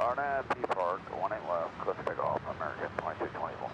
RNAV P Park, 18 left, cliff takeoff, American 2221.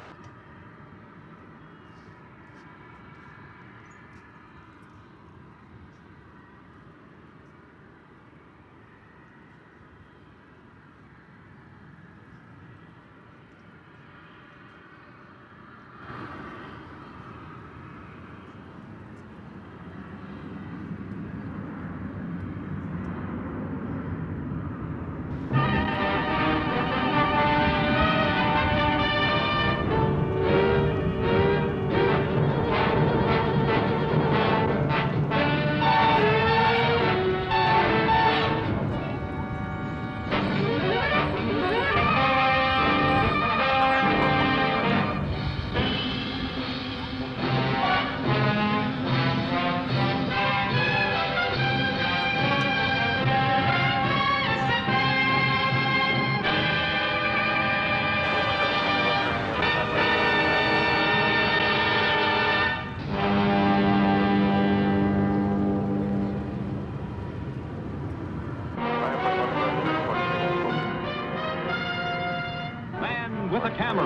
With a camera.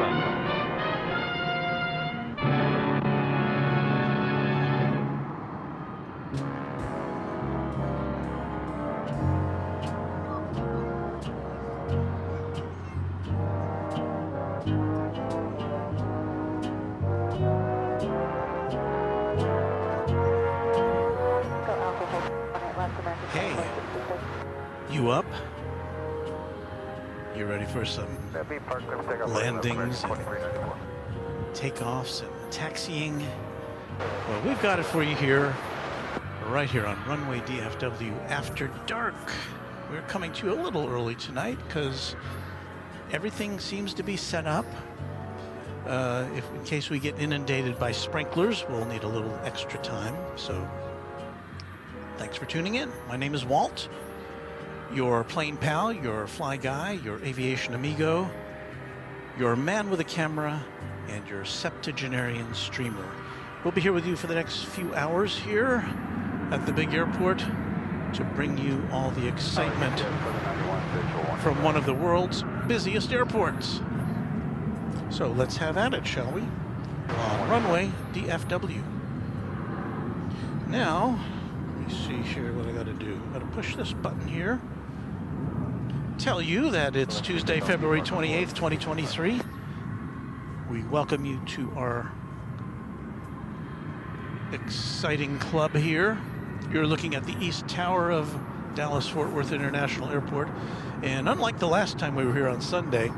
Hey, you up? You ready for some landings and takeoffs and taxiing? Well, we've got it for you here, right here on Runway DFW After Dark. We're coming to you a little early tonight because everything seems to be set up. If in case we get inundated by sprinklers, we'll need a little extra time. So thanks for tuning in. My name is Walt, your plane pal, your fly guy, your aviation amigo, your man with a camera, and your septuagenarian streamer. We'll be here with you for the next few hours here at the big airport to bring you all the excitement from one of the world's busiest airports. So let's have at it, shall we? On Runway DFW. Now, let me see here what I got to do. I got to push this button here. Tell you that it's Tuesday, February 28th, 2023. We welcome you to our exciting club here. You're looking at the East Tower of Dallas-Fort Worth International Airport. And unlike the last time we were here on Sunday,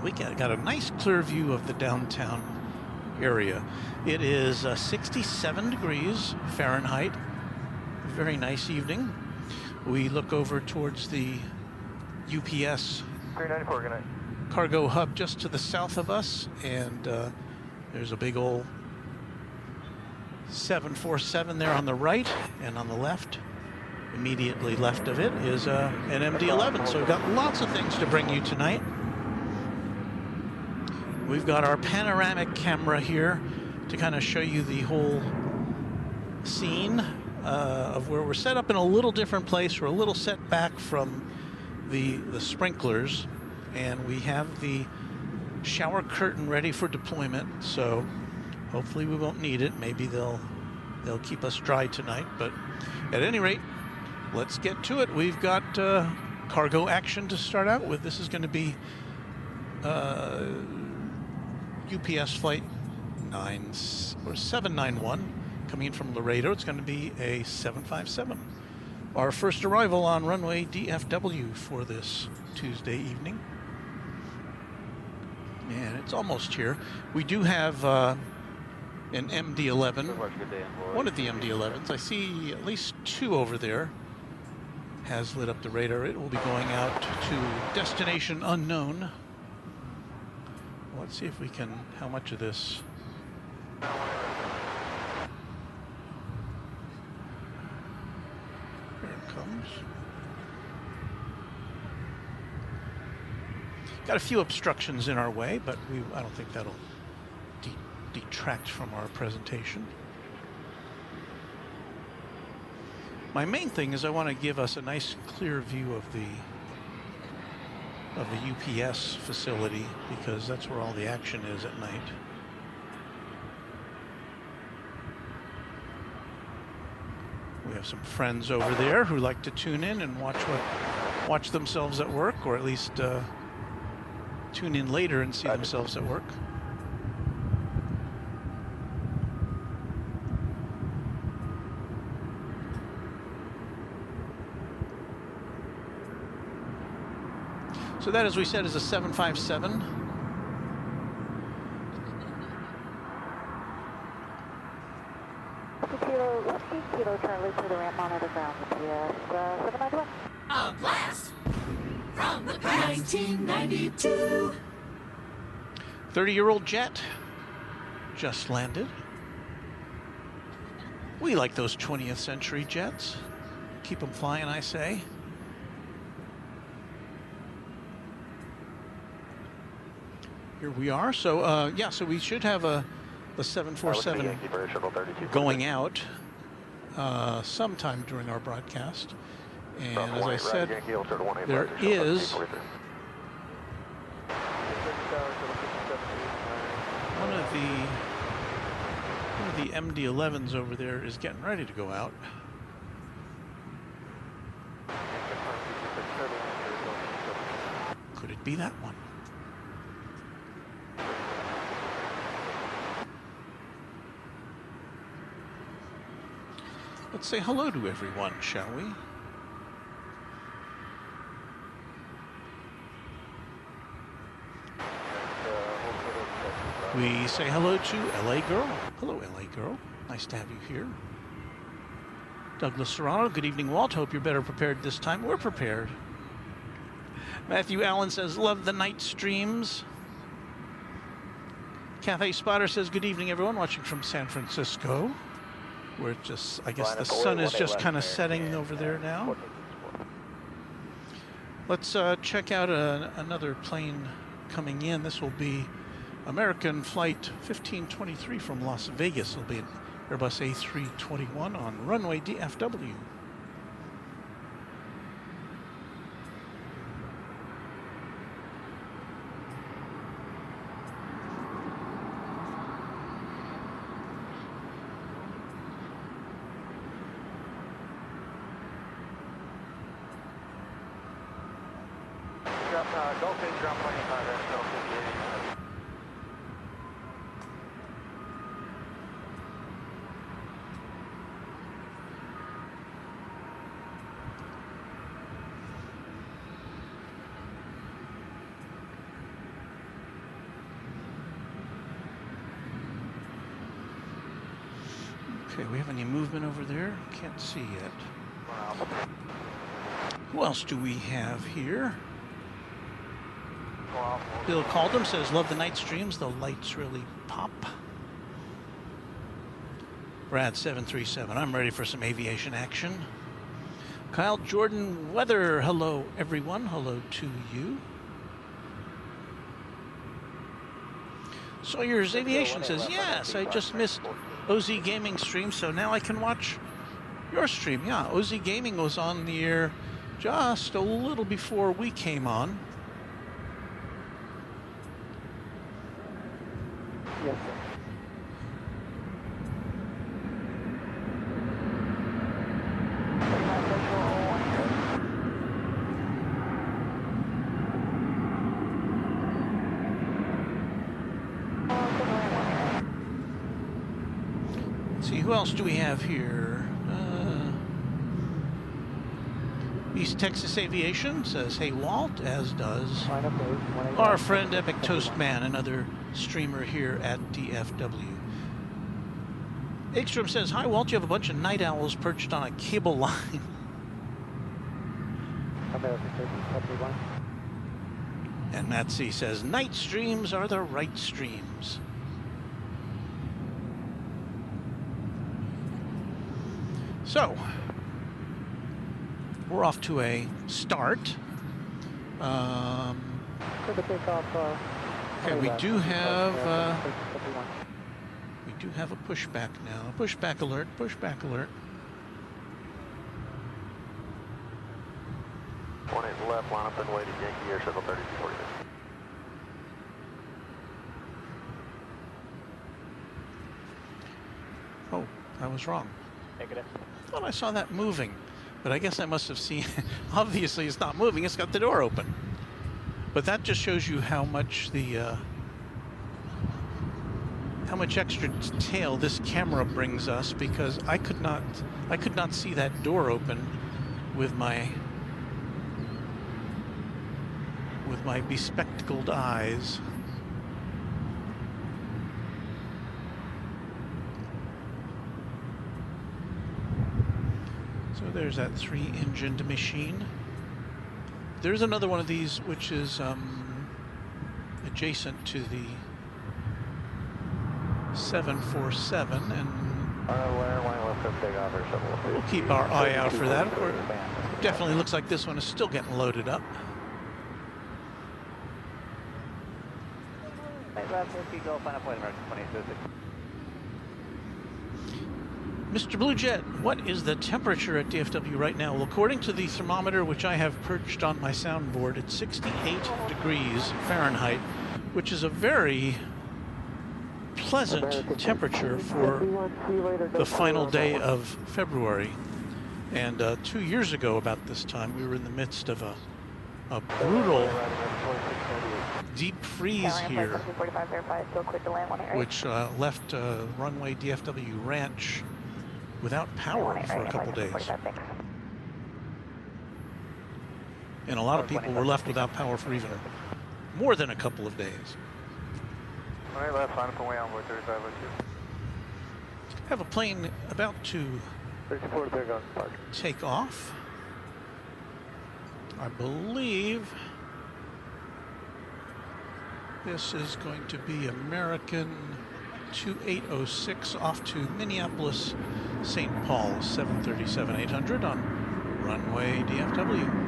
we got a nice clear view of the downtown area. It is 67 degrees Fahrenheit. Very nice evening. We look over towards the UPS cargo hub just to the south of us, and there's a big old 747 there on the right, and on the left, immediately left of it, is an MD-11. So we've got lots of things to bring you tonight. We've got our panoramic camera here to kind of show you the whole scene of where we're set up in a little different place. We're a little set back from the sprinklers, and we have the shower curtain ready for deployment. So hopefully we won't need it. Maybe they'll keep us dry tonight. But at any rate, let's get to it. We've got cargo action to start out with. This is going to be UPS flight 791 coming in from Laredo. It's going to be a 757. Our first arrival on runway DFW for this Tuesday evening. And it's almost here. We do have an MD-11. One of the MD-11s. I see at least two over there. Has lit up the radar. It will be going out to destination unknown. Let's see if we can, how much of this. Here it comes. Got a few obstructions in our way, but I don't think that'll detract from our presentation. My main thing is I want to give us a nice clear view of of a UPS facility because that's where all the action is at night. We have some friends over there who like to tune in and watch themselves at work, or at least tune in later and see themselves at work. So that, as we said, is a 757. Kilo Charlie to the ramp monitor ground, GPS 791. A blast from the past. 1992. 30-year-old jet just landed. We like those 20th century jets. Keep them flying, I say. Here we are. So, yeah, so we should have the 747 going out sometime during our broadcast. And as I said, there is one of the MD-11s over there is getting ready to go out. Could it be that one? Let's say hello to everyone, shall we? We say hello to LA Girl. Hello, LA Girl. Nice to have you here. Douglas Serrano, good evening, Walt. Hope you're better prepared this time. We're prepared. Matthew Allen says, love the night streams. Cafe Spotter says, good evening, everyone, watching from San Francisco. We're just, I guess the sun is just kind of setting over there now. Let's check out another plane coming in. This will be American Flight 1523 from Las Vegas. It'll be an Airbus A321 on Runway DFW. Okay, we have any movement over there? Can't see yet. Who else do we have here? Bill Caldum says, love the night streams. The lights really pop. Brad 737, I'm ready for some aviation action. Kyle Jordan Weather, hello everyone. Hello to you. Sawyer's Aviation says, yes, I just missed OZ Gaming stream, so now I can watch your stream. Yeah, OZ Gaming was on the air just a little before we came on. Yes, sir. Let's see, who else do we have here? East Texas Aviation says, hey Walt, as does our friend Epic Toastman, another streamer here at DFW. Ekstrom says, hi Walt, you have a bunch of night owls perched on a cable line. And Matt C says, night streams are the right streams. So, we're off to a start. Okay, we do have a pushback now. Pushback alert, pushback alert. 18 left, line up and wait at Yankee Air Shuttle 3240. Oh, I was wrong. Negative. I thought I saw that moving, but I guess I must have seen. Obviously, it's not moving. It's got the door open. But that just shows you how much how much extra detail this camera brings us, because I could not see that door open with my bespectacled eyes. So there's that 3-engined machine. There's another one of these which is adjacent to the 747, and we'll keep our eye out for that. Definitely looks like this one is still getting loaded up. Mr. Blue Jet, what is the temperature at DFW right now? Well, according to the thermometer which I have perched on my soundboard, it's 68 degrees Fahrenheit, which is a very pleasant temperature for the final day of February. And 2 years ago about this time, we were in the midst of a brutal deep freeze here, which left Runway DFW Ranch without power for a couple days. And a lot of people were left without power for even more than a couple of days. All right, left line up and way on board 3502. Have a plane about to 34 there, go park. take off. I believe this is going to be American 2806 off to Minneapolis, St. Paul, 737-800 on Runway DFW.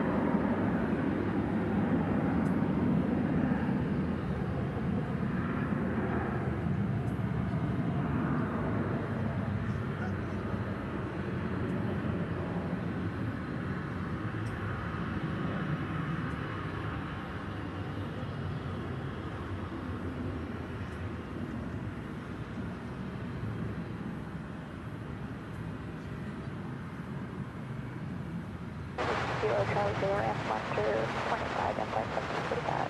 Charlie Taylor, F Monster 25, Empire 745.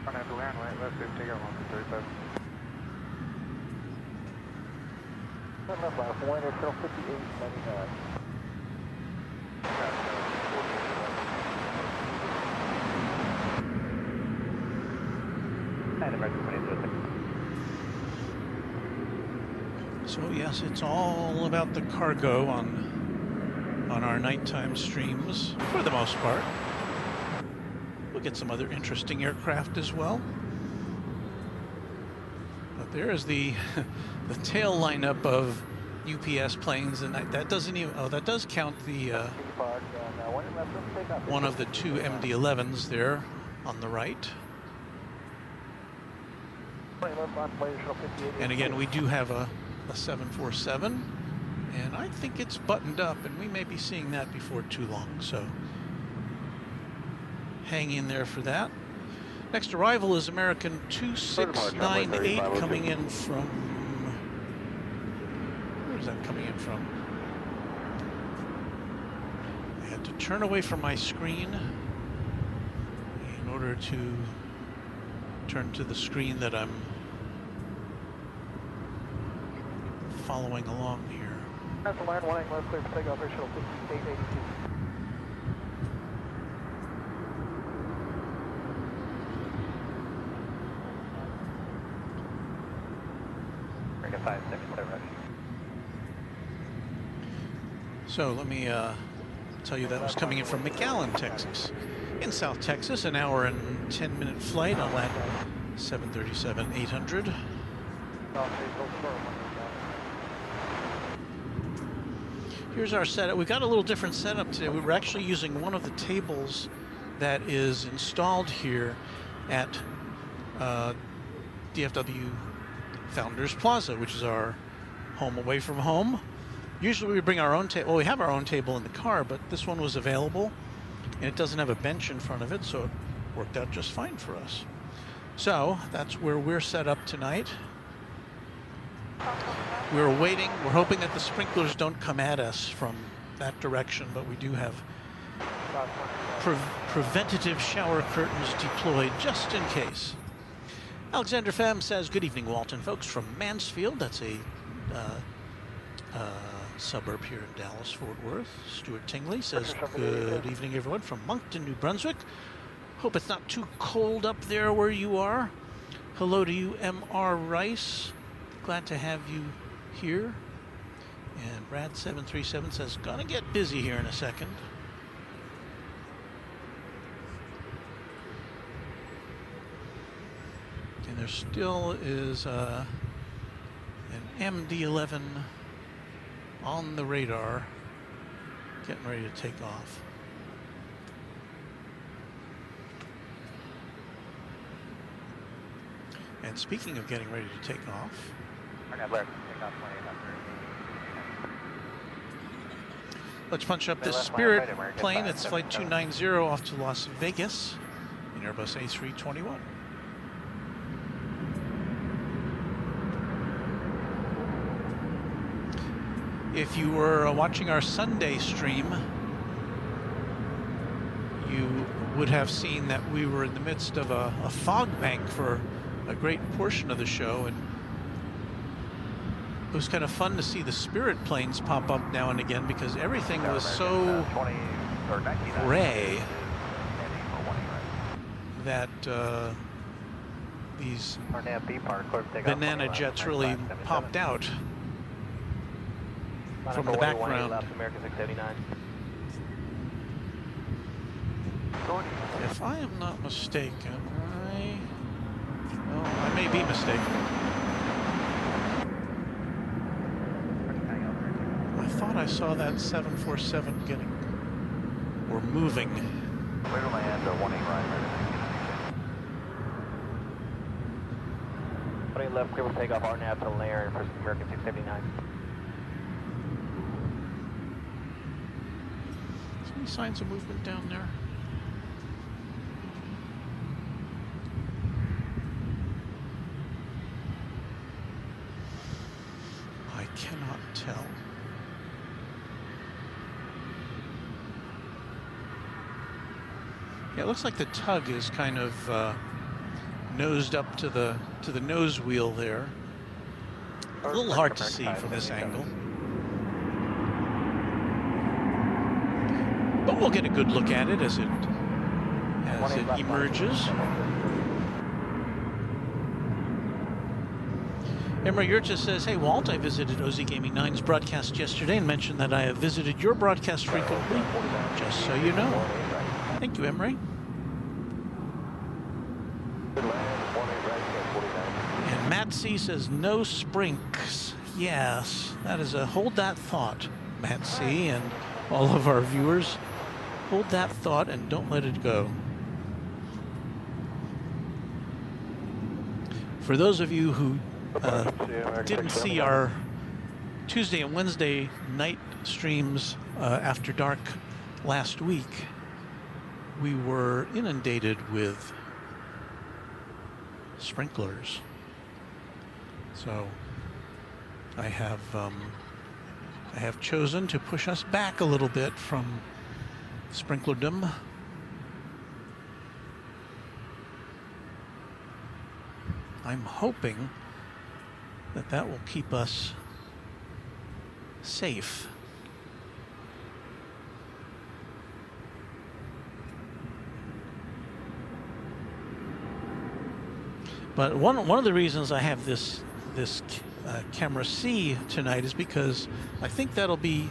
Front end to land, right, left 50, go on 35. Turn left line up and way, Shuttle 5899. So yes, it's all about the cargo on our nighttime streams, for the most part. We'll get some other interesting aircraft as well. But there is the tail lineup of UPS planes, and that doesn't even, oh, that does count the one of the two MD-11s there on the right. And again, we do have a 747, and I think it's buttoned up, and we may be seeing that before too long, so hang in there for that. Next arrival is American 2698 coming in from, where is that coming in from? I had to turn away from my screen in order to turn to the screen that I'm following along here. That's the line 1 left clear for takeoff, Shuttle 5882. Bring a 5-6, clear rush. So let me tell you that was coming in from McAllen, Texas. In South Texas, an hour and 10-minute flight on that 737-800. Here's our setup. We've got a little different setup today. We were actually using one of the tables that is installed here at DFW Founders Plaza, which is our home away from home. Usually we bring our own table. Well, we have our own table in the car, but this one was available, and it doesn't have a bench in front of it, so it worked out just fine for us. So that's where we're set up tonight. We're waiting. We're hoping that the sprinklers don't come at us from that direction, but we do have preventative shower curtains deployed just in case. Alexander Pham says, good evening, Walton. Folks from Mansfield, that's a suburb here in Dallas-Fort Worth. Stuart Tingley says, good evening, everyone, from Moncton, New Brunswick. Hope it's not too cold up there where you are. Hello to you, M.R. Rice. Glad to have you here. And Brad737 says, gonna get busy here in a second. And there still is an MD-11 on the radar, getting ready to take off. And speaking of getting ready to take off, let's punch up this Spirit plane. It's flight 290 off to Las Vegas in Airbus A321. If you were watching our Sunday stream, you would have seen that we were in the midst of a fog bank for a great portion of the show, and it was kind of fun to see the Spirit planes pop up now and again because everything was so gray that these banana jets really popped out from the background. If I am not mistaken, I may be mistaken. I thought I saw that 747 getting or moving. Clear to land, 18 right. 20 left, clear for takeoff, RNAV to Lair for American 679. Any signs of movement down there? I cannot tell. Yeah, it looks like the tug is kind of nosed up to the nose wheel there. A little hard to see from this angle. But we'll get a good look at it as it emerges. Emma Yurcha says, hey Walt, I visited OZ Gaming 9's broadcast yesterday and mentioned that I have visited your broadcast frequently, just so you know. Thank you, Emery. And Matt C says, no sprinks. Yes, that is a hold that thought, Matt C, and all of our viewers. Hold that thought and don't let it go. For those of you who didn't see our Tuesday and Wednesday night streams after dark last week, we were inundated with sprinklers. So I have chosen to push us back a little bit from sprinklerdom. I'm hoping that will keep us safe. But one of the reasons I have this camera C tonight is because I think that'll be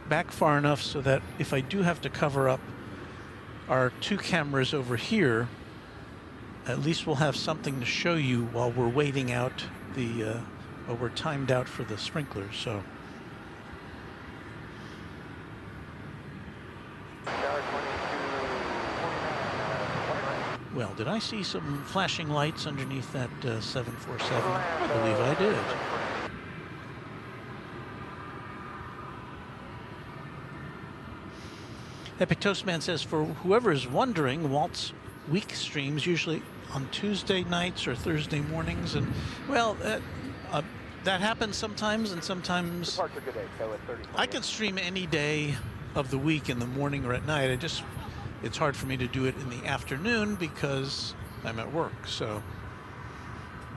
back far enough so that if I do have to cover up our two cameras over here, at least we'll have something to show you while we're waiting out while we're timed out for the sprinklers. So. Well, did I see some flashing lights underneath that 747? I believe I did. Epic Toastman says, for whoever is wondering, Walt's week streams usually on Tuesday nights or Thursday mornings. And, well, that happens sometimes, and sometimes Departure good day, so at 30. I can stream any day of the week in the morning or at night. It's hard for me to do it in the afternoon because I'm at work. So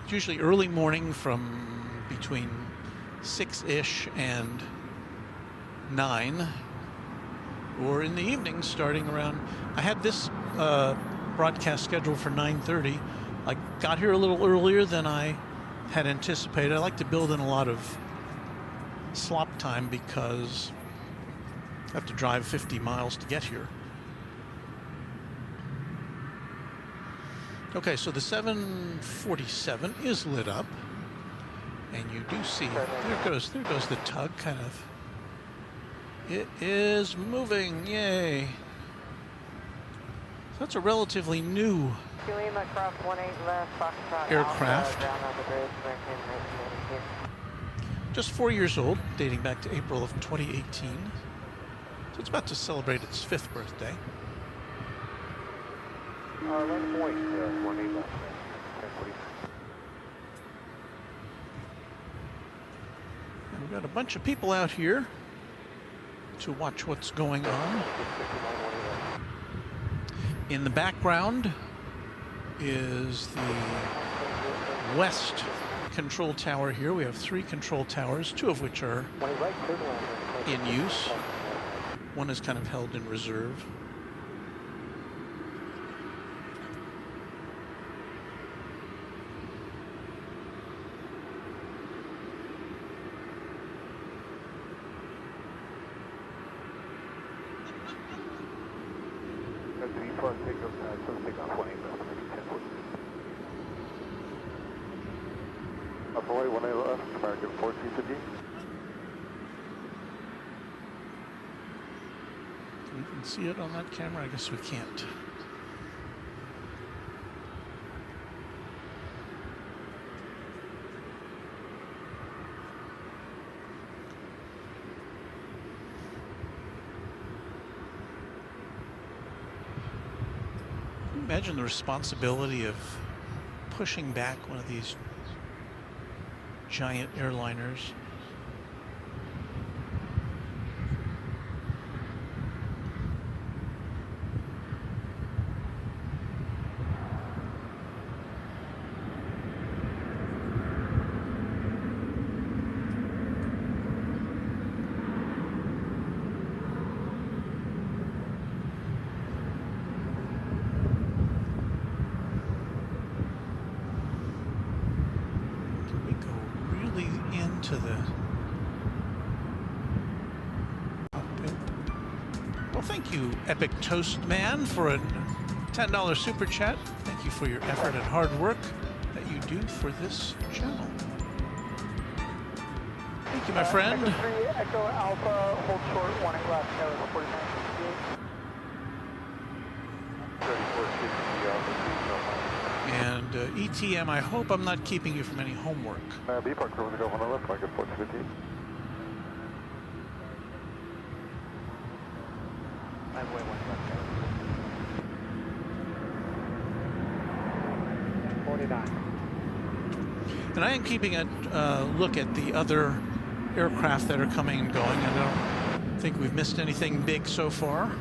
it's usually early morning from between 6-ish and 9, or in the evening starting around. I had this broadcast scheduled for 9:30. I got here a little earlier than I had anticipated. I like to build in a lot of slop time because I have to drive 50 miles to get here. Okay, so the 747 is lit up, and you do see there goes the tug, kind of. It is moving, yay! So that's a relatively new Lima, cross 18 left, Foxtrot aircraft. Alpha, down on the bridge, American 1992. Just 4 years old, dating back to April of 2018. So it's about to celebrate its 5th birthday. 1 point, 18 left. 10:40. And we've got a bunch of people out here to watch what's going on. In the background is the west control tower here. We have 3 control towers, 2 of which are in use. One is kind of held in reserve. Avoid 18 left, American 14 to D. We can see it on that camera. I guess we can't. Can you imagine the responsibility of pushing back one of these giant airliners? To the cockpit. Well, thank you, Epic Toast Man, for a $10 super chat. Thank you for your effort and hard work that you do for this channel. Thank you, my friend. Echo 3, Echo Alpha, hold short, 18 left, no, 49. And ETM, I hope I'm not keeping you from any homework. B Park, we're going to go 1 left, American 1415. I'm way 1 left. 49. And I am keeping a look at the other aircraft that are coming and going. I don't think we've missed anything big so far.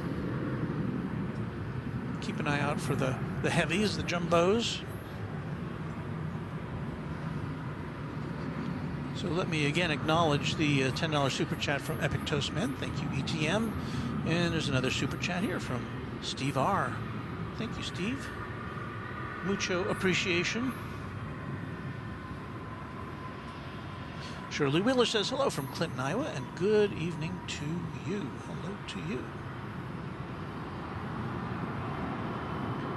Keep an eye out for the heavies, the jumbos. So let me again acknowledge the $10 super chat from Epic Toastman. Thank you, ETM. And there's another super chat here from Steve R. Thank you, Steve. Mucho appreciation. Shirley Wheeler says hello from Clinton, Iowa, and good evening to you. Hello to you.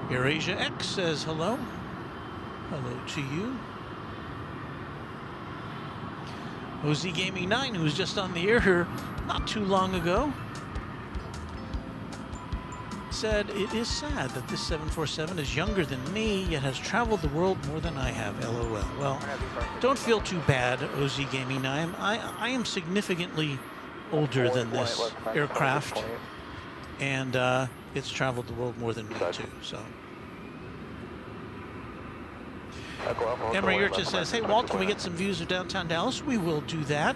AirAsia X says hello. Hello to you. OZ Gaming 9, who was just on the air here not too long ago, said it is sad that this 747 is younger than me, yet has traveled the world more than I have. LOL. Well, don't feel too bad, OZ Gaming 9. I am significantly older than this aircraft. And it's traveled the world more than me too, so. Emery Urchin says, hey Walt, can we get some views of downtown Dallas? We will do that.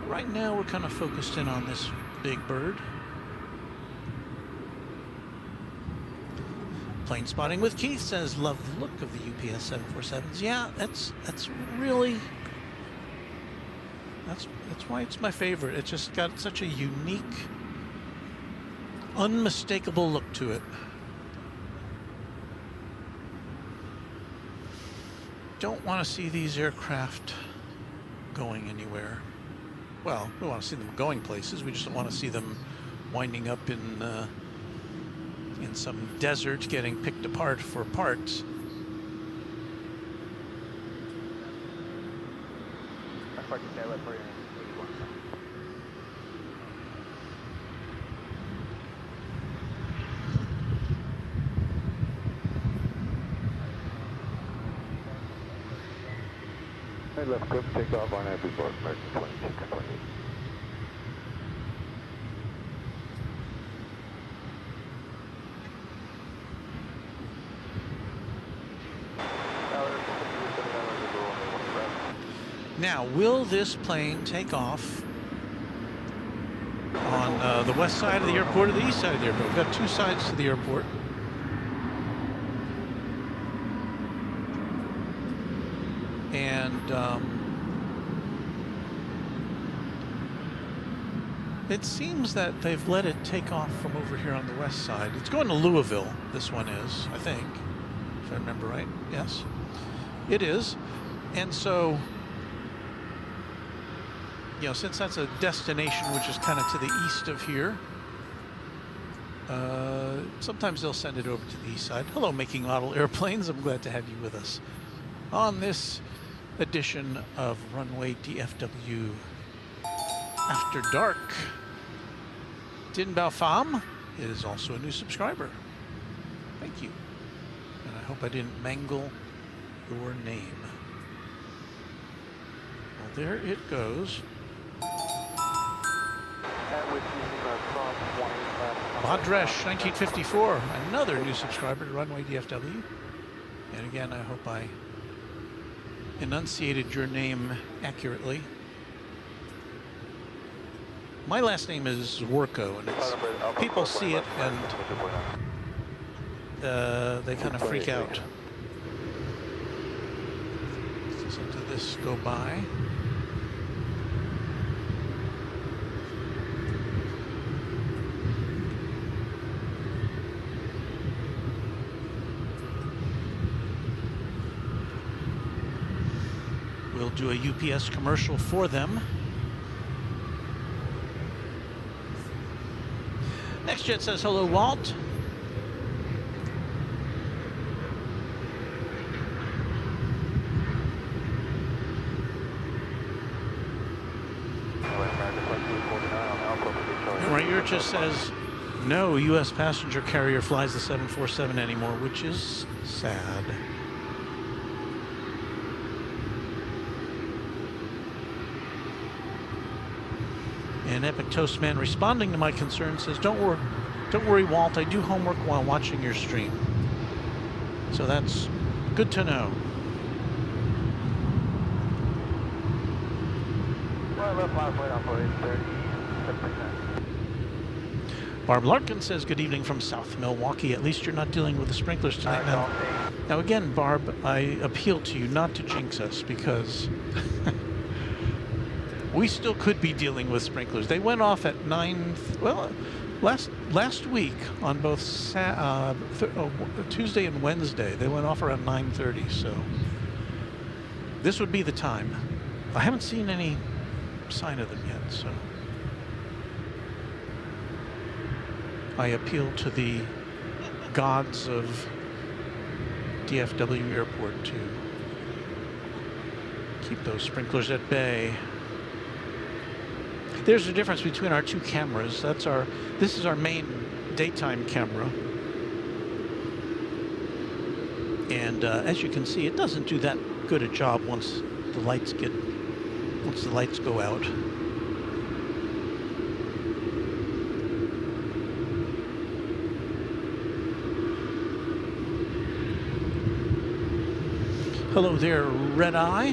Right now we're kind of focused in on this big bird. Plane Spotting with Keith says, love the look of the UPS 747s. Yeah, that's really, that's why it's my favorite. It's just got such a unique, unmistakable look to it. Don't want to see these aircraft going anywhere. Well, we want to see them going places. We just don't want to see them winding up in some desert getting picked apart for parts. Hey, left clip, take off on every board, American 26 and 28. Now, will this plane take off on the west side of the airport or the east side of the airport? We've got two sides to the airport. And it seems that they've let it take off from over here on the west side. It's going to Louisville, this one is, I think, if I remember right. Yes, it is. And so, you know, since that's a destination which is kind of to the east of here, sometimes they'll send it over to the east side. Hello, Making Model Airplanes. I'm glad to have you with us on this edition of Runway DFW After Dark. Din Bao Pham is also a new subscriber. Thank you. And I hope I didn't mangle your name. Well, there it goes. Badresh 1954, another new subscriber to Runway DFW. And again, I hope I enunciated your name accurately. My last name is Worko, and it's, people see it and they kind of freak out. Listen to this go by. We'll do a UPS commercial for them. NextJet says, hello, Walt. Right, just says, no U.S. passenger carrier flies the 747 anymore, which is sad. And Epic Toastman responding to my concern says, don't worry, Walt, I do homework while watching your stream. So that's good to know. Barb Larkin says, good evening from South Milwaukee. At least you're not dealing with the sprinklers tonight. Now again, Barb, I appeal to you not to jinx us, because we still could be dealing with sprinklers. They went off at 9, well, last week on both Tuesday and Wednesday, they went off around 9:30, so this would be the time. I haven't seen any sign of them yet, so I appeal to the gods of DFW Airport to keep those sprinklers at bay. There's a difference between our two cameras. This is our main daytime camera. And as you can see, it doesn't do that good a job once the lights go out. Hello there, Red Eye.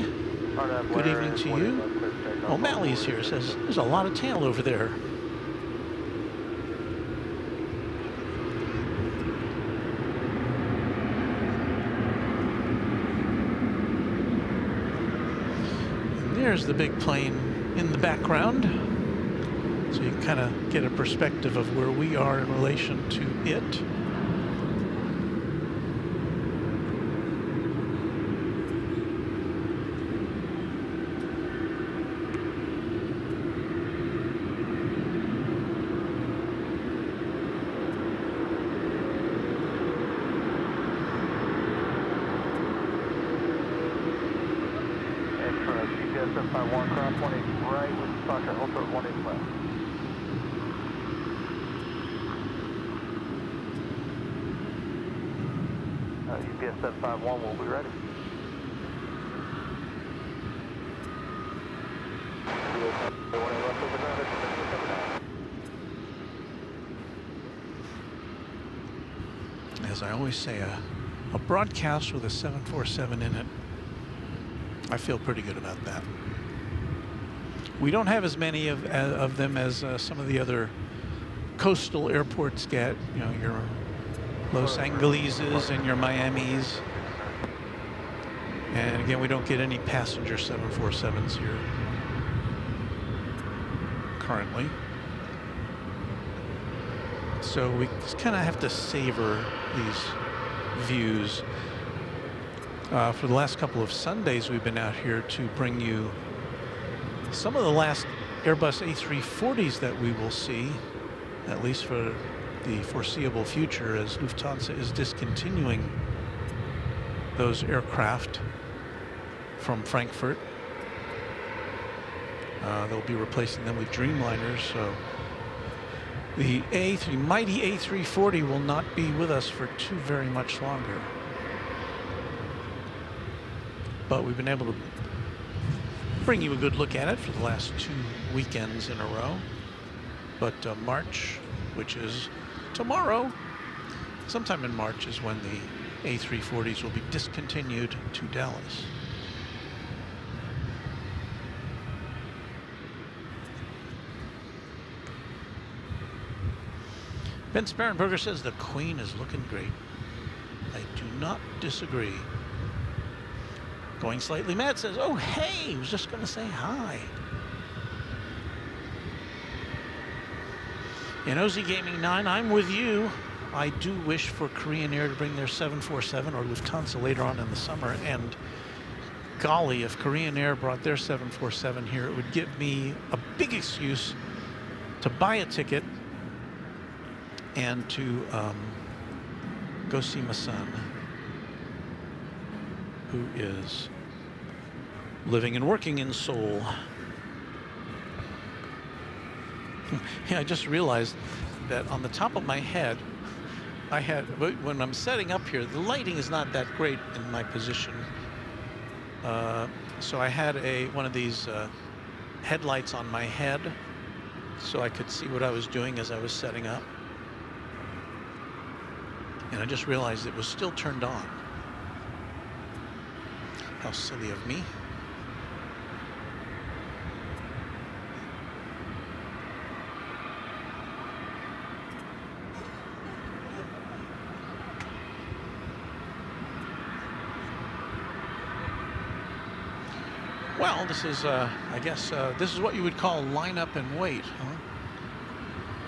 Good evening to you. O'Malley's here, says there's a lot of tail over there. And there's the big plane in the background. So you can kind of get a perspective of where we are in relation to it. DFW cross 180 right with Sasha, hold short 180 left. UPS 751 will be ready. As I always say, a broadcast with a 747 in it, I feel pretty good about that. We don't have as many of them as some of the other coastal airports get. You know, your Los Angeleses and your Miamis. And again, we don't get any passenger 747s here currently. So we just kind of have to savor these views. For the last couple of Sundays, we've been out here to bring you some of the last Airbus A340s that we will see, at least for the foreseeable future, as Lufthansa is discontinuing those aircraft from Frankfurt. They'll be replacing them with Dreamliners, so the mighty A340 will not be with us for too very much longer. But we've been able to bring you a good look at it for the last 2 weekends in a row. But March, which is tomorrow, sometime in March is when the A340s will be discontinued to Dallas. Ben Sparenberger says the Queen is looking great. I do not disagree. Going Slightly Mad says, oh, hey, I was just going to say hi. And OZ Gaming 9, I'm with you. I do wish for Korean Air to bring their 747 or Lufthansa later on in the summer. And golly, if Korean Air brought their 747 here, it would give me a big excuse to buy a ticket and to go see my son, who is living and working in Seoul. Yeah, I just realized that on the top of my head, I had, when I'm setting up here, the lighting is not that great in my position. So I had one of these headlights on my head so I could see what I was doing as I was setting up. And I just realized it was still turned on. How silly of me. Well, this is, I guess, this is what you would call line up and wait,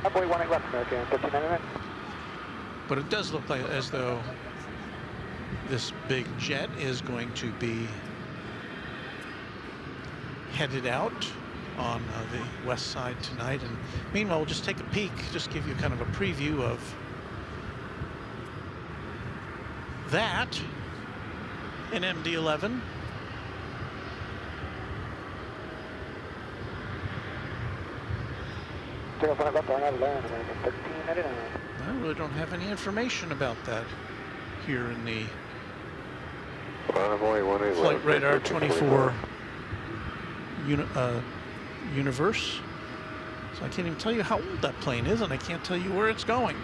huh? Boy, 1 left, American, 1399. But it does look like as though this big jet is going to be headed out on the west side tonight. And meanwhile, we'll just take a peek, just give you kind of a preview of that, an MD-11. I really don't have any information about that here in the Flight Radar 24 universe. So I can't even tell you how old that plane is, and I can't tell you where it's going.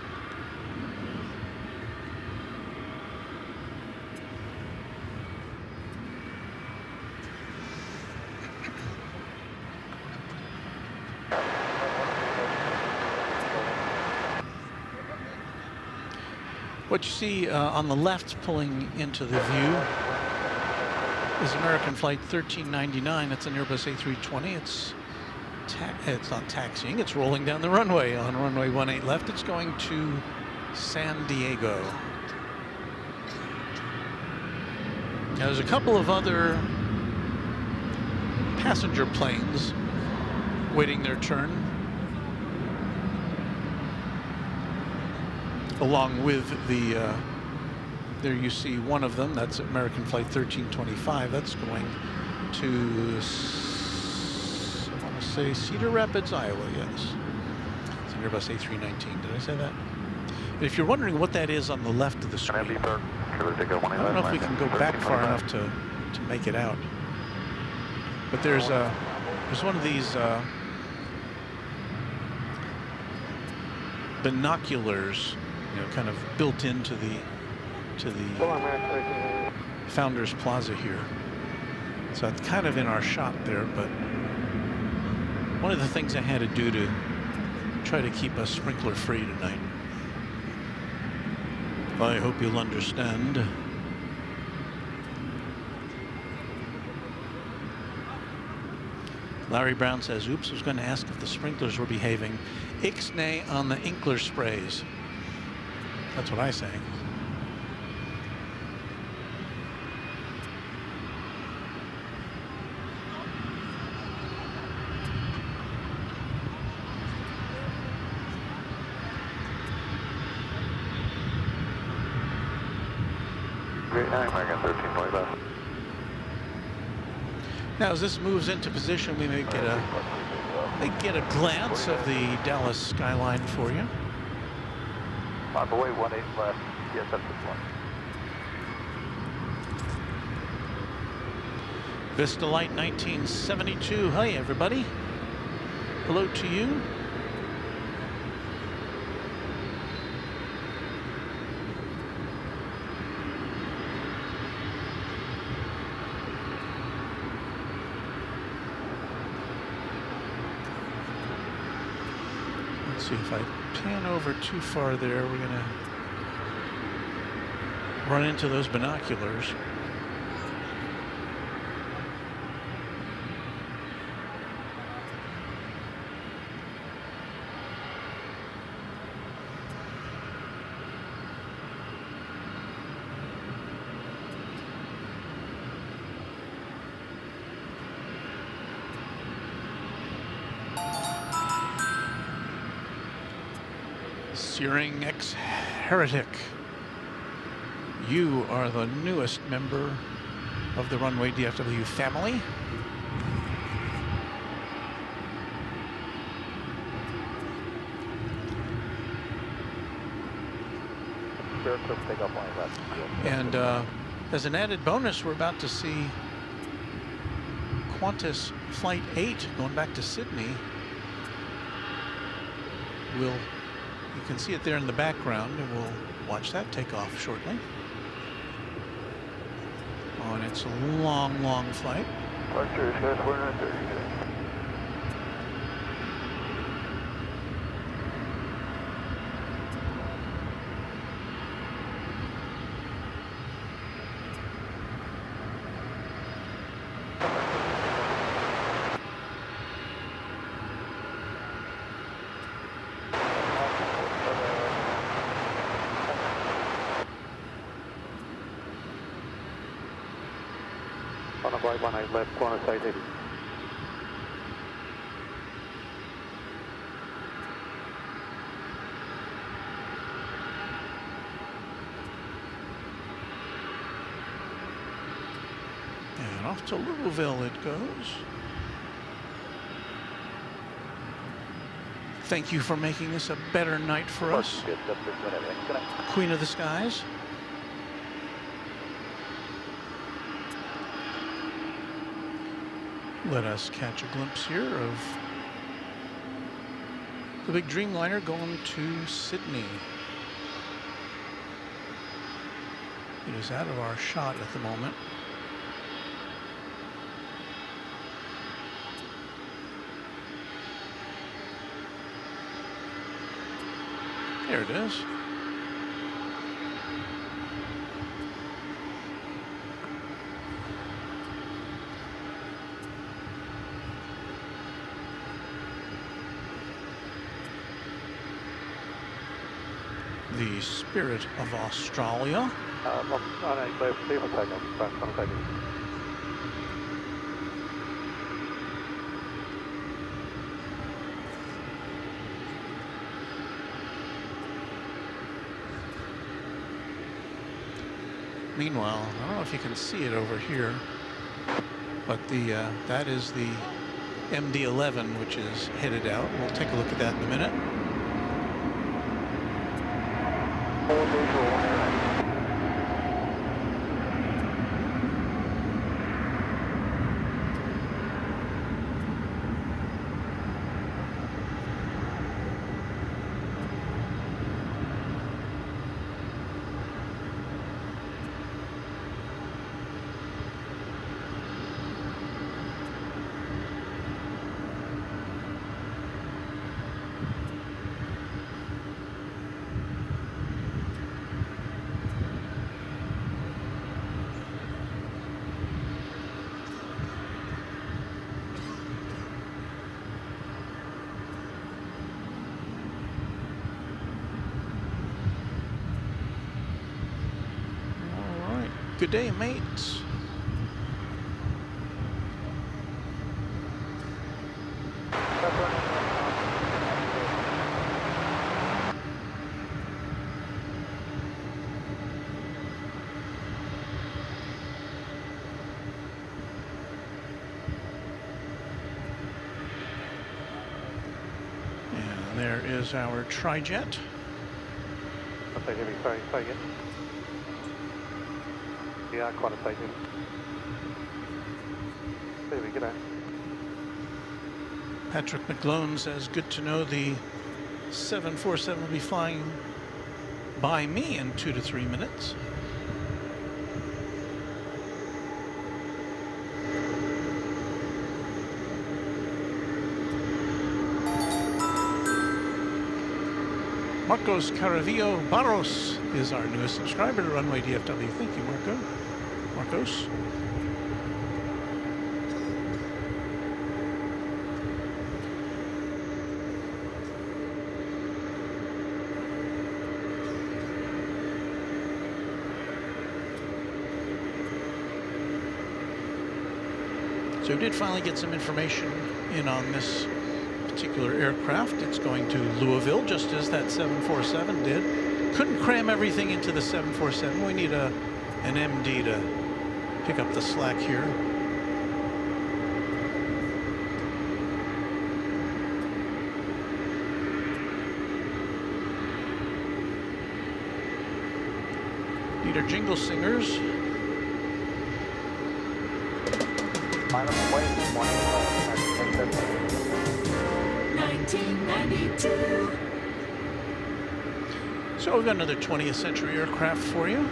What you see on the left pulling into the view is American Flight 1399. It's an Airbus A320. It's not taxiing. It's rolling down the runway on runway 18 left. It's going to San Diego. Now, there's a couple of other passenger planes waiting their turn, along with the, there you see one of them, that's American Flight 1325. That's going to, I want to say Cedar Rapids, Iowa, yes. It's an Airbus A319, did I say that? And if you're wondering what that is on the left of the screen, I don't know if we can go back far enough to make it out. But there's one of these binoculars, you know, kind of built into the Founders Plaza here. So it's kind of in our shot there, but one of the things I had to do to try to keep us sprinkler free tonight. I hope you'll understand. Larry Brown says, oops, I was going to ask if the sprinklers were behaving. Ixnay on the Inkler sprays. That's what I say. Now, as this moves into position, we may get a glance of the Dallas skyline for you. On the way, 18 left. Yes, that's the one. Vista Light 1972. Hi, everybody. Hello to you. See if I pan over too far there, we're gonna run into those binoculars. Searing ex-heretic, you are the newest member of the Runway DFW family. And as an added bonus, we're about to see Qantas Flight 8 going back to Sydney. You can see it there in the background, and we'll watch that take off shortly. Oh, and it's a long, long flight. On the flight 18 left, Qantas 880. And off to Louisville it goes. Thank you for making this a better night for us, Queen of the Skies. Let us catch a glimpse here of the big Dreamliner going to Sydney. It is out of our shot at the moment. There it is. the Spirit of Australia. 98 left, clear for takeoff. Fast, on takeoff. Meanwhile, I don't know if you can see it over here, but that is the MD-11, which is headed out. We'll take a look at that in a minute. Full visual, one airline. Good day, mates. And there is our Trijet. I'll take heavy, sorry, say again. Yeah, quite a tight heavy. Heavy, g'day. Patrick McGlone says, good to know the 747 will be flying by me in 2 to 3 minutes. Marcos Caravillo Barros is our newest subscriber to Runway DFW. Thank you, Marcos. So we did finally get some information in on this particular aircraft. It's going to Louisville, just as that 747 did. Couldn't cram everything into the 747. We need an MD to pick up the slack here. Need our jingle singers. Final plane, 1992. So we've got another 20th century aircraft for you.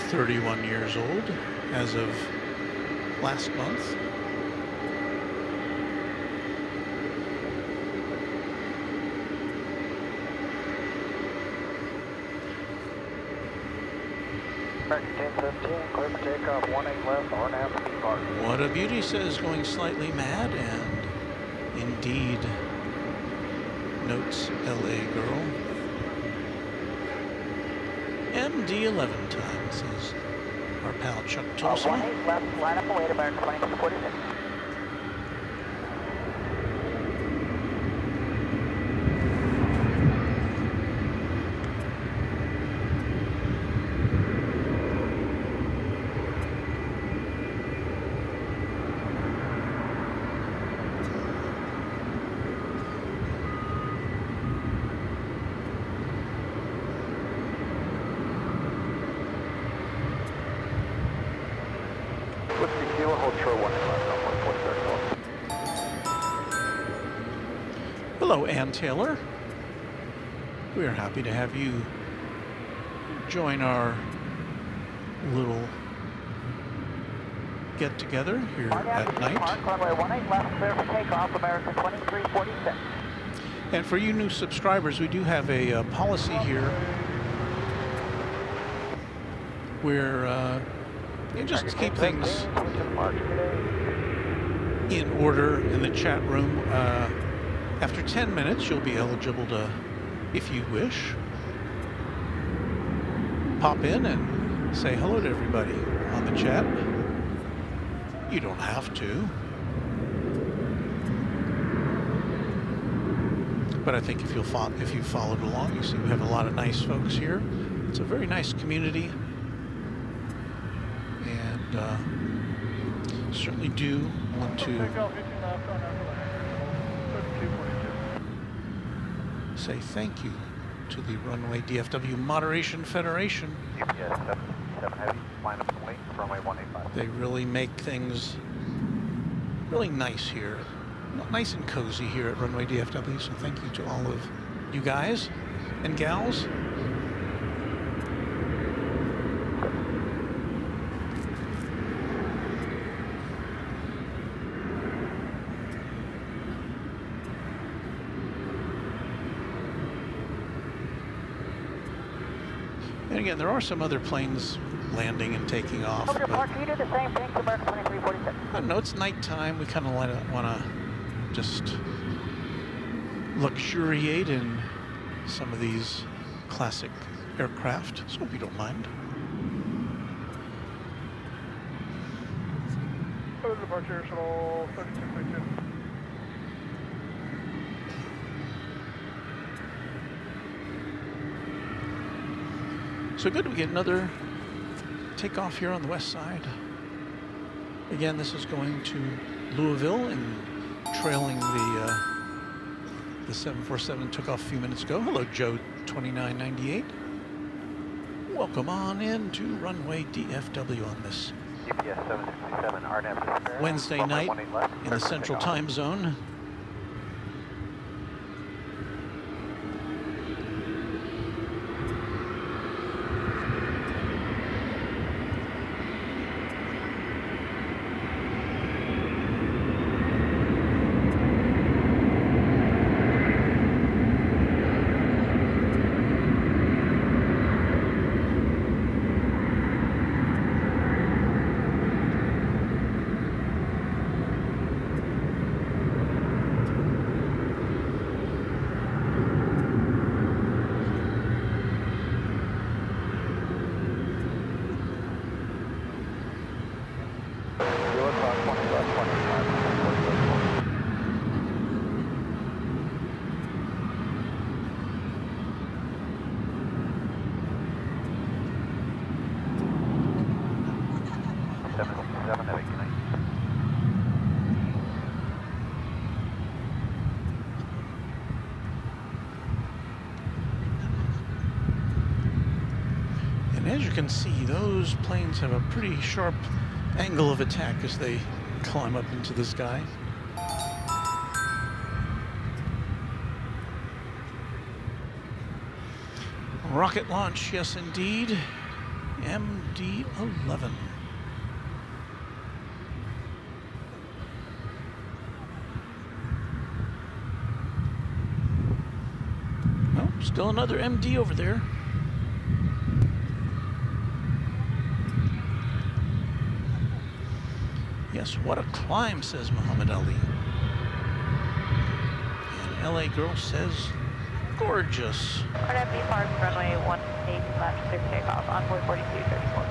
31 years old as of last month. American 1015, clear for takeoff, 18 left, R&A to be parked. What a beauty, says going slightly mad, and indeed notes LA girl. MD-11 time, says our pal Chuck Tulsa. 18 left, line up away to American 2246. Hello, Ann Taylor. We are happy to have you join our little get-together here at night. Runway 18 left, clear for takeoff, American 2346. And for you new subscribers, we do have a policy here where you just keep things in order in the chat room. After 10 minutes, you'll be eligible to if you wish, pop in and say hello to everybody on the chat. You don't have to. But I think if you followed along, you see we have a lot of nice folks here. It's a very nice community, and certainly do want to say thank you to the Runway DFW Moderation Federation. UPS 77 Heavy, line up and wait, runway 185. They really make things really nice here. Nice and cozy here at Runway DFW, so thank you to all of you guys and gals. And again, there are some other planes landing and taking off. Over to Park, you do the same thing to American 2346. I don't know, it's nighttime. We kind of want to just luxuriate in some of these classic aircraft, so hope you don't mind. Departure shuttle 32.2. So good, we get another takeoff here on the west side. Again, this is going to Louisville and trailing the 747 took off a few minutes ago. Hello, Joe 2998. Welcome on into Runway DFW on this UPS 767 RNAV Wednesday night in the Central Time Zone. As you can see, those planes have a pretty sharp angle of attack as they climb up into the sky. Rocket launch, yes indeed. MD-11. Well, still another MD over there. Yes, what a climb, says Muhammad Ali. And LA Girl says, gorgeous. RWD Park, runway 18 left, clear takeoff, onboard 4234.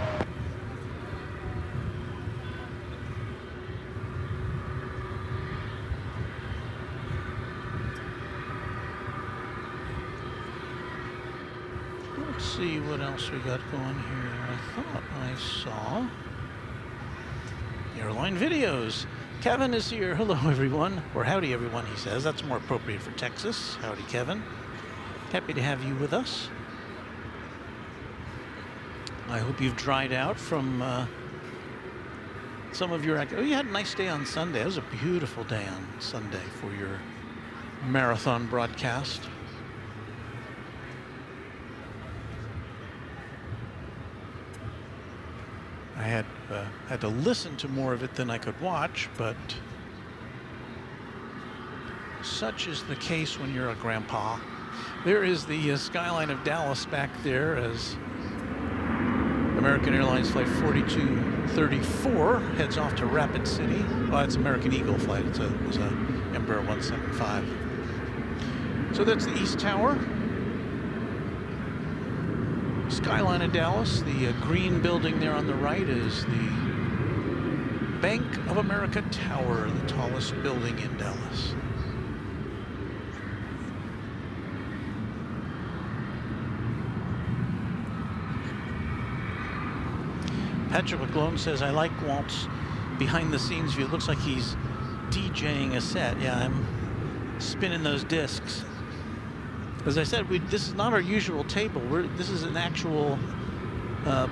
Let's see what else we got going here. I thought I saw Airline videos. Kevin is here. Hello, everyone. Or howdy, everyone, he says. That's more appropriate for Texas. Howdy, Kevin. Happy to have you with us. I hope you've dried out from some of your activity. Oh, you had a nice day on Sunday. It was a beautiful day on Sunday for your marathon broadcast. I had to listen to more of it than I could watch, but such is the case when you're a grandpa. There is the skyline of Dallas back there as American Airlines Flight 4234 heads off to Rapid City. Well, it's American Eagle flight. It was a Embraer 175. So that's the East Tower. skyline of Dallas. The green building there on the right is the Bank of America Tower, the tallest building in Dallas. Patrick McClone says, I like Walt's behind-the-scenes view. It looks like he's DJing a set. Yeah, I'm spinning those discs. As I said, this is not our usual table. This is an actual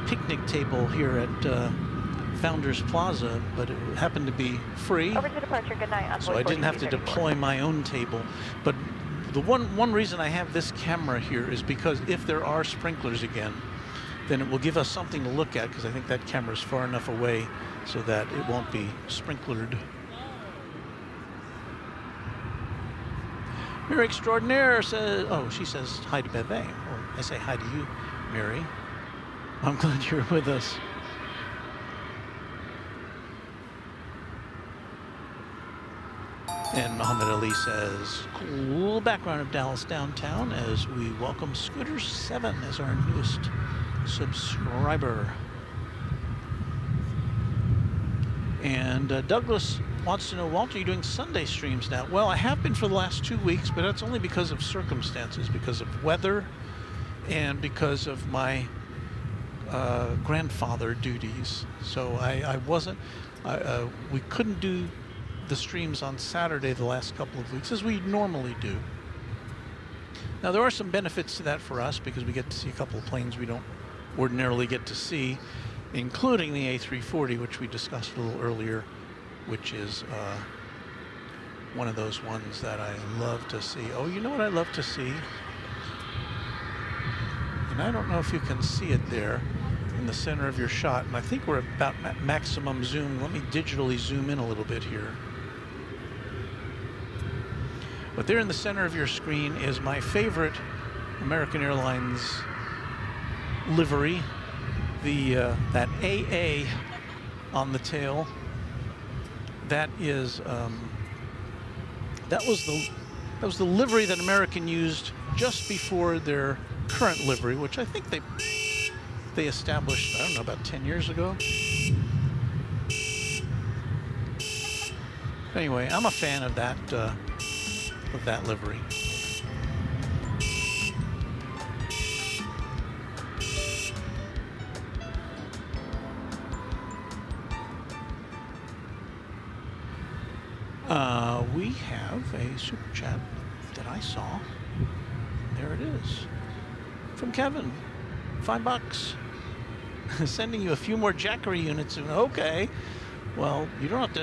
picnic table here at Founders Plaza, but it happened to be free. Over to departure, good night. So I didn't have to deploy my own table. But the one reason I have this camera here is because if there are sprinklers again, then it will give us something to look at, because I think that camera is far enough away so that it won't be sprinklered. Mary Extraordinaire says, oh, she says hi to Beve. Well, I say hi to you, Mary. I'm glad you're with us. And Muhammad Ali says, cool background of Dallas downtown as we welcome Scooter7 as our newest subscriber. And Douglas wants to know, Walt, are you doing Sunday streams now? Well, I have been for the last 2 weeks, but that's only because of circumstances, because of weather and because of my grandfather duties. So we couldn't do the streams on Saturday the last couple of weeks as we normally do. Now, there are some benefits to that for us because we get to see a couple of planes we don't ordinarily get to see, including the A340, which we discussed a little earlier, which is one of those ones that I love to see. Oh, you know what I love to see? And I don't know if you can see it there in the center of your shot, and I think we're about maximum zoom. Let me digitally zoom in a little bit here. But there in the center of your screen is my favorite American Airlines livery, that AA on the tail. That is that was the livery that American used just before their current livery, which I think they established, I don't know, about 10 years ago. Anyway, I'm a fan of that livery. We have a super chat that I saw. There it is. From Kevin. $5. Sending you a few more Jackery units. Okay. Well, you don't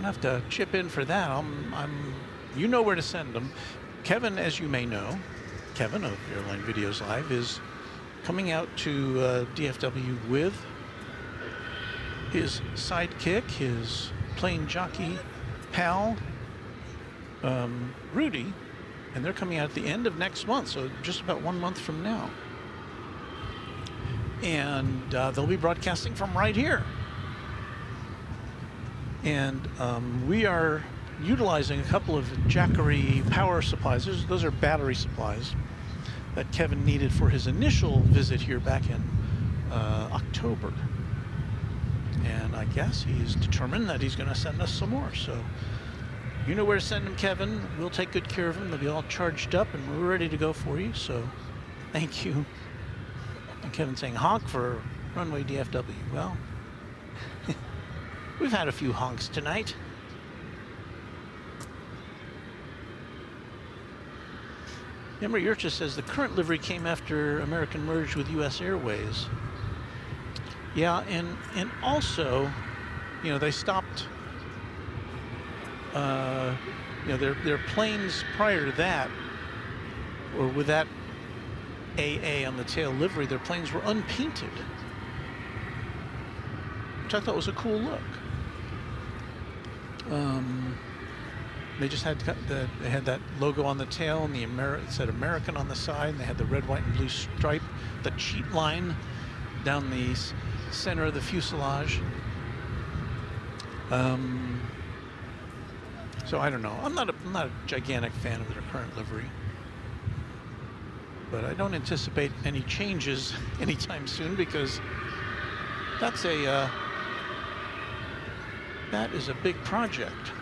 have to chip in for that. You know where to send them. Kevin, as you may know, Kevin of Airline Videos Live is coming out to DFW with his sidekick, his plane jockey pal, Rudy, and they're coming out at the end of next month, so just about 1 month from now. And they'll be broadcasting from right here. And we are utilizing a couple of Jackery power supplies. Those are battery supplies that Kevin needed for his initial visit here back in October. And I guess he's determined that he's going to send us some more. So you know where to send them, Kevin. We'll take good care of them. They'll be all charged up and we're ready to go for you. So thank you. And Kevin saying honk for Runway DFW. Well, we've had a few honks tonight. Emery Urcha says the current livery came after American merged with U.S. Airways. Yeah, and also, they stopped, their planes prior to that, or with that AA on the tail livery, their planes were unpainted, which I thought was a cool look. They just had they had that logo on the tail, and it said American on the side, and they had the red, white, and blue stripe, the cheat line down the center of the fuselage. So I don't know. I'm not a gigantic fan of their current livery. but I don't anticipate any changes anytime soon because that's that is a big project.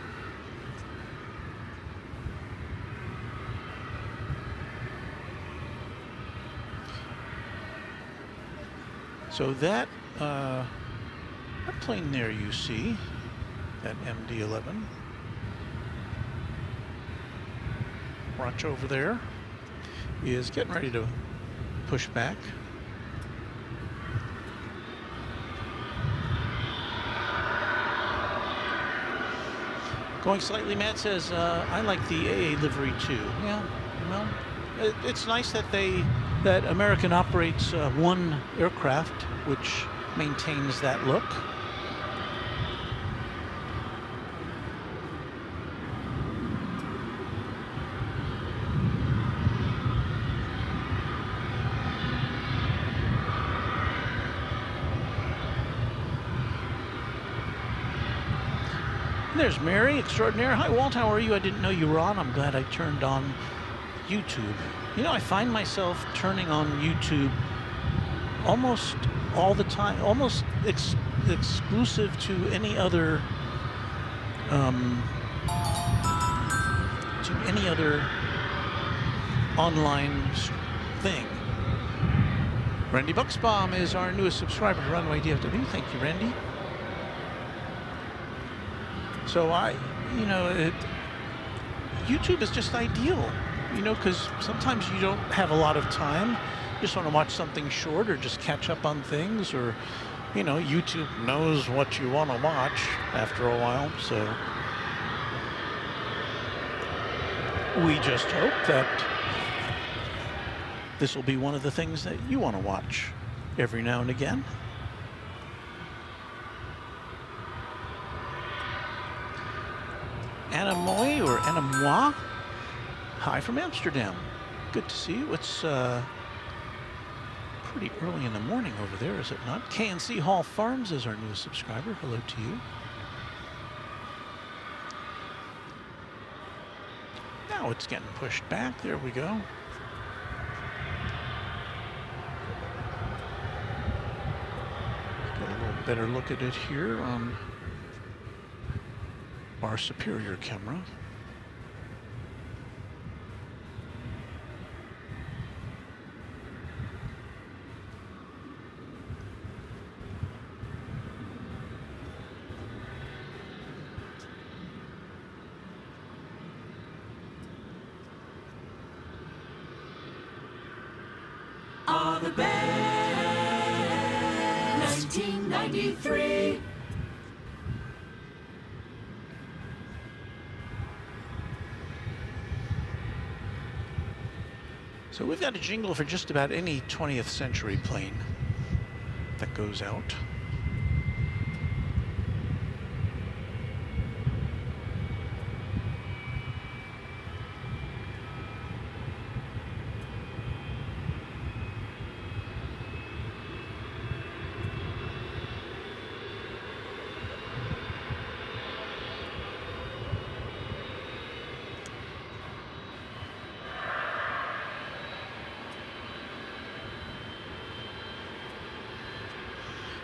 So that plane there you see, that MD-11. Watch over there is getting ready to push back. Going slightly, Matt says, I like the AA livery too. Yeah, well, it's nice that that American operates one aircraft which maintains that look. There's Mary Extraordinaire. Hi, Walt. How are you? I didn't know you were on. I'm glad I turned on YouTube. You know, I find myself turning on YouTube almost all the time, almost exclusive to any other online thing. Randy Bucksbaum is our newest subscriber to Runway DFW. Thank you, Randy. So YouTube is just ideal, you know, because sometimes you don't have a lot of time. You just want to watch something short or just catch up on things, or, you know, YouTube knows what you want to watch after a while. So we just hope that this will be one of the things that you want to watch every now and again. Anna Moy or Anna Moi. Hi from Amsterdam. Good to see you. It's pretty early in the morning over there, is it not? KNC Hall Farms is our newest subscriber. Hello to you. Now it's getting pushed back. There we go. Get a little better look at it here on our superior camera. Are the best 1993. So we've got a jingle for just about any 20th century plane that goes out.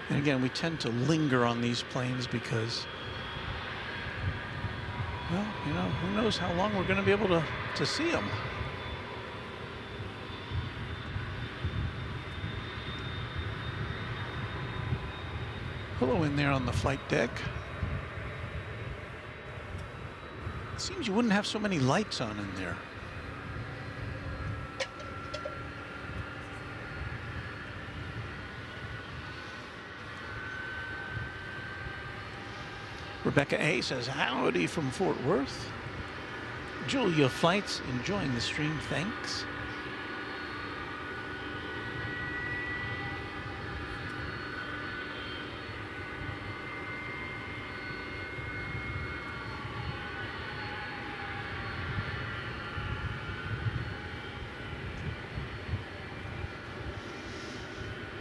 And again, we tend to linger on these planes because, well, you know, who knows how long we're going to be able to see them. Hello in there on the flight deck. It seems you wouldn't have so many lights on in there. Rebecca A. says, howdy from Fort Worth. Julia Flights, enjoying the stream, thanks.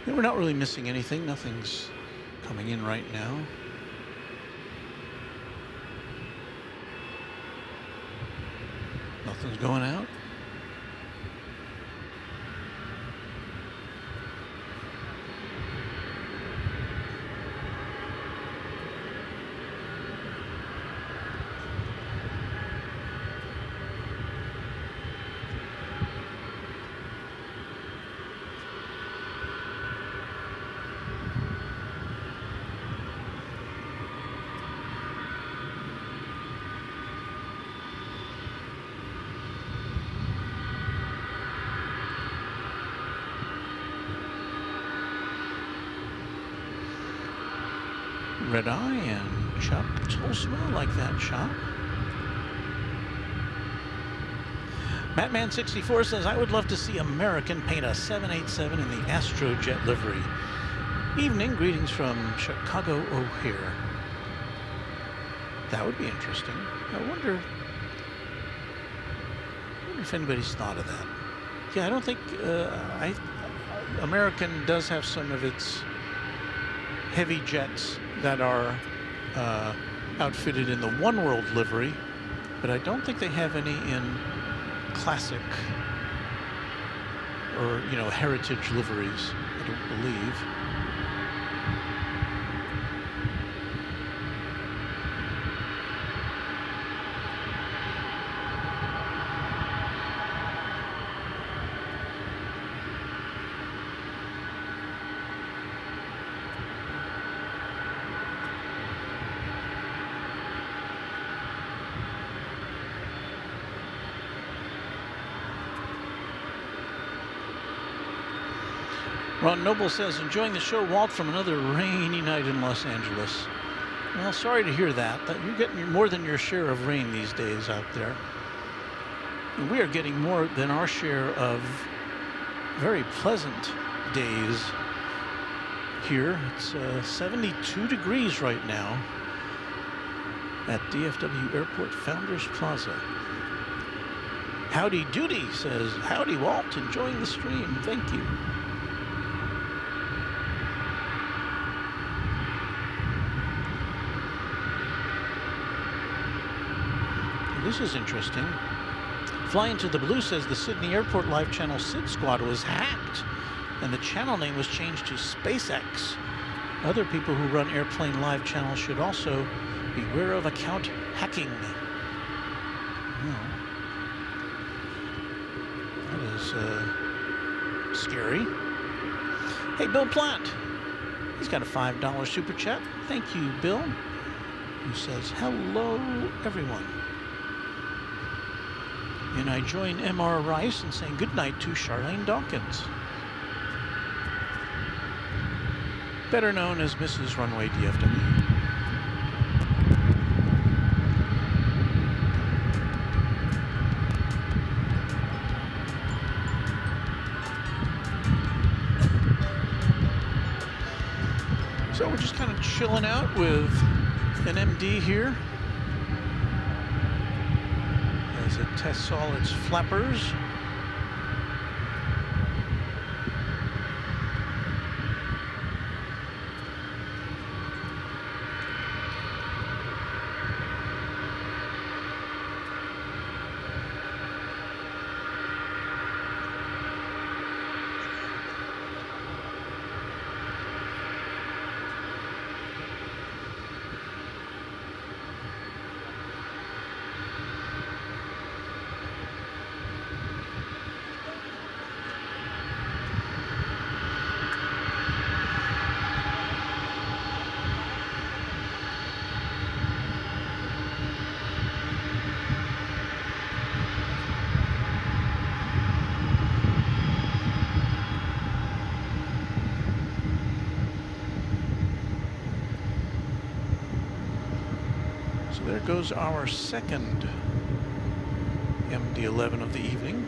Yeah, we're not really missing anything. Nothing's coming in right now. Nothing's going out. Red Eye and Chuck Tulsma like that shot. Mattman64 says, I would love to see American paint a 787 in the Astrojet livery. Evening, greetings from Chicago O'Hare. That would be interesting. I wonder if anybody's thought of that. Yeah, I don't think American does have some of its heavy jets that are outfitted in the One World livery, but I don't think they have any in classic or, you know, heritage liveries, I don't believe. Ron Noble says, enjoying the show, Walt, from another rainy night in Los Angeles. Well, sorry to hear that. You're getting more than your share of rain these days out there. And we are getting more than our share of very pleasant days here. It's 72 degrees right now at DFW Airport Founders Plaza. Howdy Doody says, howdy Walt, enjoying the stream, thank you. This is interesting. Flying to the Blue says the Sydney Airport Live Channel SID Squad was hacked and the channel name was changed to SpaceX. Other people who run airplane live channels should also beware of account hacking. That is scary. Hey, Bill Platt. He's got a $5 super chat. Thank you, Bill. Who says, hello, everyone. And I join M.R. Rice in saying good night to Charlene Dawkins, better known as Mrs. Runway DFW. So we're just kind of chilling out with an MD here as it tests all its flappers. There goes our second MD-11 of the evening.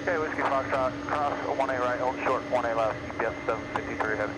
Okay, Whiskey Foxtrot, cross 1A right, hold short, 1A left, GPS 753 heavy.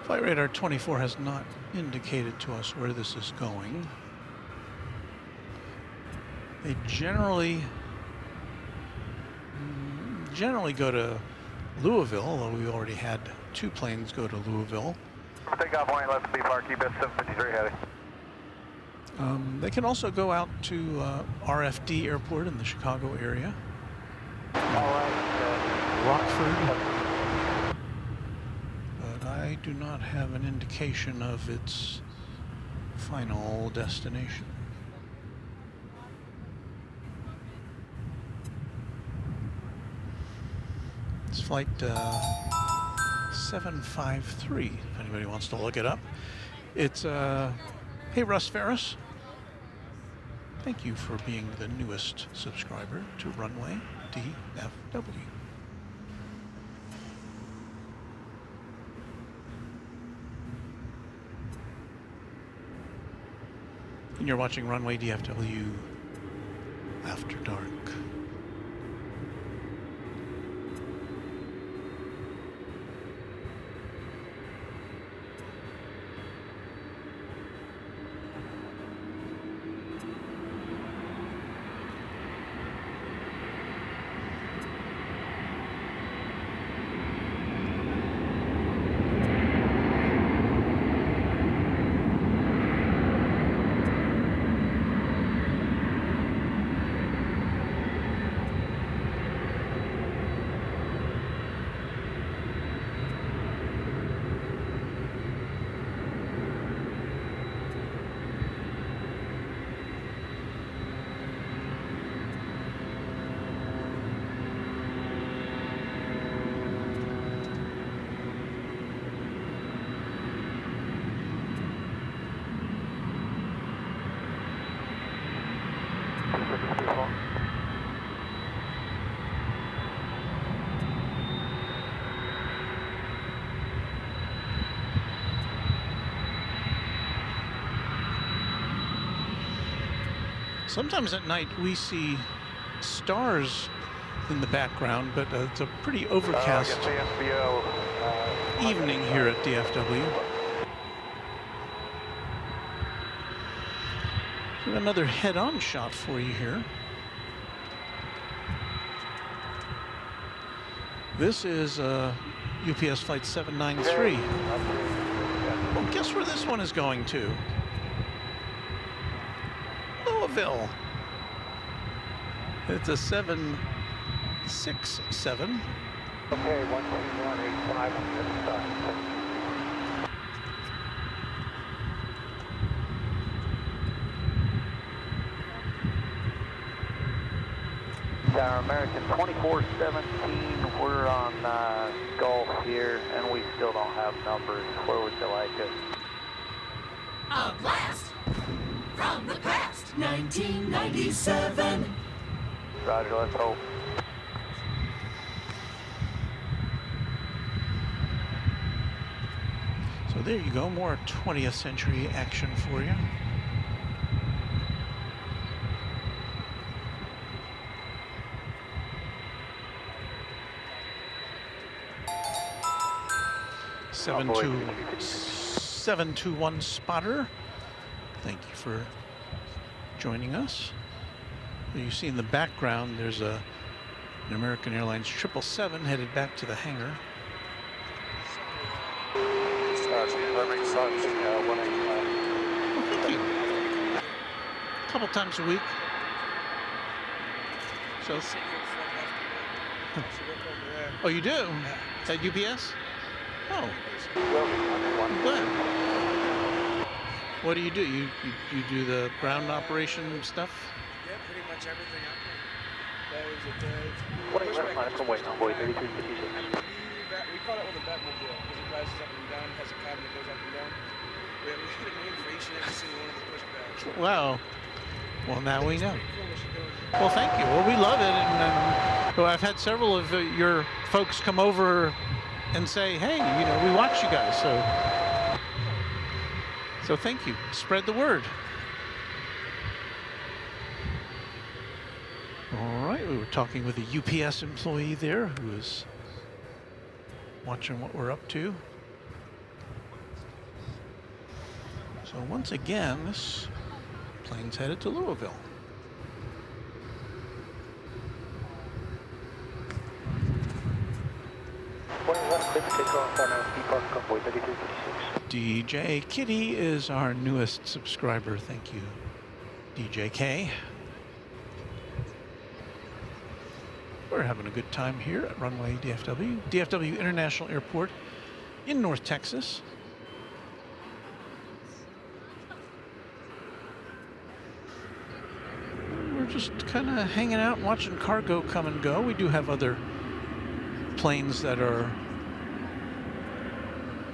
Flight Radar 24 has not indicated to us where this is going. They generally generally go to Louisville, although we already had 2 planes go to Louisville. Takeoff 18 left B Park, UPS 753 heavy. They can also go out to RFD Airport in the Chicago area. Rockford. But I do not have an indication of its final destination. It's flight 753, if anybody wants to look it up. It's, hey Russ Ferris. Thank you for being the newest subscriber to Runway DFW. And you're watching Runway DFW After Dark. Sometimes at night we see stars in the background, but it's a pretty overcast evening here at DFW. Got another head-on shot for you here. This is UPS flight 793. Well, guess where this one is going to? Louisville. It's a 767. Okay, 12185 on this side. Our American 2417, we're on Gulf here, and we still don't have numbers. Where would you like us? A blast from the past, 1997. Roger, let's hope. So there you go, more 20th century action for you. Oh, 721 spotter. Thank you for joining us. You see in the background there's an American Airlines 777 headed back to the hangar. That makes sense. Thank you. A couple times a week. So. Oh, you do? At UPS? Oh. I'm glad. What do? You do the ground operation stuff? Yeah, pretty much everything out there. What are you left from waiting on boy 3356? We call it with a Batmobile because it rises up and down, has a cabin that goes up and down. We have a name for each and every single one of the pushbacks. Wow. Well, now we know. Pretty cool what you're doing. Well, thank you. Well, we love it, and well, I've had several of your folks come over and say, "Hey, we watch you guys." So thank you. Spread the word. All right, we were talking with a UPS employee there who is watching what we're up to. So once again, this plane's headed to Louisville. DJ Kitty is our newest subscriber. Thank you, DJ K. We're having a good time here at Runway DFW, DFW International Airport in North Texas. We're just kind of hanging out and watching cargo come and go. We do have other planes that are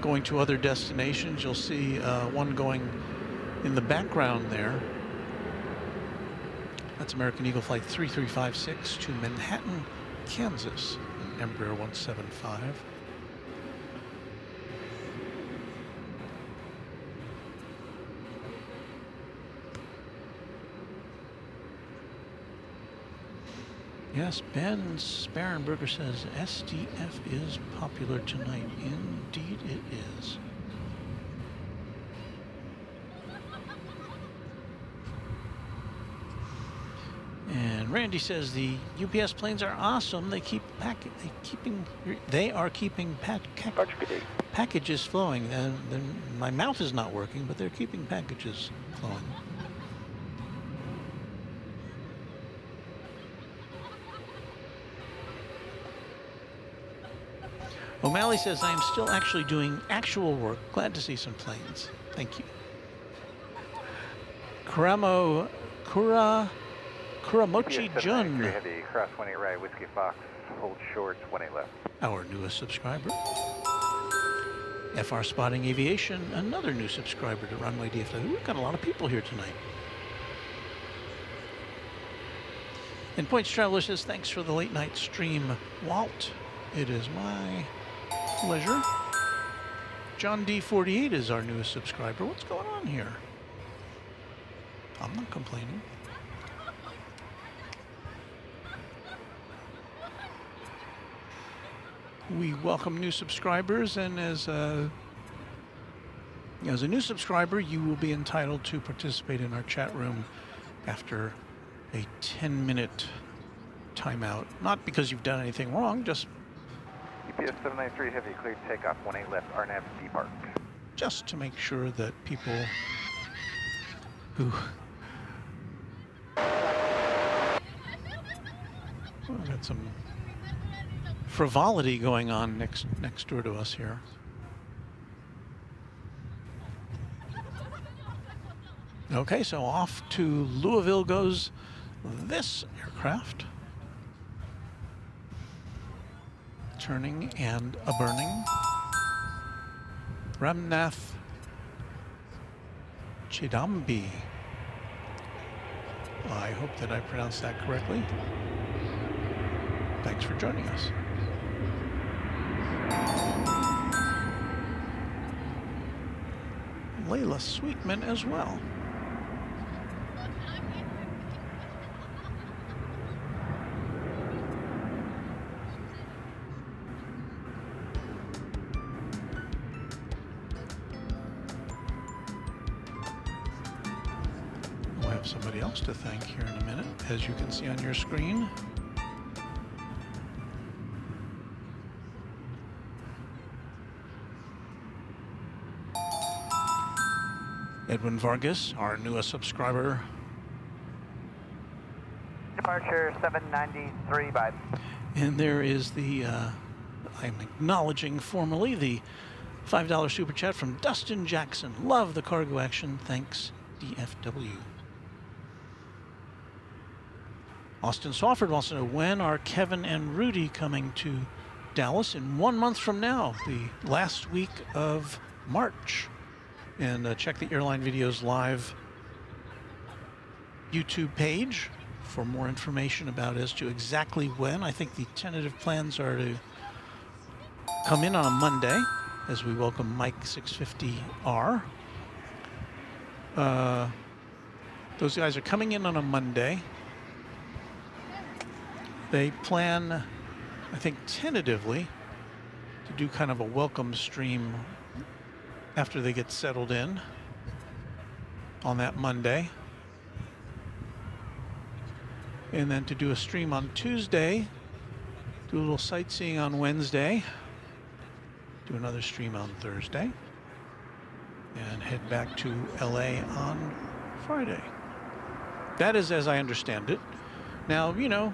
going to other destinations. You'll see one going in the background there. That's American Eagle Flight 3356 to Manhattan, Kansas, an Embraer 175. Yes, Ben Sparenberger says SDF is popular tonight. Indeed it is. And Randy says the UPS planes are awesome. They are keeping packages flowing. And my mouth is not working, but they're keeping packages flowing. O'Malley says, I am still actually doing actual work. Glad to see some planes. Thank you. Kuramochi Jun, heavy, cross 18 right, Whiskey Fox, hold short, 18 left. our newest subscriber. FR Spotting Aviation, another new subscriber to Runway DFW. We've got a lot of people here tonight. And Points Traveler says, thanks for the late night stream, Walt. It is my pleasure. John D48 is our newest subscriber. What's going on here? I'm not complaining. We welcome new subscribers, and as a new subscriber, you will be entitled to participate in our chat room after a 10-minute timeout. Not because you've done anything wrong, just UPS 793 heavy, cleared takeoff, 18 left, RNAV depark. just to make sure that people who we've got some frivolity going on next door to us here. Okay, so off to Louisville goes this aircraft. Turning and a burning. Ramnath Chidambi. I hope that I pronounced that correctly. Thanks for joining us. Layla Sweetman as well. We'll have somebody else to thank here in a minute, as you can see on your screen. Edwin Vargas, our newest subscriber. Departure 793 by. And there is the, I'm acknowledging formally the $5 super chat from Dustin Jackson. Love the cargo action. Thanks, DFW. Austin Swafford wants to know, when are Kevin and Rudy coming to Dallas? In 1 month from now, the last week of March. And check the Airline Videos Live YouTube page for more information about as to exactly when. I think the tentative plans are to come in on a Monday as we welcome Mike 650R. Those guys are coming in on a Monday. They plan, I think tentatively, to do kind of a welcome stream after they get settled in on that Monday. And then to do a stream on Tuesday, do a little sightseeing on Wednesday, do another stream on Thursday, and head back to LA on Friday. That is as I understand it. Now, you know,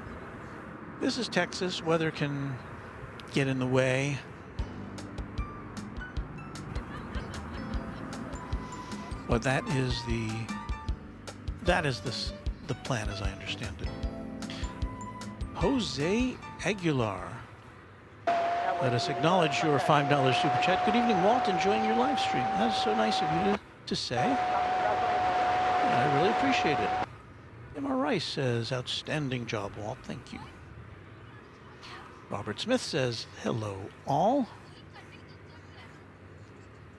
this is Texas. Weather can get in the way. But that is the plan as I understand it. Jose Aguilar, let us acknowledge your $5 super chat. Good evening, Walt. Enjoying your live stream. That's so nice of you to say. I really appreciate it. Emma Rice says, outstanding job, Walt. Thank you. Robert Smith says, hello, all.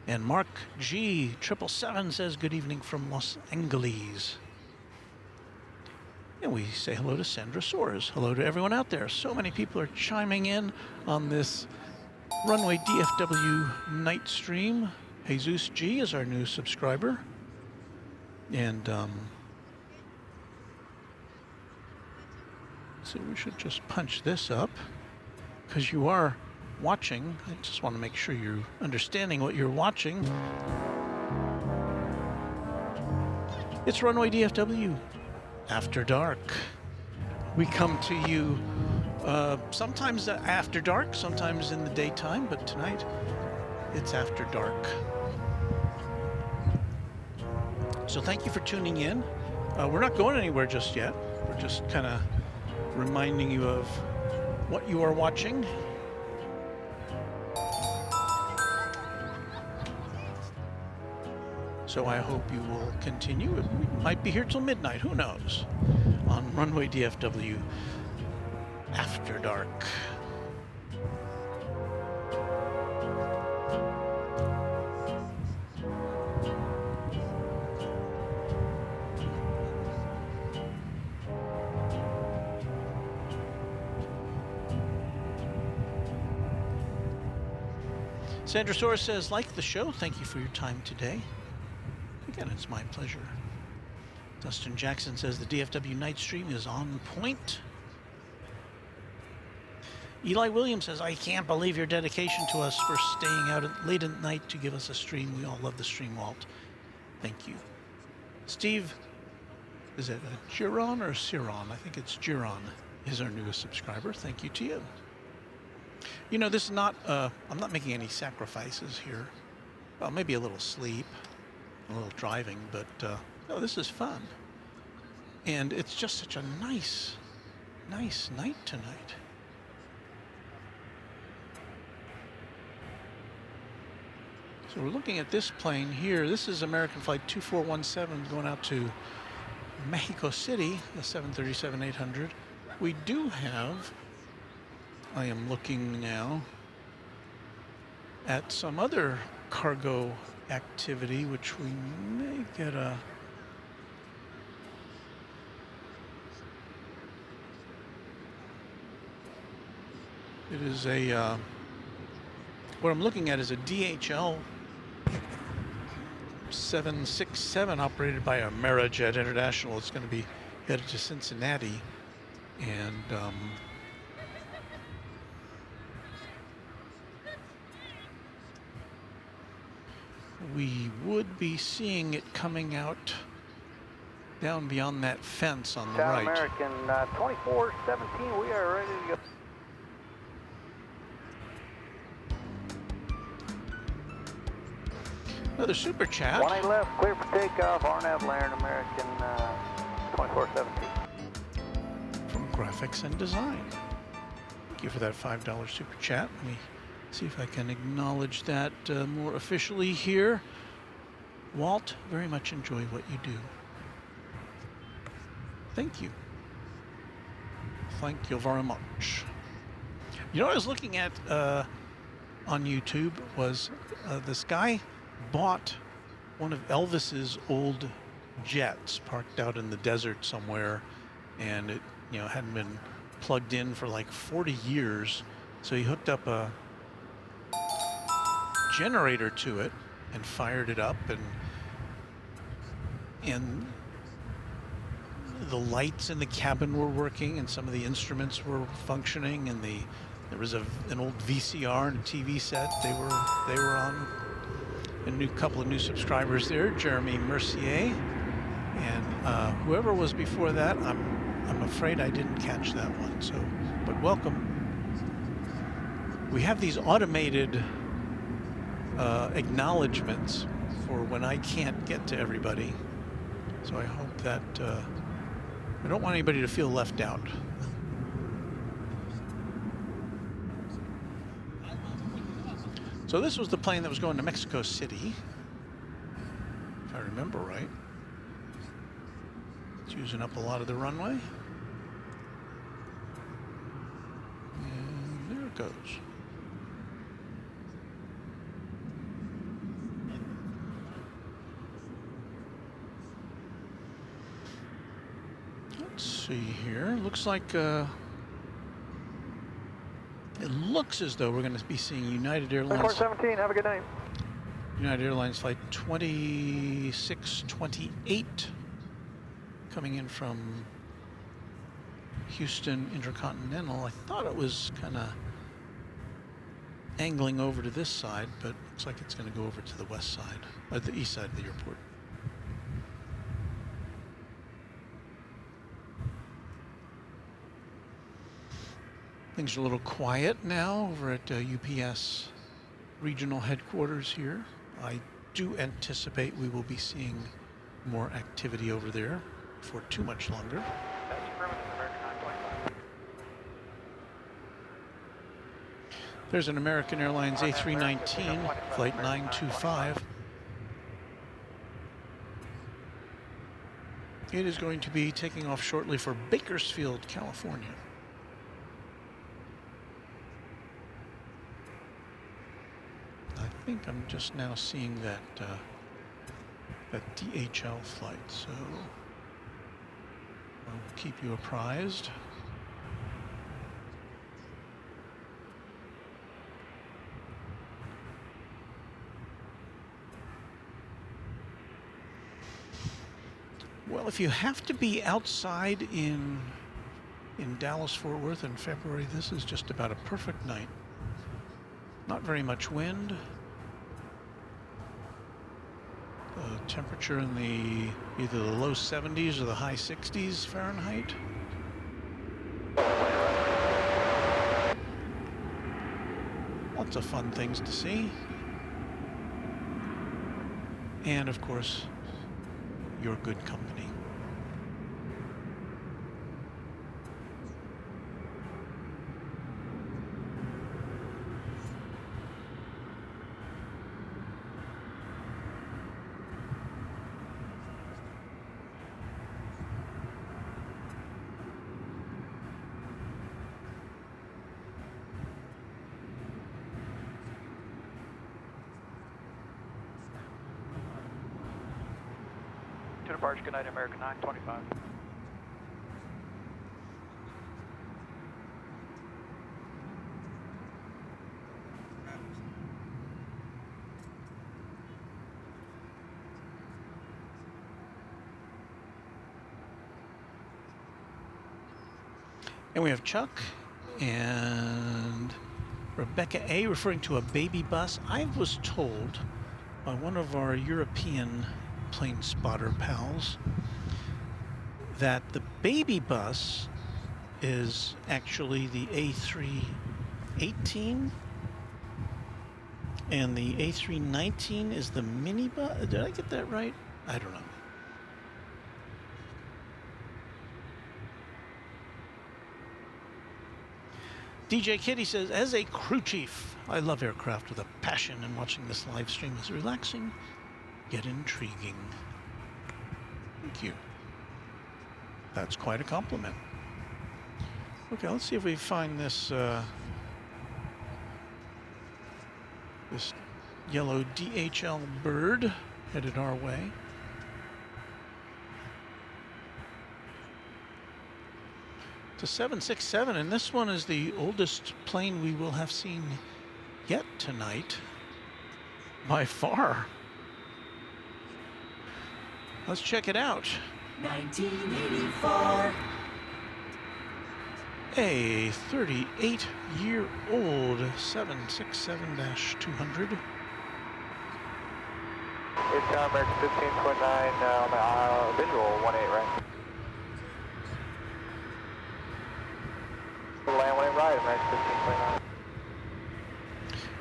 And Mark G 777 says, good evening from Los Angeles. And we say hello to Sandra Soares. Hello to everyone out there. So many people are chiming in on this Runway DFW night stream. Jesus G is our new subscriber. And so we should just punch this up because you are watching. I just want to make sure you're understanding what you're watching. It's Runway DFW After Dark. We come to you sometimes after dark, sometimes in the daytime, but tonight it's after dark. So thank you for tuning in. We're not going anywhere just yet. We're just kind of reminding you of what you are watching. So I hope you will continue. We might be here till midnight, who knows, on Runway DFW After Dark. Sandra Soares says, like the show, thank you for your time today. Again, it's my pleasure. Dustin Jackson says the DFW night stream is on point. Eli Williams says, I can't believe your dedication to us for staying out late at night to give us a stream. We all love the stream, Walt. Thank you. Steve, is it Giron or Ciron? I think it's Giron is our newest subscriber. Thank you to you. You know, this is not, I'm not making any sacrifices here. Well, maybe a little sleep, a little driving, but no, this is fun. And it's just such a nice night tonight. So we're looking at this plane here. This is American Flight 2417 going out to Mexico City, the 737-800. We do have, I am looking now at some other cargo activity, which we may get a it is a what I'm looking at is a DHL 767 operated by Amerijet International. It's going to be headed to Cincinnati, and we would be seeing it coming out down beyond that fence on the right. American 2417, we are ready to go. Another super chat. 18 left, clear for takeoff, RNAV Laren, American 2417. From Graphics and Design. Thank you for that $5 super chat. Let me see if I can acknowledge that more officially here. Walt, very much enjoy what you do. Thank you. Thank you very much. You know what I was looking at on YouTube was this guy bought one of Elvis's old jets parked out in the desert somewhere, and it, you know, hadn't been plugged in for like 40 years. So he hooked up a generator to it and fired it up, and the lights in the cabin were working, and some of the instruments were functioning, and the There was an old VCR and a TV set they were on. A couple of new subscribers there, Jeremy Mercier, and whoever was before that, I'm afraid I didn't catch that one. So, but welcome. We have these automated acknowledgements for when I can't get to everybody. So I hope that I don't want anybody to feel left out. So this was the plane that was going to Mexico City, if I remember right. It's using up a lot of the runway. And there it goes. Let's see here. Looks like it looks as though we're going to be seeing United Airlines. 417, have a good night. United Airlines flight 2628 coming in from Houston Intercontinental. I thought it was kind of angling over to this side, but looks like it's going to go over to the west side, or the east side of the airport. Things are a little quiet now over at UPS regional headquarters here. I do anticipate we will be seeing more activity over there for too much longer. There's an American Airlines A319, flight 925. It is going to be taking off shortly for Bakersfield, California. I think I'm just now seeing that that DHL flight, so I'll keep you apprised. Well, if you have to be outside in Dallas-Fort Worth in February, this is just about a perfect night. Not very much wind. The temperature in the either the low 70s or the high 60s Fahrenheit. Lots of fun things to see. And of course, your good company. To departure, good night, American 925. And we have Chuck and Rebecca A referring to a baby bus. I was told by one of our European plane spotter pals that the baby bus is actually the A318 and the A319 is the mini bus. Did I get that right? I don't know. DJ Kitty says, as a crew chief, I love aircraft with a passion, and watching this live stream is relaxing yet intriguing. Thank you. That's quite a compliment. Okay, let's see if we find this this yellow DHL bird headed our way. It's a 767, and this one is the oldest plane we will have seen yet tonight, by far. Let's check it out. 1984. a 38-year-old 767-200. It's American 15.9 on the visual 18 right. Land 18 right, American 15.9.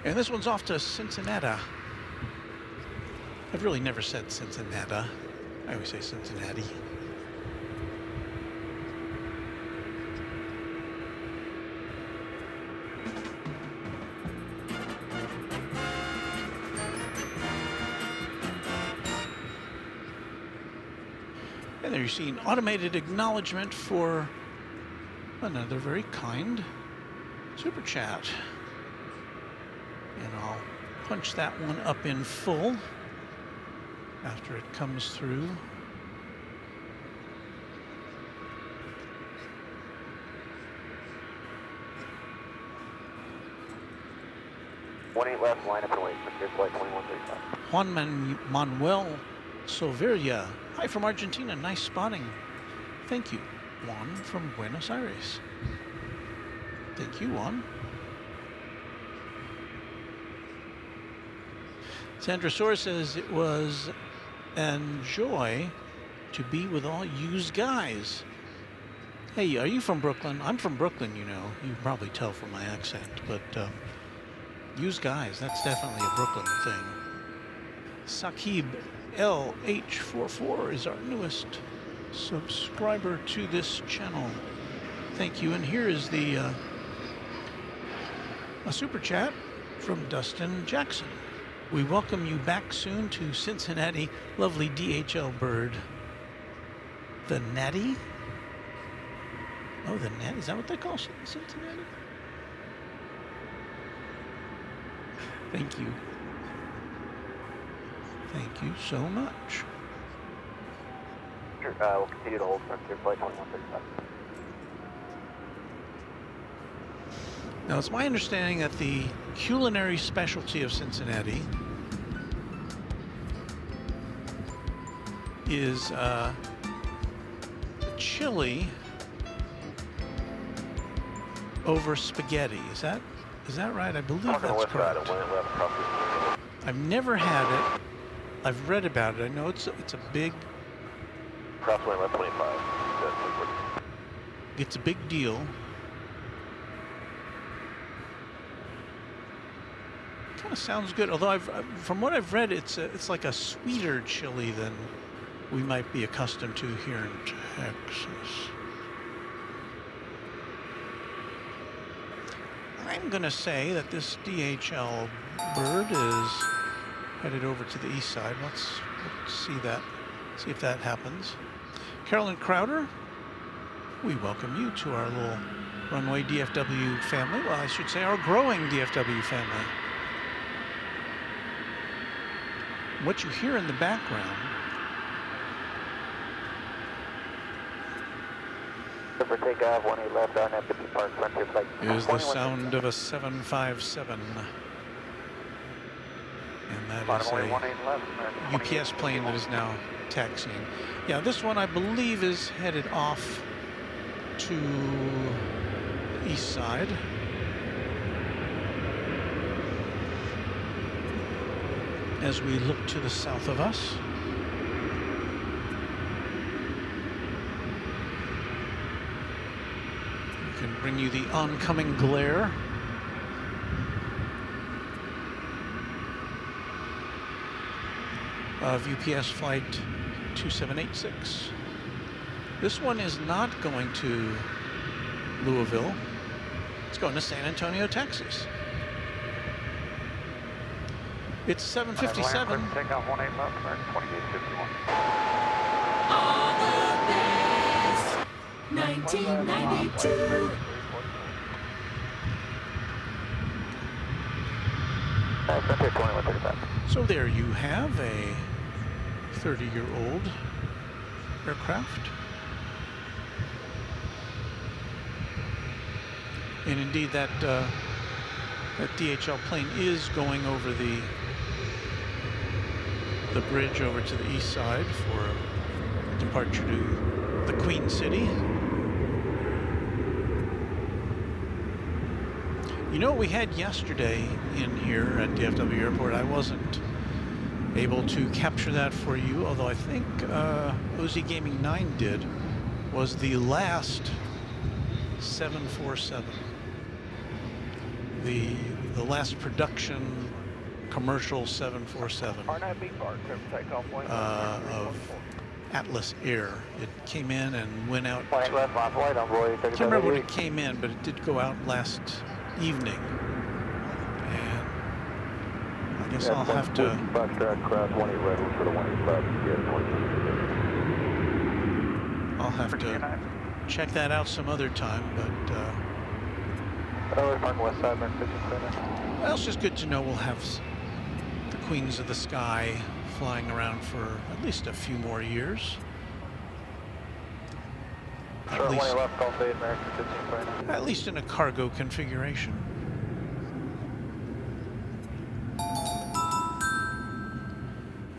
And this one's off to Cincinnati. I've really never said Cincinnati. I always say Cincinnati. And there you see an automated acknowledgement for another very kind super chat. And I'll punch that one up in full after it comes through. Left, line up and wait. Here's flight 2135. Juan Manuel Silveria. Hi from Argentina. Nice spotting. Thank you. Juan from Buenos Aires. Thank you, Juan. Sandra Soar says it was an joy to be with all yous guys. Hey, are you from Brooklyn? I'm from Brooklyn, you know. You can probably tell from my accent, but yous guys, that's definitely a Brooklyn thing. Saqib LH44 is our newest subscriber to this channel. Thank you. And here is the a super chat from Dustin Jackson. We welcome you back soon to Cincinnati. Lovely DHL bird. The Natty? Oh, the Natty. Is that what they call Cincinnati? Thank you. Thank you so much. Sure, we'll continue to hold frontier flight 2135. Now, it's my understanding that the culinary specialty of Cincinnati is chili over spaghetti. Is that right? I believe that's correct. I've never had it. I've read about it. I know it's a big. Crosswind left 25. It's a big deal. Kind of sounds good. Although from what I've read, it's like a sweeter chili than we might be accustomed to here in Texas. I'm going to say that this DHL bird is headed over to the east side. Let's see if that happens. Carolyn Crowder, we welcome you to our little Runway DFW family. Well, I should say our growing DFW family. What you hear in the background for takeoff, 18 left, RNAV 50 park, frontier flight. Is the sound of a 757. And that is a UPS plane that is now taxiing. Yeah, this one I believe is headed off to the east side. As we look to the south of us. We can bring you the oncoming glare. Of UPS flight 2786. This one is not going to Louisville. It's going to San Antonio, Texas. It's 7:57. Takeoff 18 left, American 2851. All the best. 1992. Frontier 2135. So there you have a 30-year-old aircraft. And indeed that DHL plane is going over the bridge over to the east side for departure to the Queen City. You know what we had yesterday in here at DFW Airport? I wasn't able to capture that for you, although I think OZ Gaming 9 did, was the last 747. The last production commercial 747 of Atlas Air. It came in and went out. Flight left, line flight on board. I can't remember when it came in, but it did go out last evening. And I guess I'll have to. I'll have to check that out some other time, but West side, well, it's just good to know we'll have the Queens of the Sky flying around for at least a few more years. At least in a cargo configuration.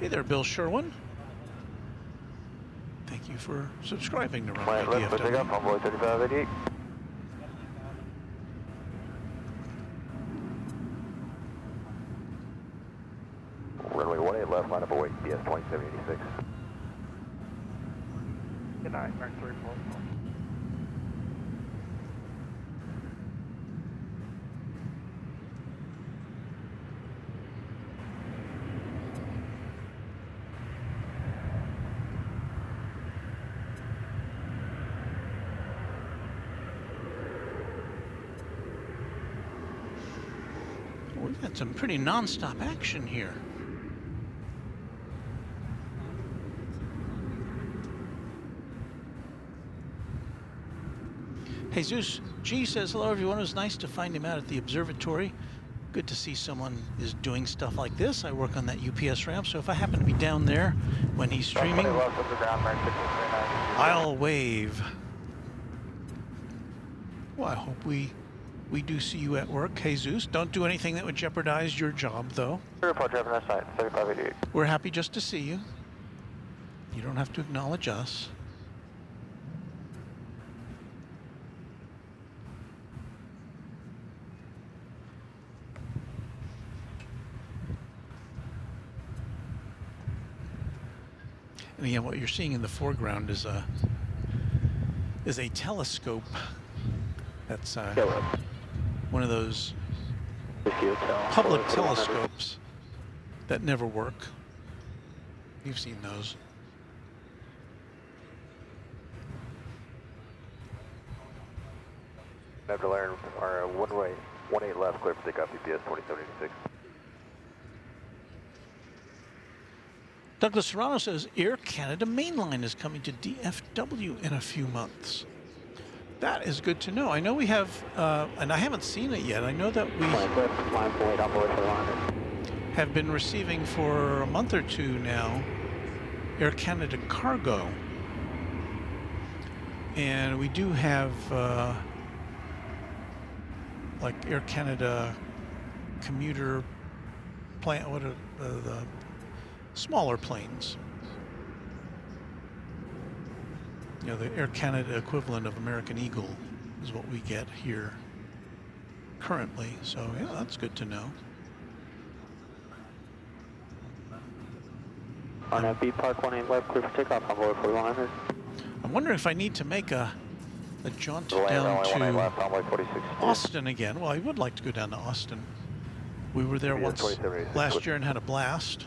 Hey there, Bill Sherwin. Thank you for subscribing to Runway DFW. Runway 18 left, line up await, BS 2786. Good night, Mark 34. We've got some pretty non-stop action here. Jesus G says, hello everyone, it was nice to find him out at the observatory. Good to see someone is doing stuff like this. I work on that UPS ramp, so if I happen to be down there when he's streaming, I'll wave. Well, I hope we do see you at work, Jesus. Don't do anything that would jeopardize your job, though. We're happy just to see you. You don't have to acknowledge us. And again, what you're seeing in the foreground is a telescope. That's one of those public telescopes that never work. You've seen those. After Laren, our one-way, 18 left, clear for takeoff, UPS 2786. Douglas Serrano says Air Canada mainline is coming to DFW in a few months. That is good to know. I know we have, and I haven't seen it yet. I know that we have been receiving for a month or two now Air Canada cargo. And we do have like Air Canada commuter plane, the smaller planes. You know, the Air Canada equivalent of American Eagle is what we get here currently. So yeah, that's good to know. On a B Park 18 left, clear for takeoff on board for liner. I'm wondering if I need to make a jaunt down to Austin again. Well, I would like to go down to Austin. We were there once last year and had a blast.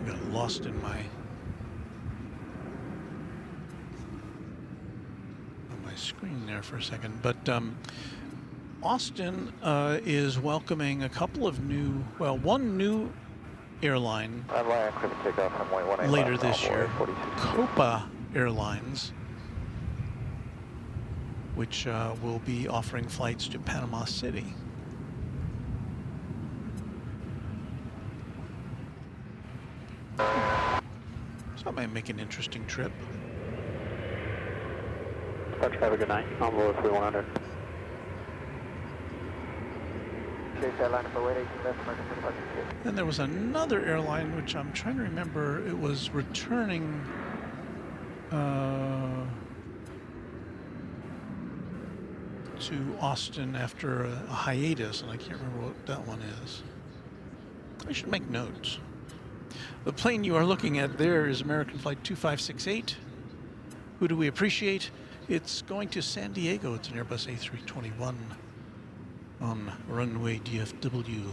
Got lost in my screen there for a second, but Austin is welcoming a couple of new, well, one new airline later this year, Copa Airlines, which will be offering flights to Panama City. So that might make an interesting trip. Have a good night. On Louisville 100. Chase Airline for 18 left, American 2568. Then there was another airline, which I'm trying to remember. It was returning to Austin after a hiatus, and I can't remember what that one is. I should make notes. The plane you are looking at there is American Flight 2568. Who do we appreciate? It's going to San Diego. It's an Airbus A321 on Runway DFW.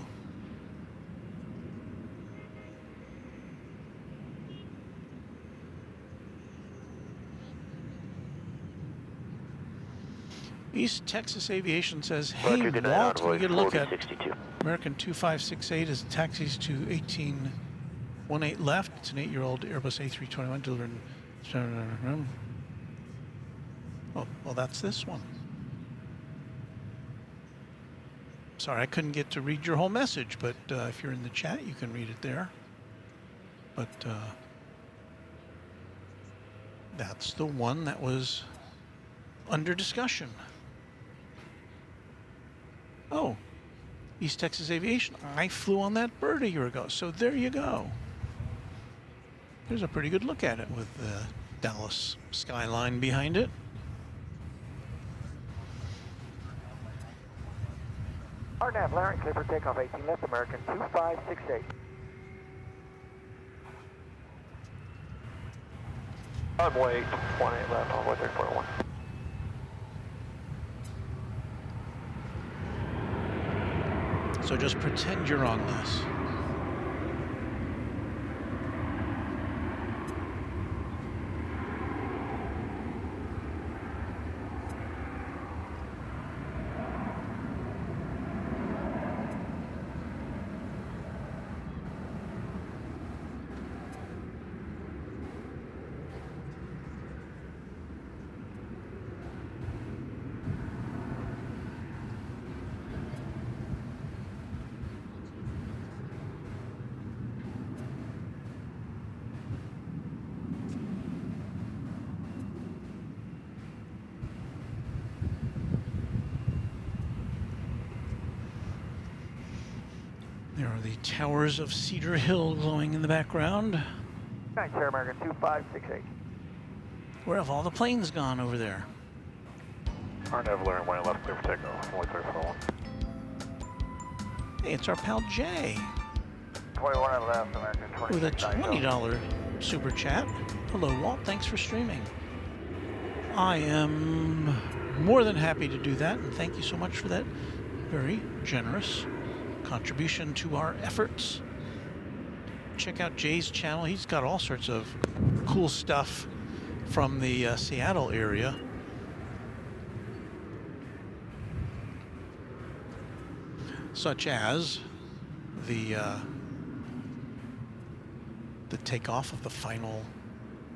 East Texas Aviation says, hey, Walt, can we get a look at American 2568 as it taxis to 1818 left. It's an 8-year-old Airbus A321 delivering. Oh, well, that's this one. Sorry, I couldn't get to read your whole message, but if you're in the chat, you can read it there. But that's the one that was under discussion. Oh, East Texas Aviation. I flew on that bird a year ago, so there you go. There's a pretty good look at it with the Dallas skyline behind it. RNAV, Larry, clear for takeoff 18 left, American 2568. Runway 18 left, runway 341. So just pretend you're on this. There are the towers of Cedar Hill glowing in the background. Thanks, Air American 2568. Where have all the planes gone over there? RNAV, Larry, one left, clear for takeoff, runway 341. Hey, it's our pal Jay 21 at left, American 20. with a $20 super chat. Hello, Walt. Thanks for streaming. I am more than happy to do that, and thank you so much for that very generous contribution to our efforts. Check out Jay's channel. He's got all sorts of cool stuff from the Seattle area. Such as the takeoff of the final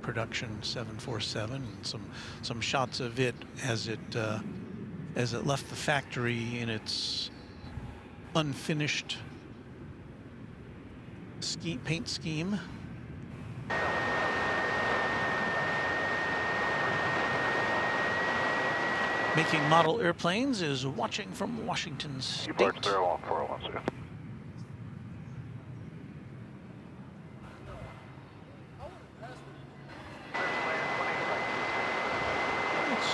production 747, and some shots of it as it left the factory in its unfinished paint scheme. Making model airplanes is watching from Washington State. Let's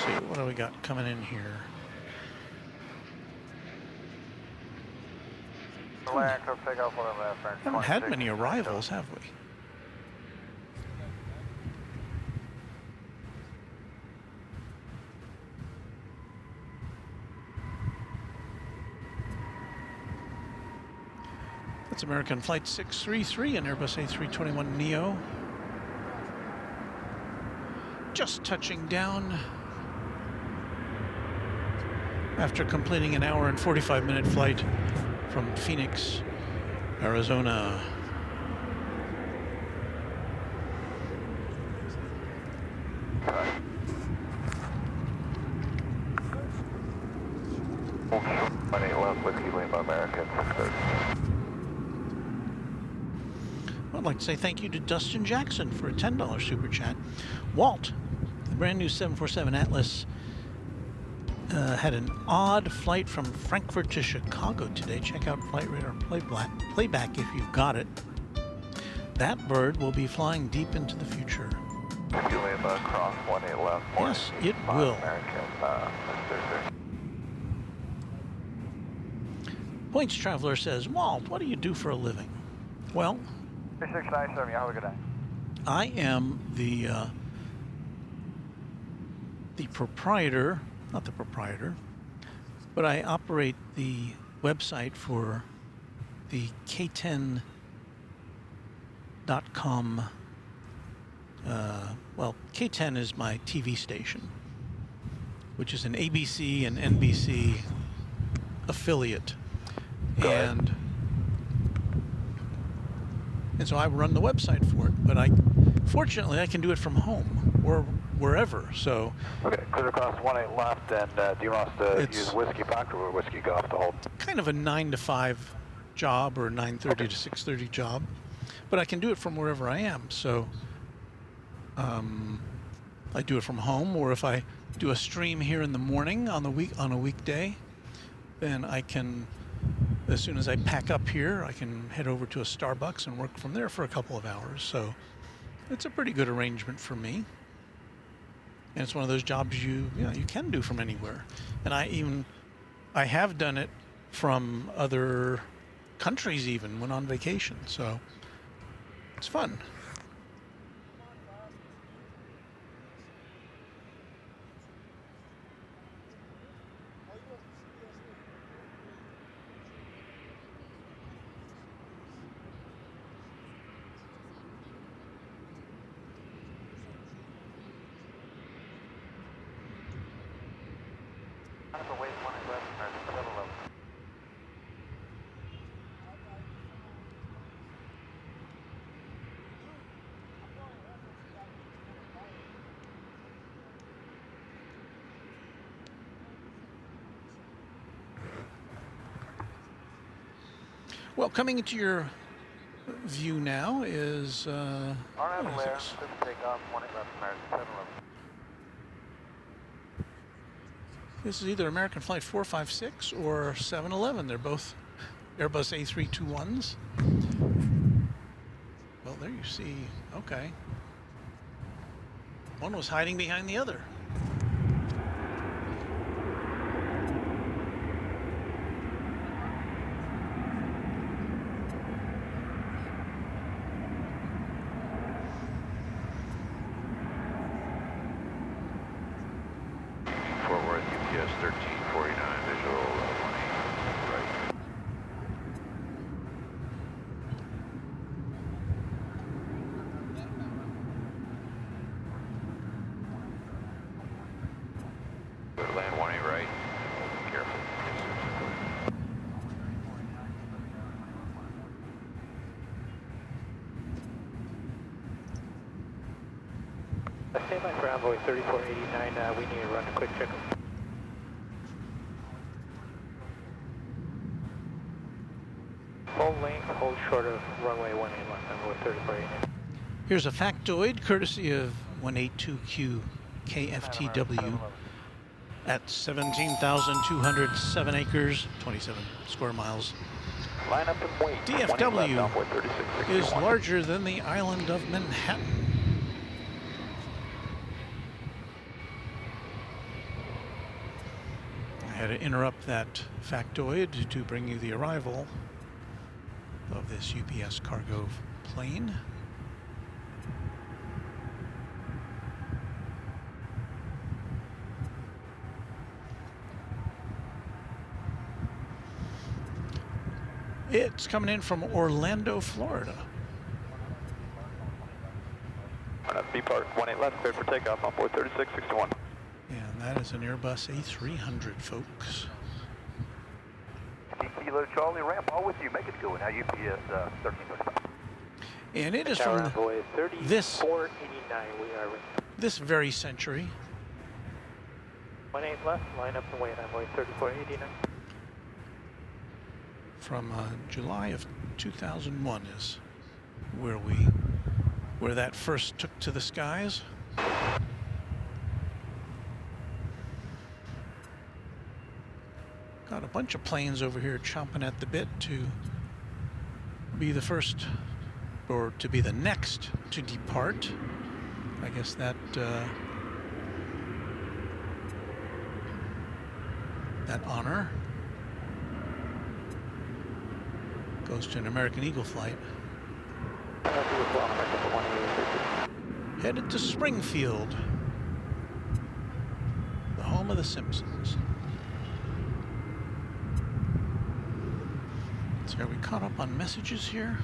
see, what do we got coming in here? Haven't had many arrivals, have we? That's American Flight 633, an Airbus A321neo. Just touching down after completing an hour and 45-minute flight from Phoenix, Arizona. I'd like to say thank you to Dustin Jackson for a $10 super chat. Walt, the brand new 747 Atlas had an odd flight from Frankfurt to Chicago today. Check out Flight Radar playback if you've got it. That bird will be flying deep into the future. You land cross 18 left. Yes, it will. American, Points Traveler says, Walt, what do you do for a living? Well, 3697, you have a good day. I am the proprietor, not the proprietor, but I operate the website for the K10.com. Well, K10 is my TV station, which is an ABC and NBC affiliate. And so I run the website for it, but fortunately I can do it from home or wherever. So Okay, clear across 18 left, and do you want us to use Whiskey Fox or Whiskey Golf to hold? kind of a 9 to 5 job or 9:30 to 6:30 job, but I can do it from wherever I am. So I do it from home, or if I do a stream here in the morning on a weekday, then I can, as soon as I pack up here, I can head over to a Starbucks and work from there for a couple of hours. So it's a pretty good arrangement for me. And it's one of those jobs you can do from anywhere. And I have done it from other countries even when on vacation. So it's fun. Well, coming into your view now is what is this? Takeoff 18 left, American 711. This is either American Flight 456 or 711. They're both Airbus A321s. Well, there you see. Okay. One was hiding behind the other. Land 18 right. Careful. Stand by for envoy 3489. We need to run a quick check. Full length, hold short of runway 18 left, envoy 3489. Here's a factoid courtesy of 182Q KFTW at 17,207 acres, 27 square miles. Line up and wait. DFW is larger than the island of Manhattan. I had to interrupt that factoid to bring you the arrival of this UPS cargo plane. It's coming in from Orlando, Florida. B Park 18 left, cleared for takeoff on board 3661. And that is an Airbus A300, folks. Kilo Charlie, ramp all with you, make it go. Now UPS 1335. And it is from this 3489. We are this very century. 18 left, line up and wait, envoy 3489. From July of 2001 is where that first took to the skies. Got a bunch of planes over here chomping at the bit to be the first, or to be the next to depart. I guess that that honor goes to an American Eagle flight. Headed to Springfield, the home of the Simpsons. So are we caught up on messages here?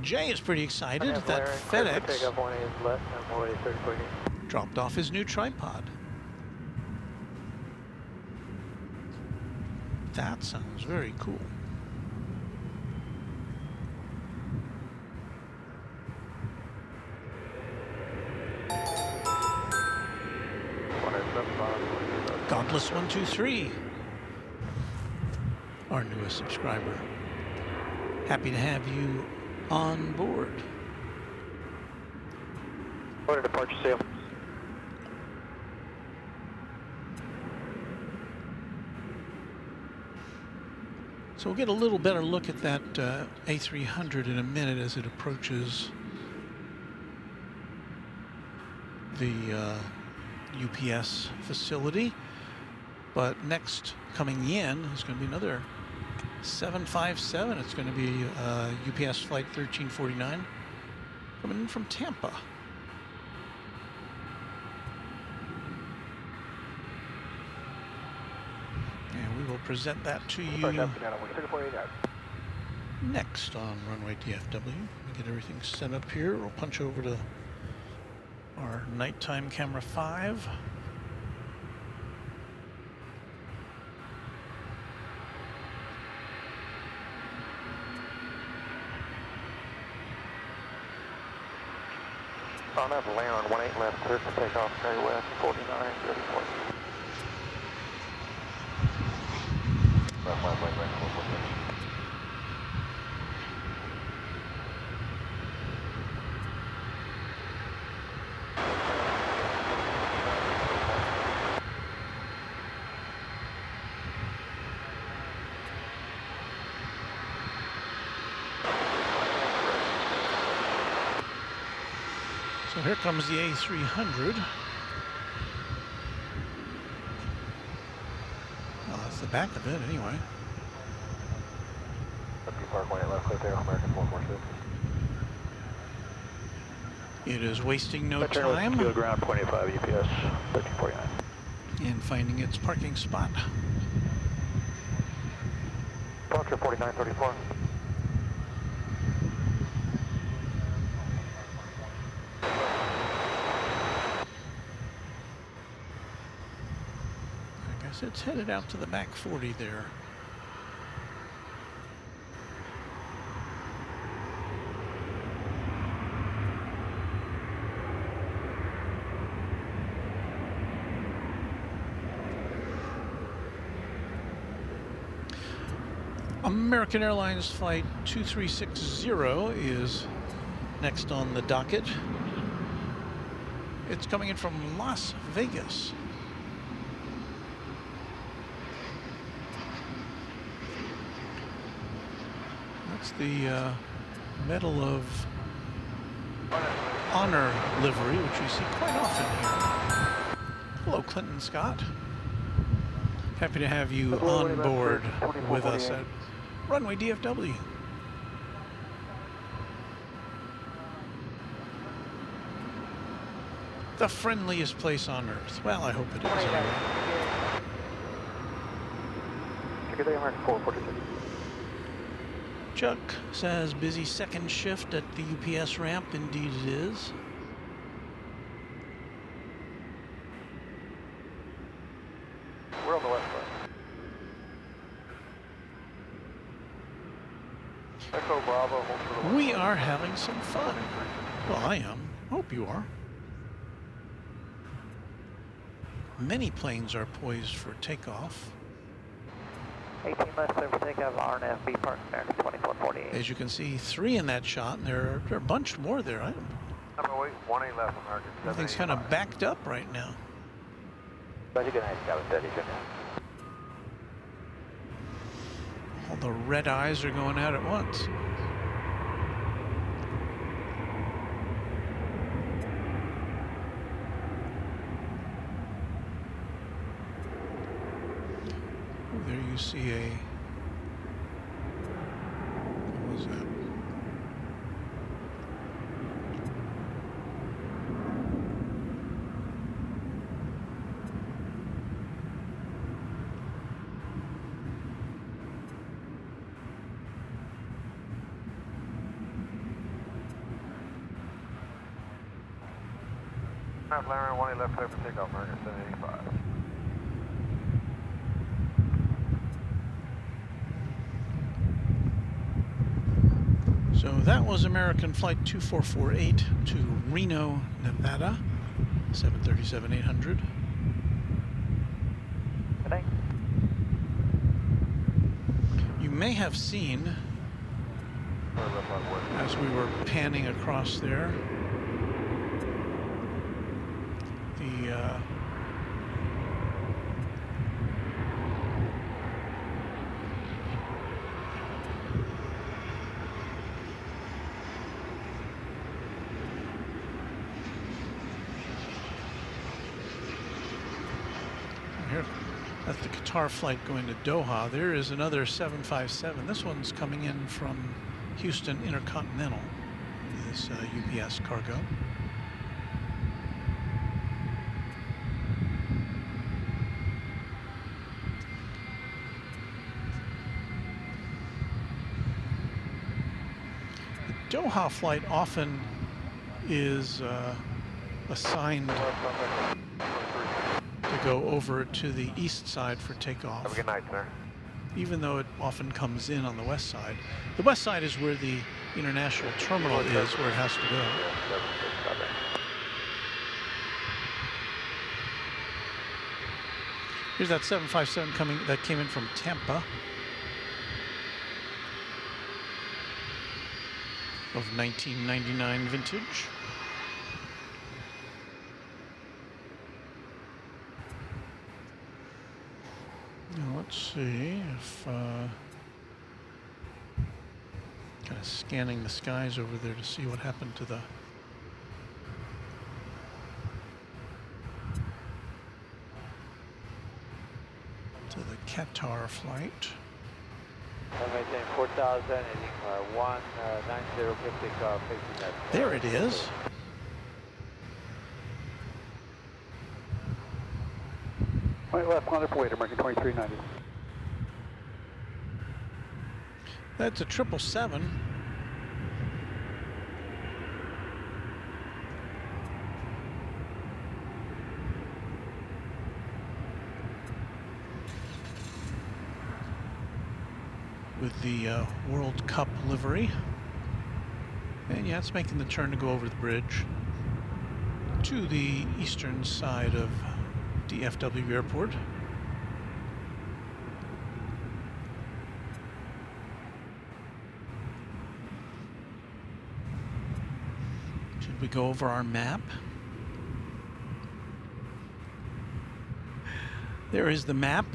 Jay is pretty excited that FedEx dropped off his new tripod. That sounds very cool. Godless 123, our newest subscriber. Happy to have you on board. Order departure seal. So we'll get a little better look at that A300 in a minute as it approaches the UPS facility. But next coming in is going to be another 757. It's going to be UPS flight 1349 coming in from Tampa. And we will present that to you next on Runway DFW. We get everything set up here. We'll punch over to our nighttime camera 5. On up, land on 18 left, clear for takeoff, carry west, 49, 34. Left, right, right, 446. So here comes the A300. Well, that's the back of it anyway. Park 18 left, clear takeoff, American 446. It is wasting no time Field ground, 25 UPS, 1349. in finding its parking spot. Departure 4934. I guess it's headed out to the back 40 there. American Airlines flight 2360 is next on the docket. It's coming in from Las Vegas. That's the Medal of Honor livery, which we see quite often here. Hello, Clinton Scott. Happy to have you on board with us at Runway DFW. The friendliest place on earth. Well, I hope it is. Anyway. Chuck says busy second shift at the UPS ramp. Indeed it is. We're on the west side. Echo Bravo, hold for the west. We are having some fun. Well, I am. Hope you are. Many planes are poised for takeoff. 18 left, clear for takeoff, RNF, B Park, American 2448. As you can see, 3 in that shot, and there are a bunch more there. Number 18 left, American Everything's kind of backed up right now. Roger, good night, 730. All the red eyes are going out at once. There you see a, what was that? Lara 1 left clear for takeoff, American 785. So that was American Flight 2448 to Reno, Nevada, 737-800. Good night. You may have seen, as we were panning across there, the here, that's the Qatar flight going to Doha. There is another 757. This one's coming in from Houston Intercontinental, this UPS cargo. The Doha flight often is assigned to go over to the east side for takeoff. Have a good night, sir. Even though it often comes in on the west side. The west side is where the international terminal is, where it has to go. Here's that 757 that came in from Tampa of 1999 vintage. Now let's see if kind of scanning the skies over there to see what happened to the Qatar flight. Maintain 4,000, heading 19050 car facing that. There it is. Right left, climb for weight, American 2390. That's a 777. With the World Cup livery. And yeah, it's making the turn to go over the bridge to the eastern side of DFW Airport. Should we go over our map? There is the map.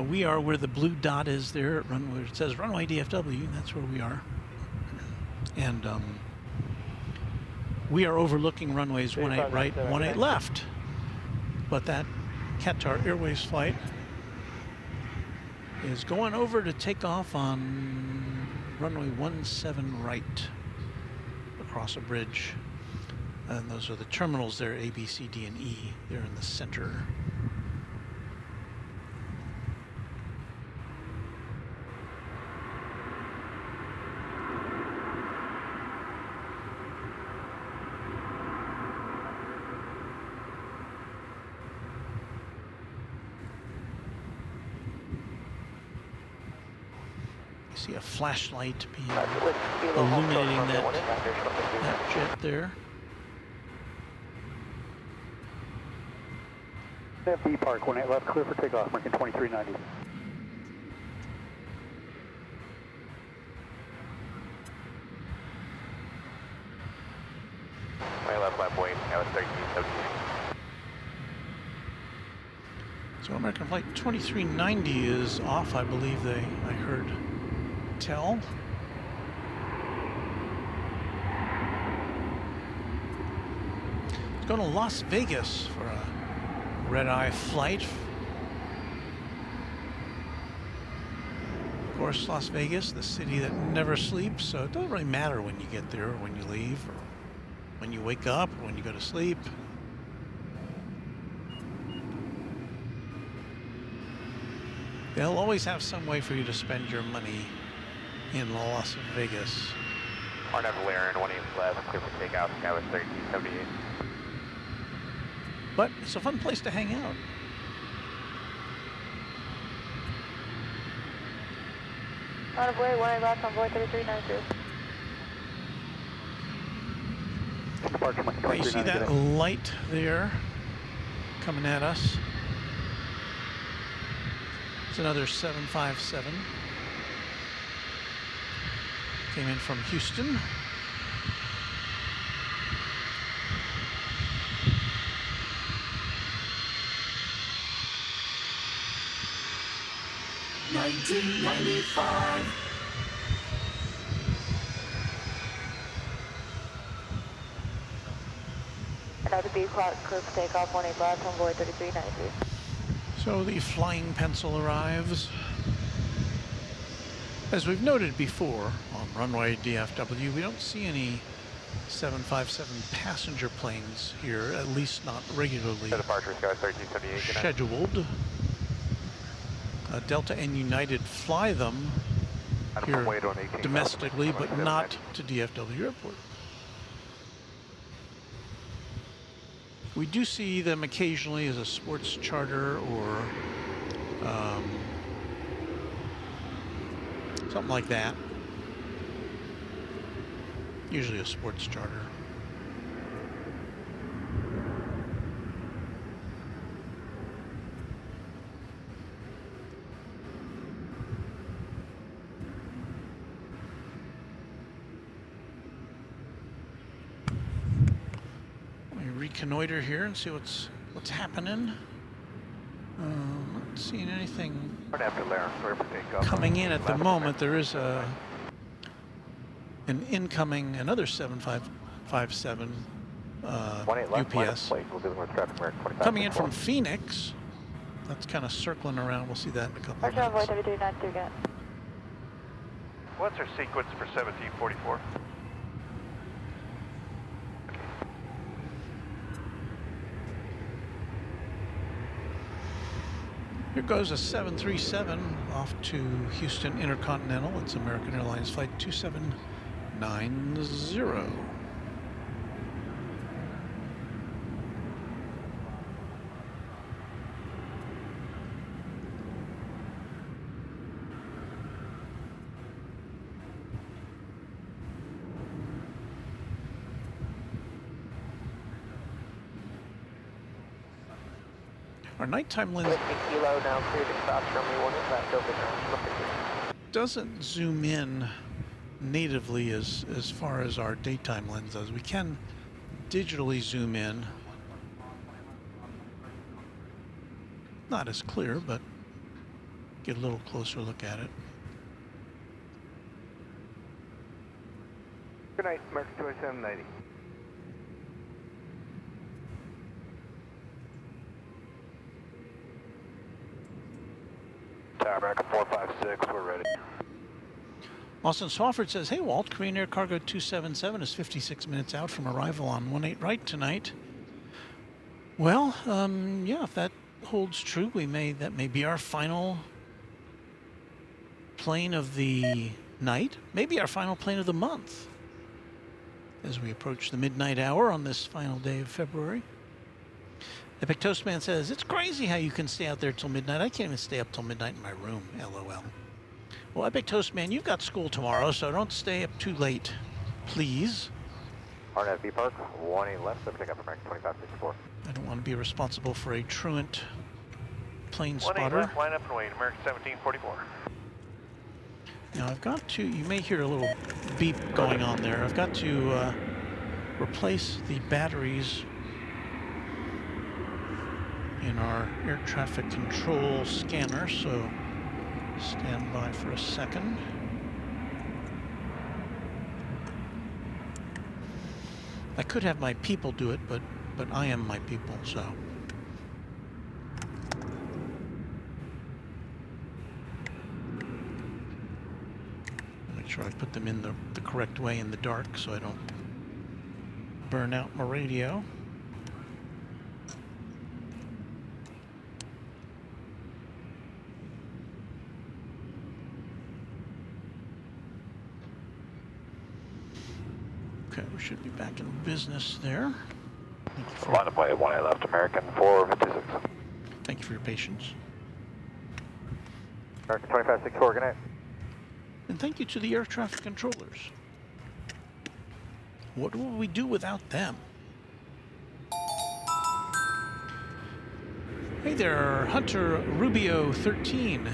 We are where the blue dot is there at runway. It says Runway DFW. That's where we are. And we are overlooking runways 18 right, 18 left. But that Qatar Airways flight is going over to take off on runway 17 right across a bridge. And those are the terminals there, A, B, C, D, and E. They're in the center. See a flashlight being illuminating that jet there. FB Park, 18 left, clear for takeoff, American 2390. Right left, left, wait, that was 1370. American flight 2390 is off, I believe I heard tell. It's going to Las Vegas for a red-eye flight. Of course, Las Vegas, the city that never sleeps, so it doesn't really matter when you get there or when you leave or when you wake up or when you go to sleep. They'll always have some way for you to spend your money in Las Vegas. RNAV Laren, 1 left, clear for takeoff, Skywest 1378. But it's a fun place to hang out. On a boy, 1 left on board 3392. Now you see that light there coming at us. It's another 757. Came in from Houston. $19.95. Another B clock, clear for takeoff, 1 left on board 3392. So the flying pencil arrives. As we've noted before on Runway DFW, we don't see any 757 passenger planes here, at least not regularly Departure, Skywest 1378. scheduled. Delta and United fly them here domestically, but not to DFW Airport. We do see them occasionally as a sports charter or something like that. Usually a sports charter. Reconnoiter here and see what's happening. Not seeing anything coming in at the moment. There is an incoming, another 7557 UPS coming in from Phoenix. That's kind of circling around. We'll see that in a couple of minutes. 3392 again. What's our sequence for 1744? Here goes a 737 off to Houston Intercontinental. It's American Airlines flight 2790. Our nighttime lens doesn't zoom in natively as far as our daytime lens does. We can digitally zoom in. Not as clear, but get a little closer look at it. Good night, American 2790. Tower American 456, we're ready. Austin Swafford says, hey Walt, Korean Air Cargo 277 is 56 minutes out from arrival on 18 right tonight. Well, yeah, if that holds true, that may be our final plane of the night, maybe our final plane of the month as we approach the midnight hour on this final day of February. Epic Toastman says, it's crazy how you can stay out there till midnight. I can't even stay up till midnight in my room, LOL. Well, Epic Toastman, you've got school tomorrow, so don't stay up too late, please. RNAV B Park, 18 left, so pick up American 2564. I don't want to be responsible for a truant plane spotter. 18 left, line up and wait, American 1744. Now I've got to, you may hear a little beep going on there. I've got to replace the batteries in our air traffic control scanner, so stand by for a second. I could have my people do it, but I am my people, so. Make sure I put them in the correct way in the dark so I don't burn out my radio. Okay, we should be back in business there. Thank you for, Line up way 18 left, American 456. thank you for your patience. American 2564, good night. And thank you to the air traffic controllers. What would we do without them? Hey there, Hunter Rubio 13.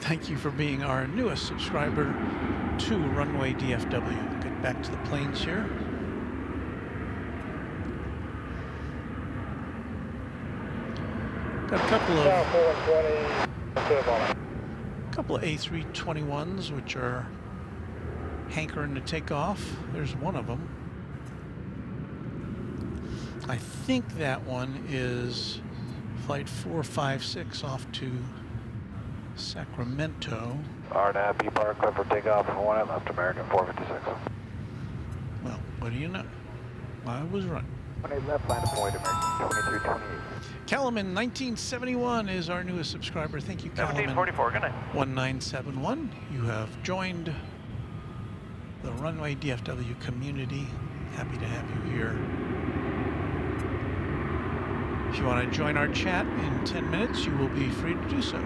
Thank you for being our newest subscriber to Runway DFW. Get back to the planes here. Got a couple of A321s which are hankering to take off. There's one of them. I think that one is flight 456 off to Sacramento. RNAV, B park, clear for takeoff, 18 left, American 456. Well, what do you know? I was right. 18 left, line of point, American 2328. Calaman 1971 is our newest subscriber. Thank you, Calaman. 1744, good night. 1971. You have joined the Runway DFW community. Happy to have you here. If you want to join our chat in 10 minutes, you will be free to do so.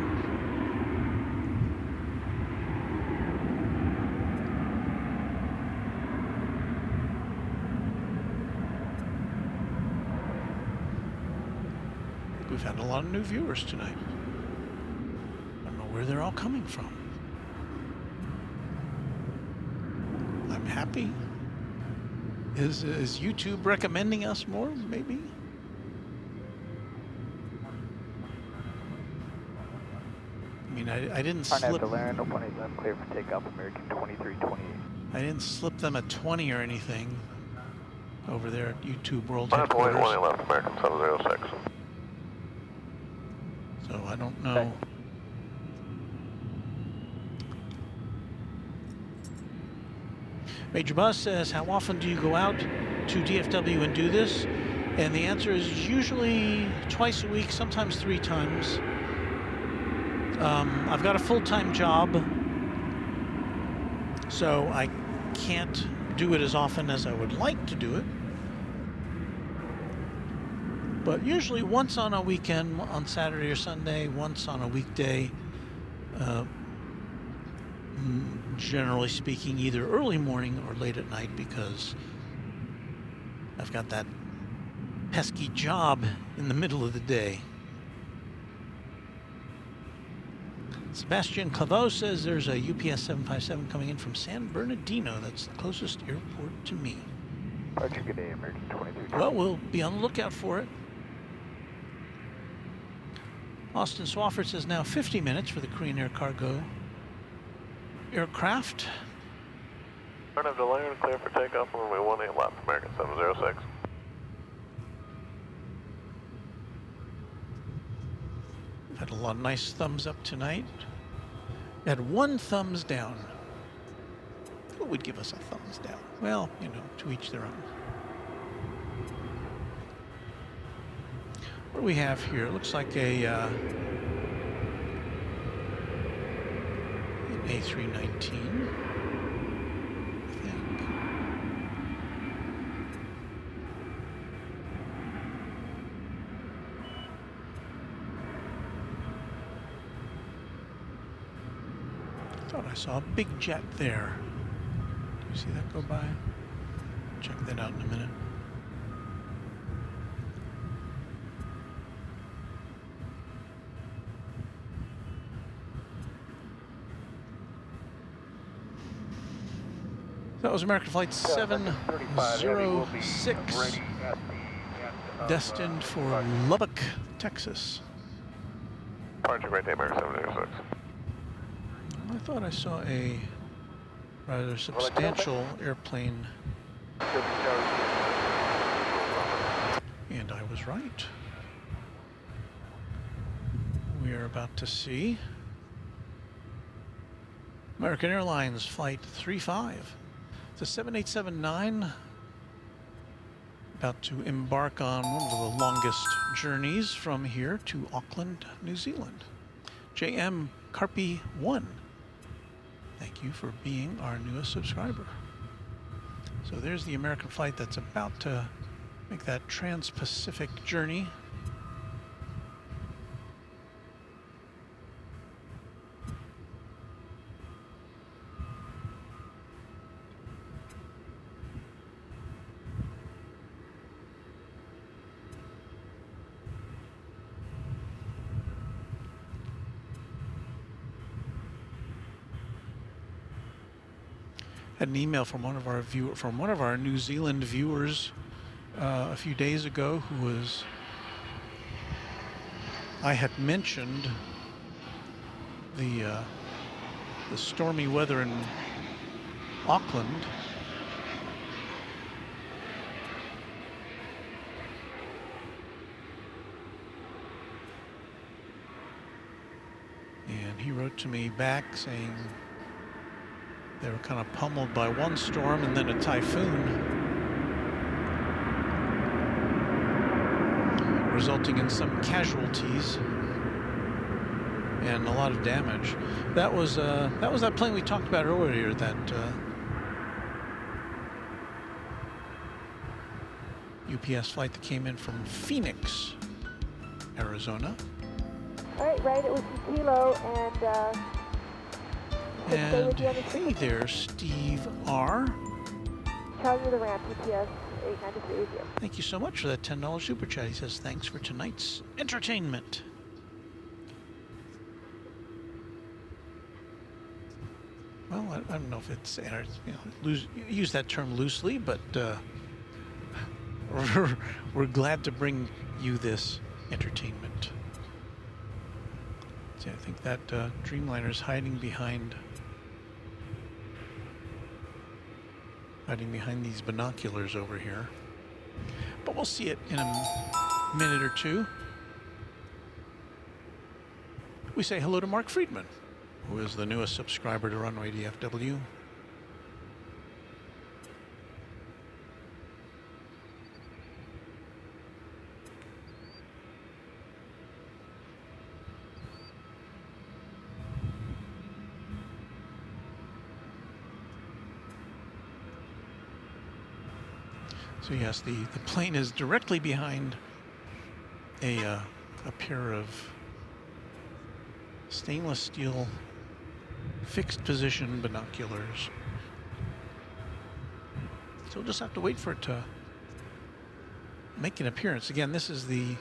We've had a lot of new viewers tonight. I don't know where they're all coming from. I'm happy. Is YouTube recommending us more, maybe? I mean, I didn't slip. No punish left, clear for takeoff, American 2328. I didn't slip them a 20 or anything over there at YouTube World Line of point, Headquarters. 18 left, American 706. So I don't know. Major Bus says, how often do you go out to DFW and do this? And the answer is usually twice a week, sometimes 3 times. I've got a full-time job, so I can't do it as often as I would like to do it. But usually once on a weekend, on Saturday or Sunday, once on a weekday, generally speaking, either early morning or late at night, because I've got that pesky job in the middle of the day. Sebastian Claveau says there's a UPS 757 coming in from San Bernardino. That's the closest airport to me. Roger, good day, American 2328. Well, we'll be on the lookout for it. Austin Swafford says now 50 minutes for the Korean Air Cargo aircraft. Turn delay and clear for takeoff, runway 18 left, American 706. Had a lot of nice thumbs up tonight. Had 1 thumbs down. Who would give us a thumbs down? Well, you know, to each their own. What do we have here? It looks like an A319. I think. Thought I saw a big jet there. Do you see that go by? Check that out in a minute. That was American Flight 706. destined for Lubbock, Texas. Departure Great Day, American 706. I thought I saw a rather substantial airplane, and I was right. We are about to see American Airlines Flight 35. It's a 7879, about to embark on one of the longest journeys from here to Auckland, New Zealand. JM Carpi 1. Thank you for being our newest subscriber. So there's the American flight that's about to make that trans-Pacific journey. Had an email from one of our New Zealand viewers a few days ago who was, I had mentioned the stormy weather in Auckland. And he wrote to me back saying they were kind of pummeled by one storm and then a typhoon, resulting in some casualties and a lot of damage. That was that plane we talked about earlier, that UPS flight that came in from Phoenix, Arizona. All right, it was Kilo, And hey there, Steve R. Charlie to the ramp, UPS 893 with you. Thank you so much for that $10 super chat. He says thanks for tonight's entertainment. Well, I don't know if it's, use that term loosely, but we're glad to bring you this entertainment. See, I think that Dreamliner's hiding behind these binoculars over here. But we'll see it in a minute or two. We say hello to Mark Friedman, who is the newest subscriber to Runway DFW. So yes, the plane is directly behind a pair of stainless steel fixed position binoculars. So we'll just have to wait for it to make an appearance. Again, this is the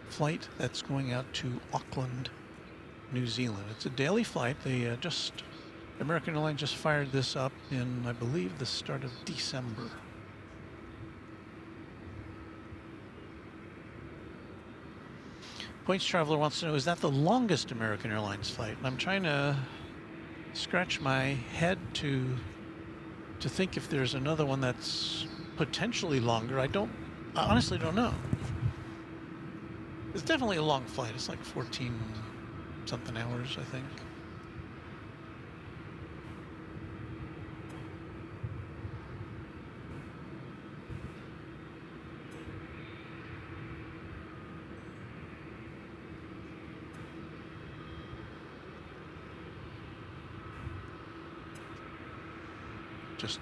flight that's going out to Auckland, New Zealand. It's a daily flight. They American Airlines just fired this up in, I believe, the start of December. Points Traveler wants to know, is that the longest American Airlines flight? And I'm trying to scratch my head to think if there's another one that's potentially longer. I honestly don't know. It's definitely a long flight. It's like 14 something hours, I think. Just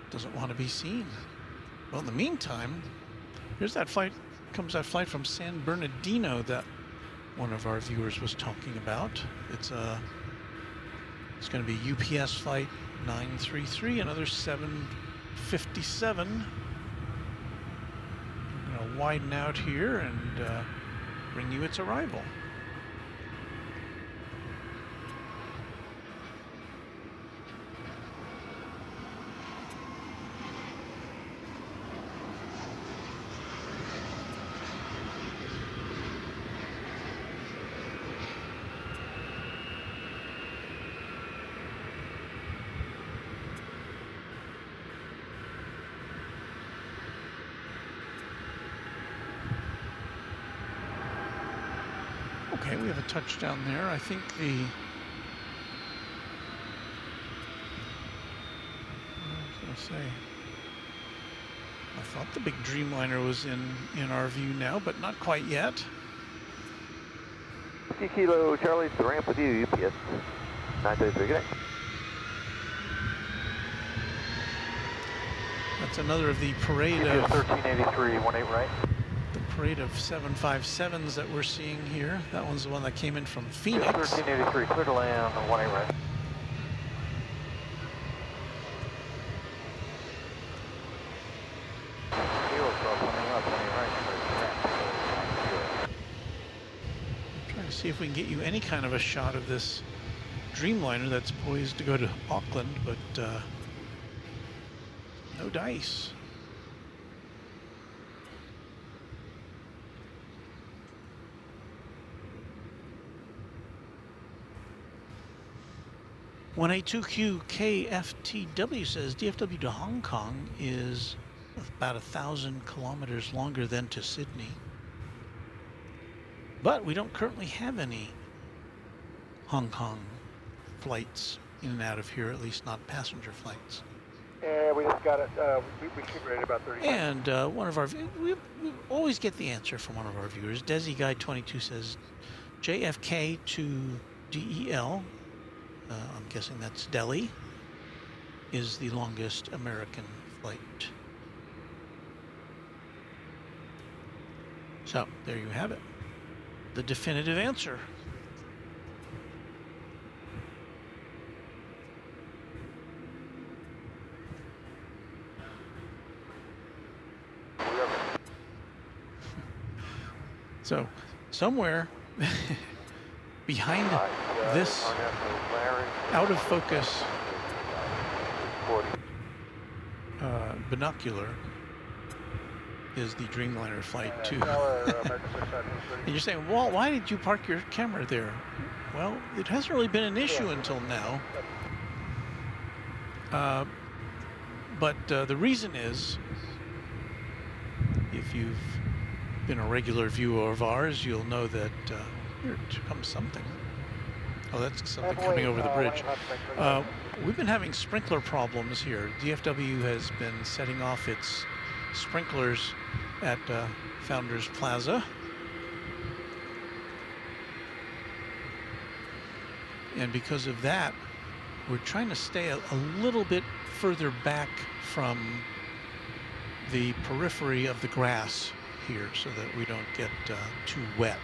doesn't want to be seen. Well, in the meantime, here's that flight from San Bernardino that one of our viewers was talking about. It's going to be UPS flight 933, another 757. I'm going to widen out here and bring you its arrival. Okay, we have a touchdown there. I think the... What was I going to say? I thought the big Dreamliner was in our view now, but not quite yet. Kilo Charlie to the ramp with you, UPS 933, good day. That's another of the parade UPS of 1383, 18 right. the parade of 757s that we're seeing here. That one's the one that came in from Phoenix. 1383, clear to land, 18 right. Trying to see if we can get you any kind of a shot of this Dreamliner that's poised to go to Auckland, but no dice. When A2QKFTW says DFW to Hong Kong is about 1,000 kilometers longer than to Sydney. But we don't currently have any Hong Kong flights in and out of here, at least not passenger flights. Yeah, we just got it. We should rate about 30 And one of our, we always get the answer from one of our viewers. Desi Guy 22 says JFK to DEL, I'm guessing that's Delhi, is the longest American flight. So there you have it, the definitive answer. So somewhere behind this out of focus binocular is the Dreamliner Flight 2. And you're saying, well, why did you park your camera there? Well, it hasn't really been an issue until now. But the reason is, if you've been a regular viewer of ours, you'll know that here comes something. Oh, that's something coming over the bridge. We've been having sprinkler problems here. DFW has been setting off its sprinklers at Founders Plaza. And because of that, we're trying to stay a little bit further back from the periphery of the grass here so that we don't get too wet.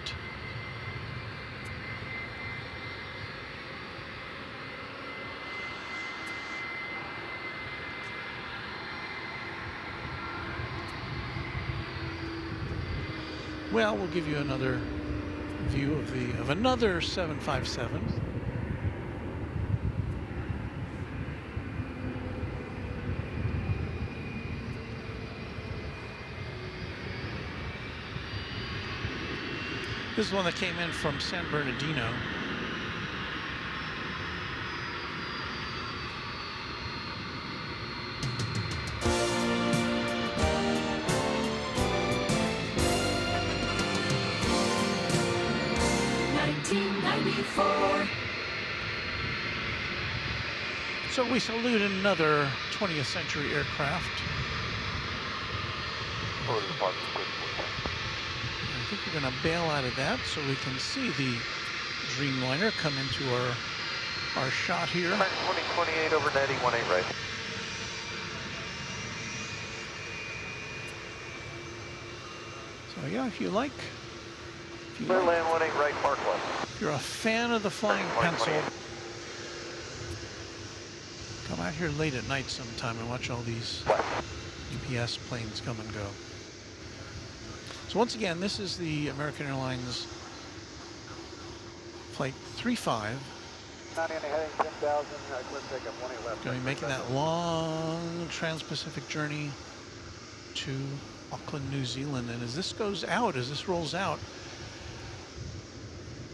Well, we'll give you another view of another 757. This is one that came in from San Bernardino. So we salute another 20th century aircraft. I think we're going to bail out of that so we can see the Dreamliner come into our shot here. 2028 over 9018 right. So yeah, if you like, Clear land 18 right, park left. if you're a fan of the flying pencil, come out here late at night sometime and watch all these UPS planes come and go. So once again, this is the American Airlines Flight 35. 90 heading 10,000, clear pickup 18 left. Going to be making that long Trans-Pacific journey to Auckland, New Zealand. And as this goes out, as this rolls out,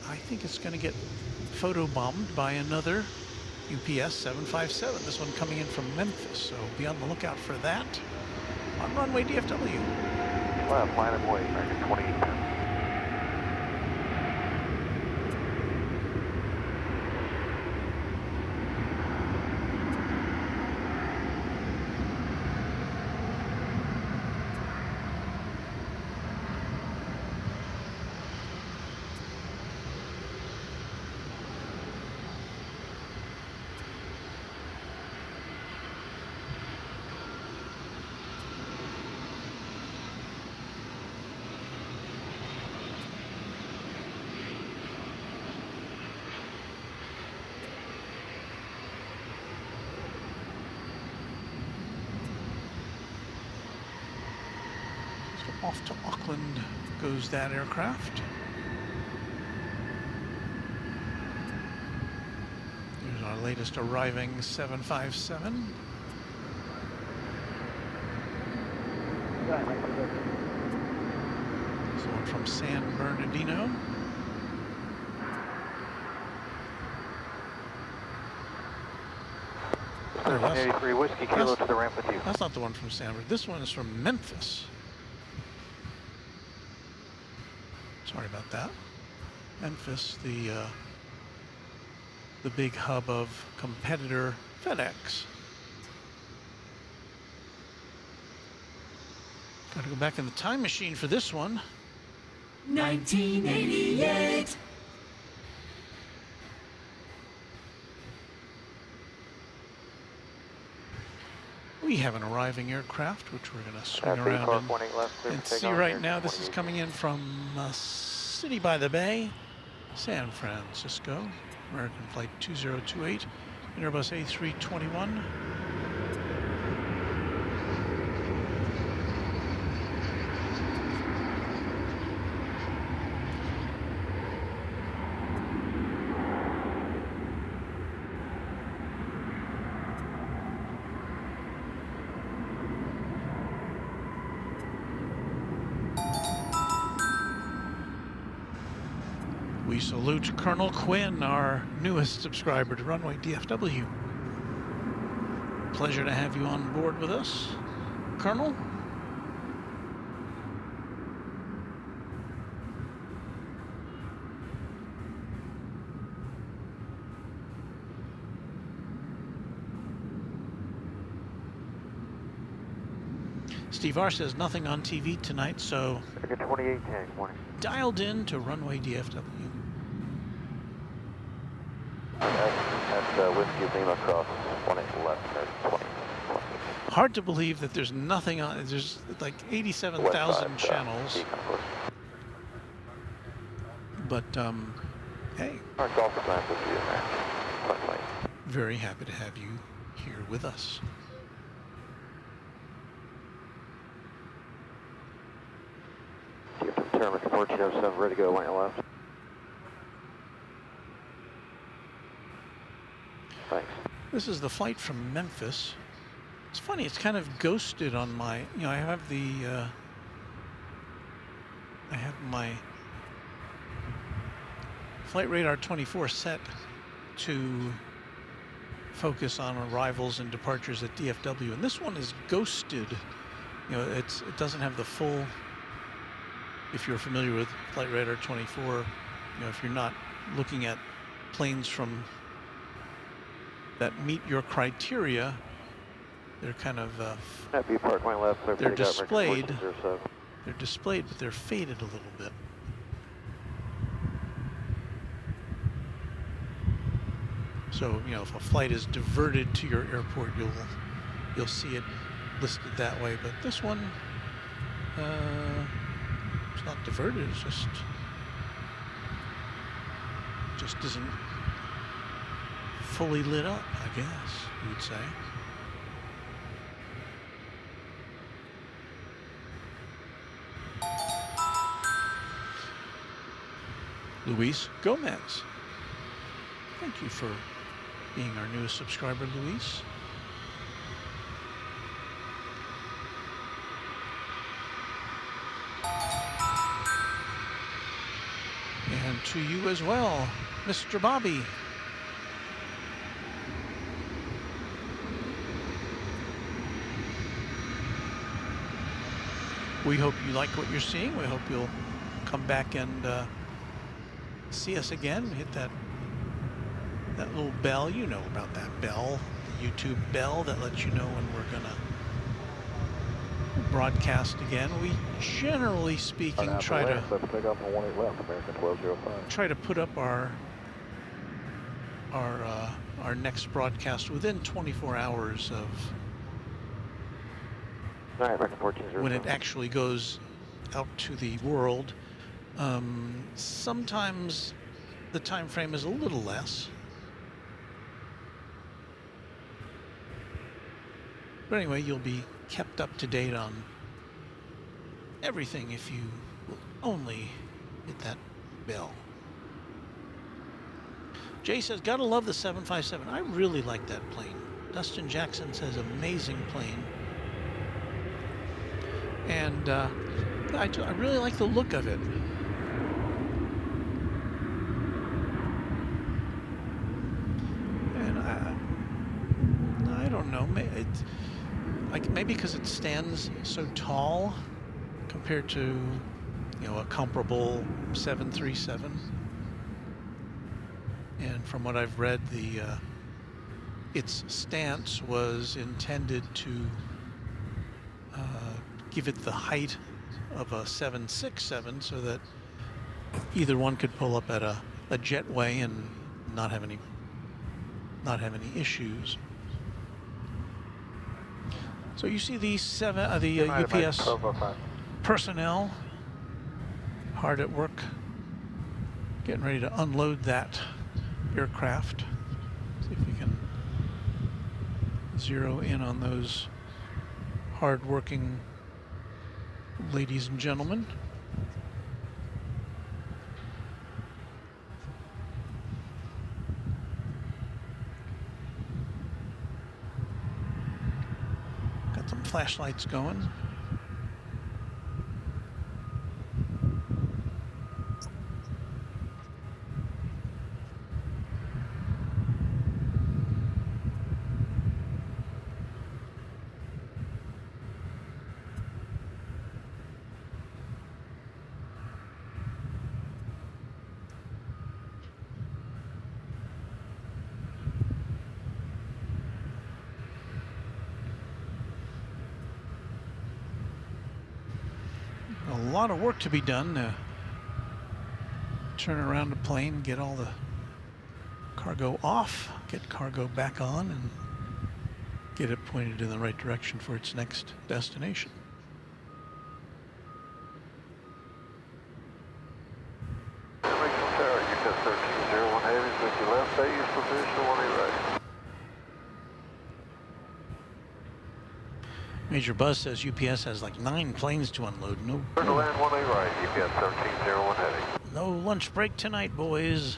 I think it's going to get photobombed by another UPS 757. This one coming in from Memphis. So be on the lookout for that on Runway DFW. Planet Boy, American 2810. Off to Auckland goes that aircraft. Here's our latest arriving 757. This one from San Bernardino. Oh, 83 Whiskey Kilo to the ramp with you. that's not the one from San Bernardino. This one is from Memphis. Sorry about that. Memphis, the big hub of competitor FedEx. Got to go back in the time machine for this one. 1988. We have an arriving aircraft, which we're going to swing around and see right now. This is coming in from City by the Bay, San Francisco, American Flight 2028, Airbus A321. We salute Colonel Quinn, our newest subscriber to Runway DFW. Pleasure to have you on board with us, Colonel. Steve R says nothing on TV tonight, so 28 tank, morning. dialed in to Runway DFW. That's Whiskey Lima across 18 left, 20. Hard to believe that there's nothing on. There's like 87,000 channels. But hey, Our golf class with you in there. Quite late. very happy to have you here with us. Terminal 1407, ready to go, line left. Thanks. This is the flight from Memphis. It's funny, it's kind of ghosted on my, you know, I have my Flight Radar 24 set to focus on arrivals and departures at DFW, and this one is ghosted. You know, it doesn't have the full, if you're familiar with Flight Radar 24, you know, if you're not looking at planes from that meet your criteria, they're kind of Park line left, they're displayed. They're displayed, but they're faded a little bit. So, you know, if a flight is diverted to your airport, you'll see it listed that way. But this one, it's not diverted. It's just isn't fully lit up, I guess you would say. Luis Gomez. Thank you for being our newest subscriber, Luis. And to you as well, Mr. Bobby. We hope you like what you're seeing. We hope you'll come back and see us again. Hit that little bell. You know about that bell, the YouTube bell that lets you know when we're gonna broadcast again. We generally speaking try to put up our next broadcast within 24 hours of when it actually goes out to the world. Sometimes the time frame is a little less. But anyway, you'll be kept up to date on everything if you will only hit that bell. Jay says, gotta love the 757. I really like that plane. Dustin Jackson says, amazing plane. And I really like the look of it. And I don't know, maybe because it stands so tall compared to, you know, a comparable 737. And from what I've read, its stance was intended to give it the height of a 767, so that either one could pull up at a jetway and not have any issues. So you see these the UPS personnel hard at work, getting ready to unload that aircraft. See if we can zero in on those hard-working ladies and gentlemen. Got some flashlights going. A lot of work to be done to turn around the plane, get all the cargo off, get cargo back on, and get it pointed in the right direction for its next destination. Major Buzz says UPS has like 9 planes to unload. No. Turn to land 1A right, UPS 1301 heading. No lunch break tonight, boys.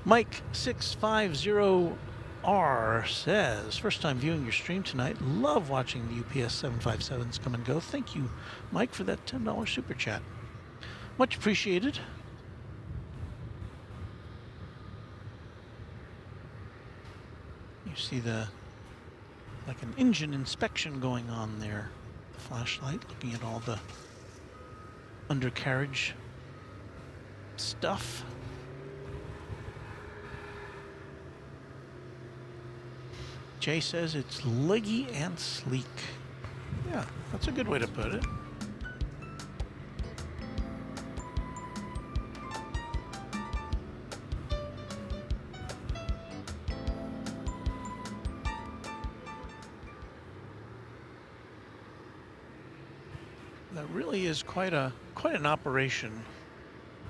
Mike 650R says, first time viewing your stream tonight. Love watching the UPS 757s come and go. Thank you, Mike, for that $10 super chat. Much appreciated. You see like an engine inspection going on there. The flashlight looking at all the undercarriage stuff. Jay says it's leggy and sleek. Yeah, that's a good way to put it. That really is quite an operation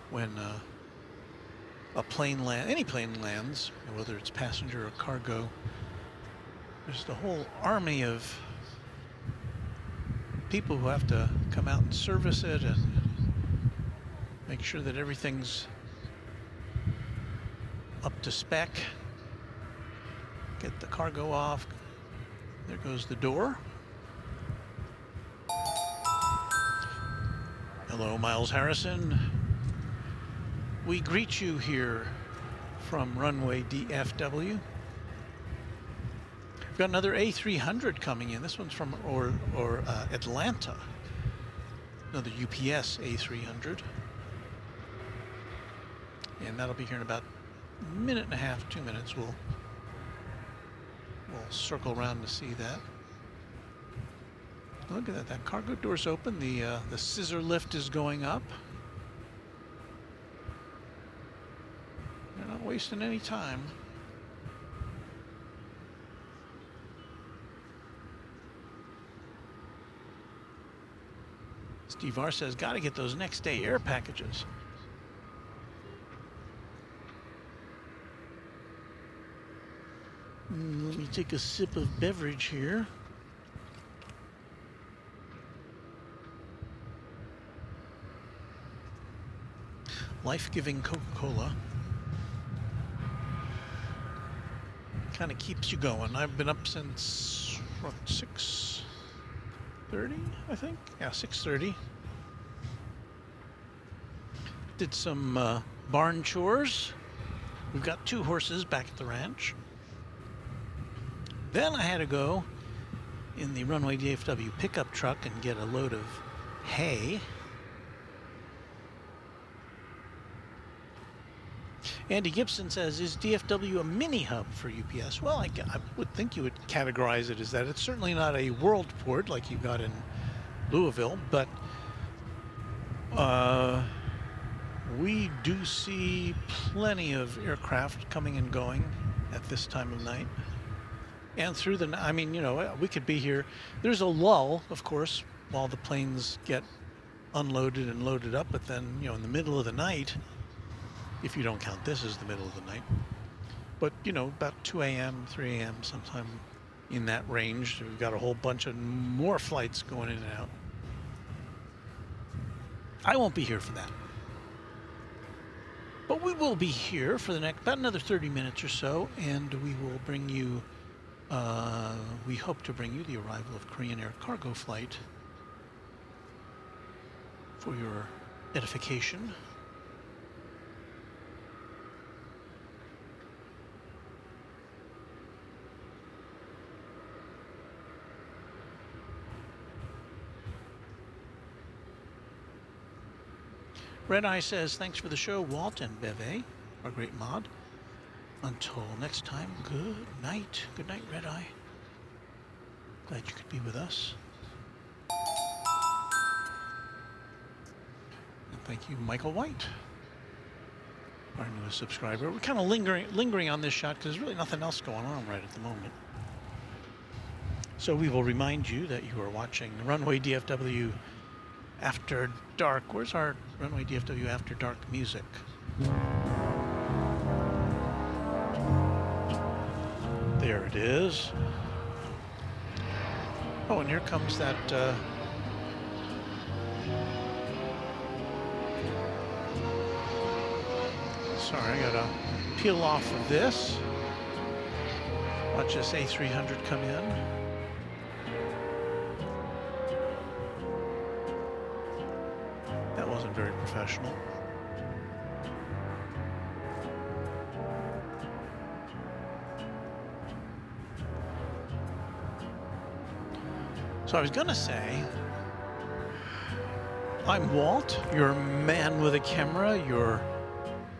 when a plane any plane lands, whether it's passenger or cargo. There's the whole army of people who have to come out and service it and make sure that everything's up to spec. Get the cargo off. There goes the door. Hello, Miles Harrison. We greet you here from Runway DFW. We've got another A300 coming in. This one's from Atlanta. Another UPS A300. And that'll be here in about a minute and a half, 2 minutes. We'll circle around to see that. Look at that. That cargo door's open. The scissor lift is going up. They're not wasting any time. Steve R says, gotta get those next day air packages. Let me take a sip of beverage here. life-giving Coca-Cola. Kind of keeps you going. I've been up since, what, 6:30, I think? Yeah, 6:30. Did some barn chores. We've got 2 horses back at the ranch. Then I had to go in the Runway DFW pickup truck and get a load of hay. Andy Gibson says, is DFW a mini hub for UPS? Well, I would think you would categorize it as that. It's certainly not a world port like you got in Louisville, but we do see plenty of aircraft coming and going at this time of night. And through the, I mean, you know, we could be here. There's a lull, of course, while the planes get unloaded and loaded up, but then, you know, in the middle of the night, if you don't count this as the middle of the night, but, you know, about 2 a.m., 3 a.m., sometime in that range, we've got a whole bunch of more flights going in and out. I won't be here for that. But we will be here for the next, about another 30 minutes or so, and we will bring you, we hope to bring you the arrival of Korean Air cargo flight for your edification. Red Eye says, thanks for the show, Walt and Beve, our great mod. Until next time, good night. Good night, Red Eye. Glad you could be with us. And thank you, Michael White, our newest subscriber. We're kind of lingering on this shot because there's really nothing else going on right at the moment. So we will remind you that you are watching Runway DFW After Dark. Where's our Runway DFW After Dark music? There it is. Oh, and here comes that sorry, I gotta peel off of this. Watch this A300 come in. That wasn't very professional. So I was gonna say, I'm Walt, your man with a camera, your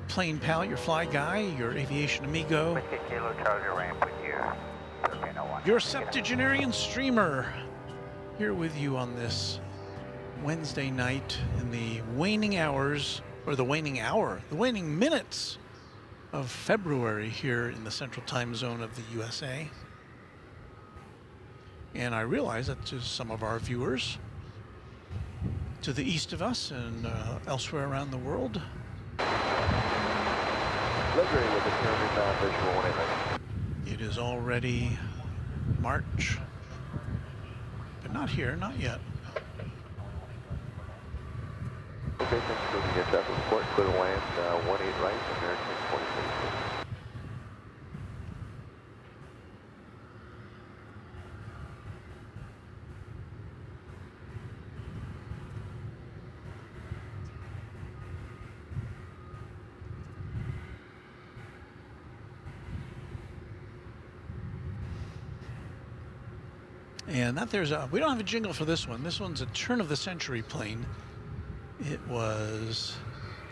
plane pal, your fly guy, your aviation amigo, your septuagenarian streamer, here with you on this Wednesday night in the waning hours, or the waning hour, the waning minutes of February here in the central time zone of the USA. And I realize that to some of our viewers to the east of us and elsewhere around the world, it is already March, but not here, not yet. Okay, thanks for the heads up. Report clear to land 18 right, American 2026. And that there's a, we don't have a jingle for this one. This one's a turn of the century plane. It was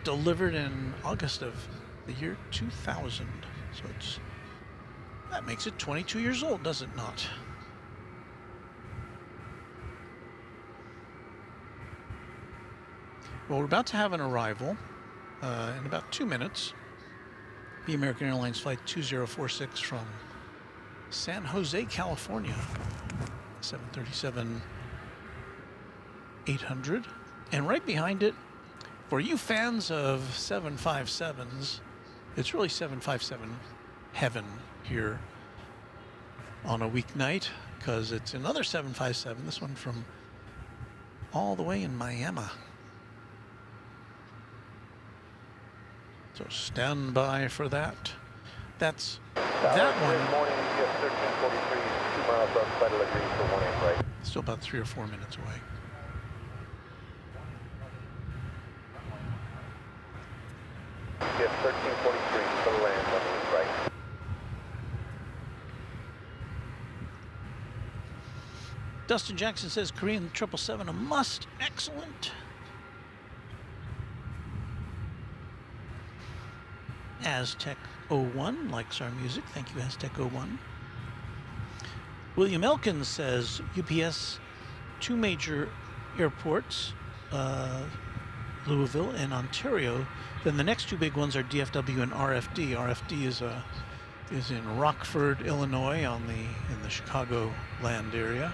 delivered in August of the year 2000. So that makes it 22 years old, does it not? Well, we're about to have an arrival in about 2 minutes. The American Airlines flight 2046 from San Jose, California. 737-800. And right behind it, for you fans of 757s, it's really 757 heaven here on a weeknight, because it's another 757, this one from all the way in Miami. So stand by for that. That's that one. Good morning, UPS 1343, 2 miles outside of Lagrange for 18 right. Still about 3 or 4 minutes away. UPS 1343, still land on the right. Dustin Jackson says Korean 777 a must. Excellent. Aztec 01 likes our music. Thank you, Aztec 01. William Elkins says UPS 2 major airports, Louisville and Ontario. Then the next 2 big ones are DFW and RFD. RFD is in Rockford, Illinois, in the Chicago land area.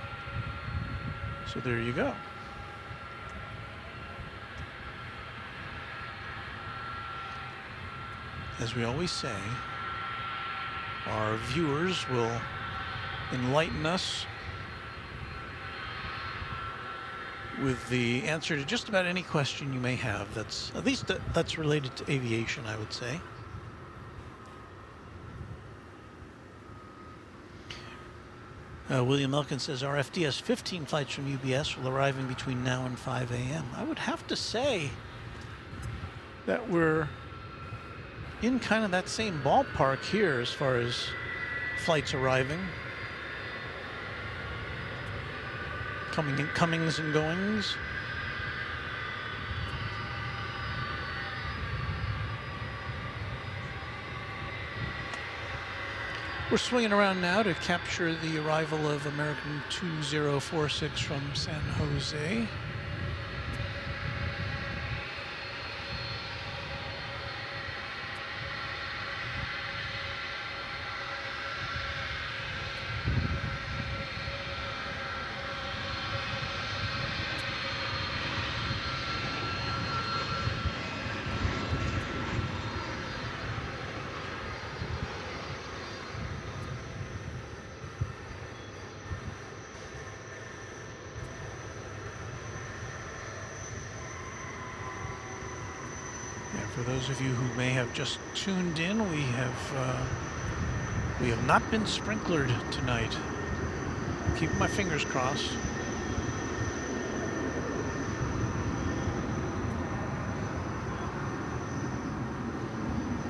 So there you go. As we always say, our viewers will enlighten us with the answer to just about any question you may have. That's at least that's related to aviation, I would say. William Elkins says RFD has 15 flights from UBS will arrive in between now and 5 a.m. I would have to say that we're in kind of that same ballpark here as far as flights arriving. Comings and goings. We're swinging around now to capture the arrival of American 2046 from San Jose. For those of you who may have just tuned in, we have not been sprinklered tonight. Keep my fingers crossed.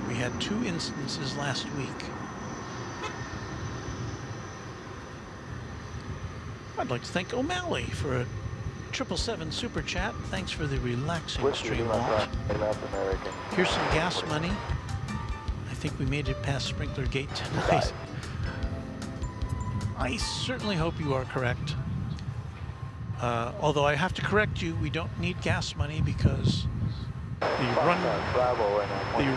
We had 2 instances last week. I'd like to thank O'Malley for a 777 super chat. Thanks for the relaxing stream launch. Here's some gas money. I think we made it past Sprinkler Gate tonight. I certainly hope you are correct. Although I have to correct you, we don't need gas money because the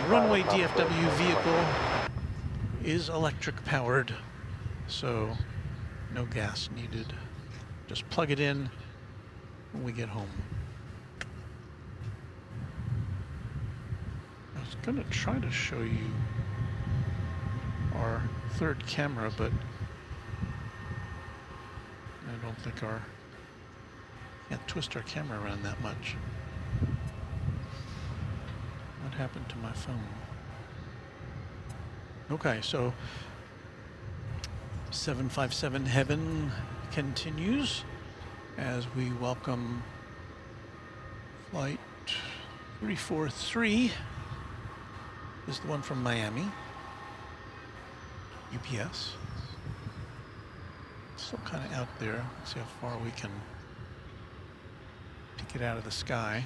Runway DFW vehicle is electric powered, so no gas needed. Just plug it in when we get home. I was going to try to show you our 3rd camera, but I don't think can't twist our camera around that much. What happened to my phone? Okay, so 757 Heaven continues as we welcome flight 343. This is the one from Miami, UPS. Still kind of out there. Let's see how far we can pick it out of the sky.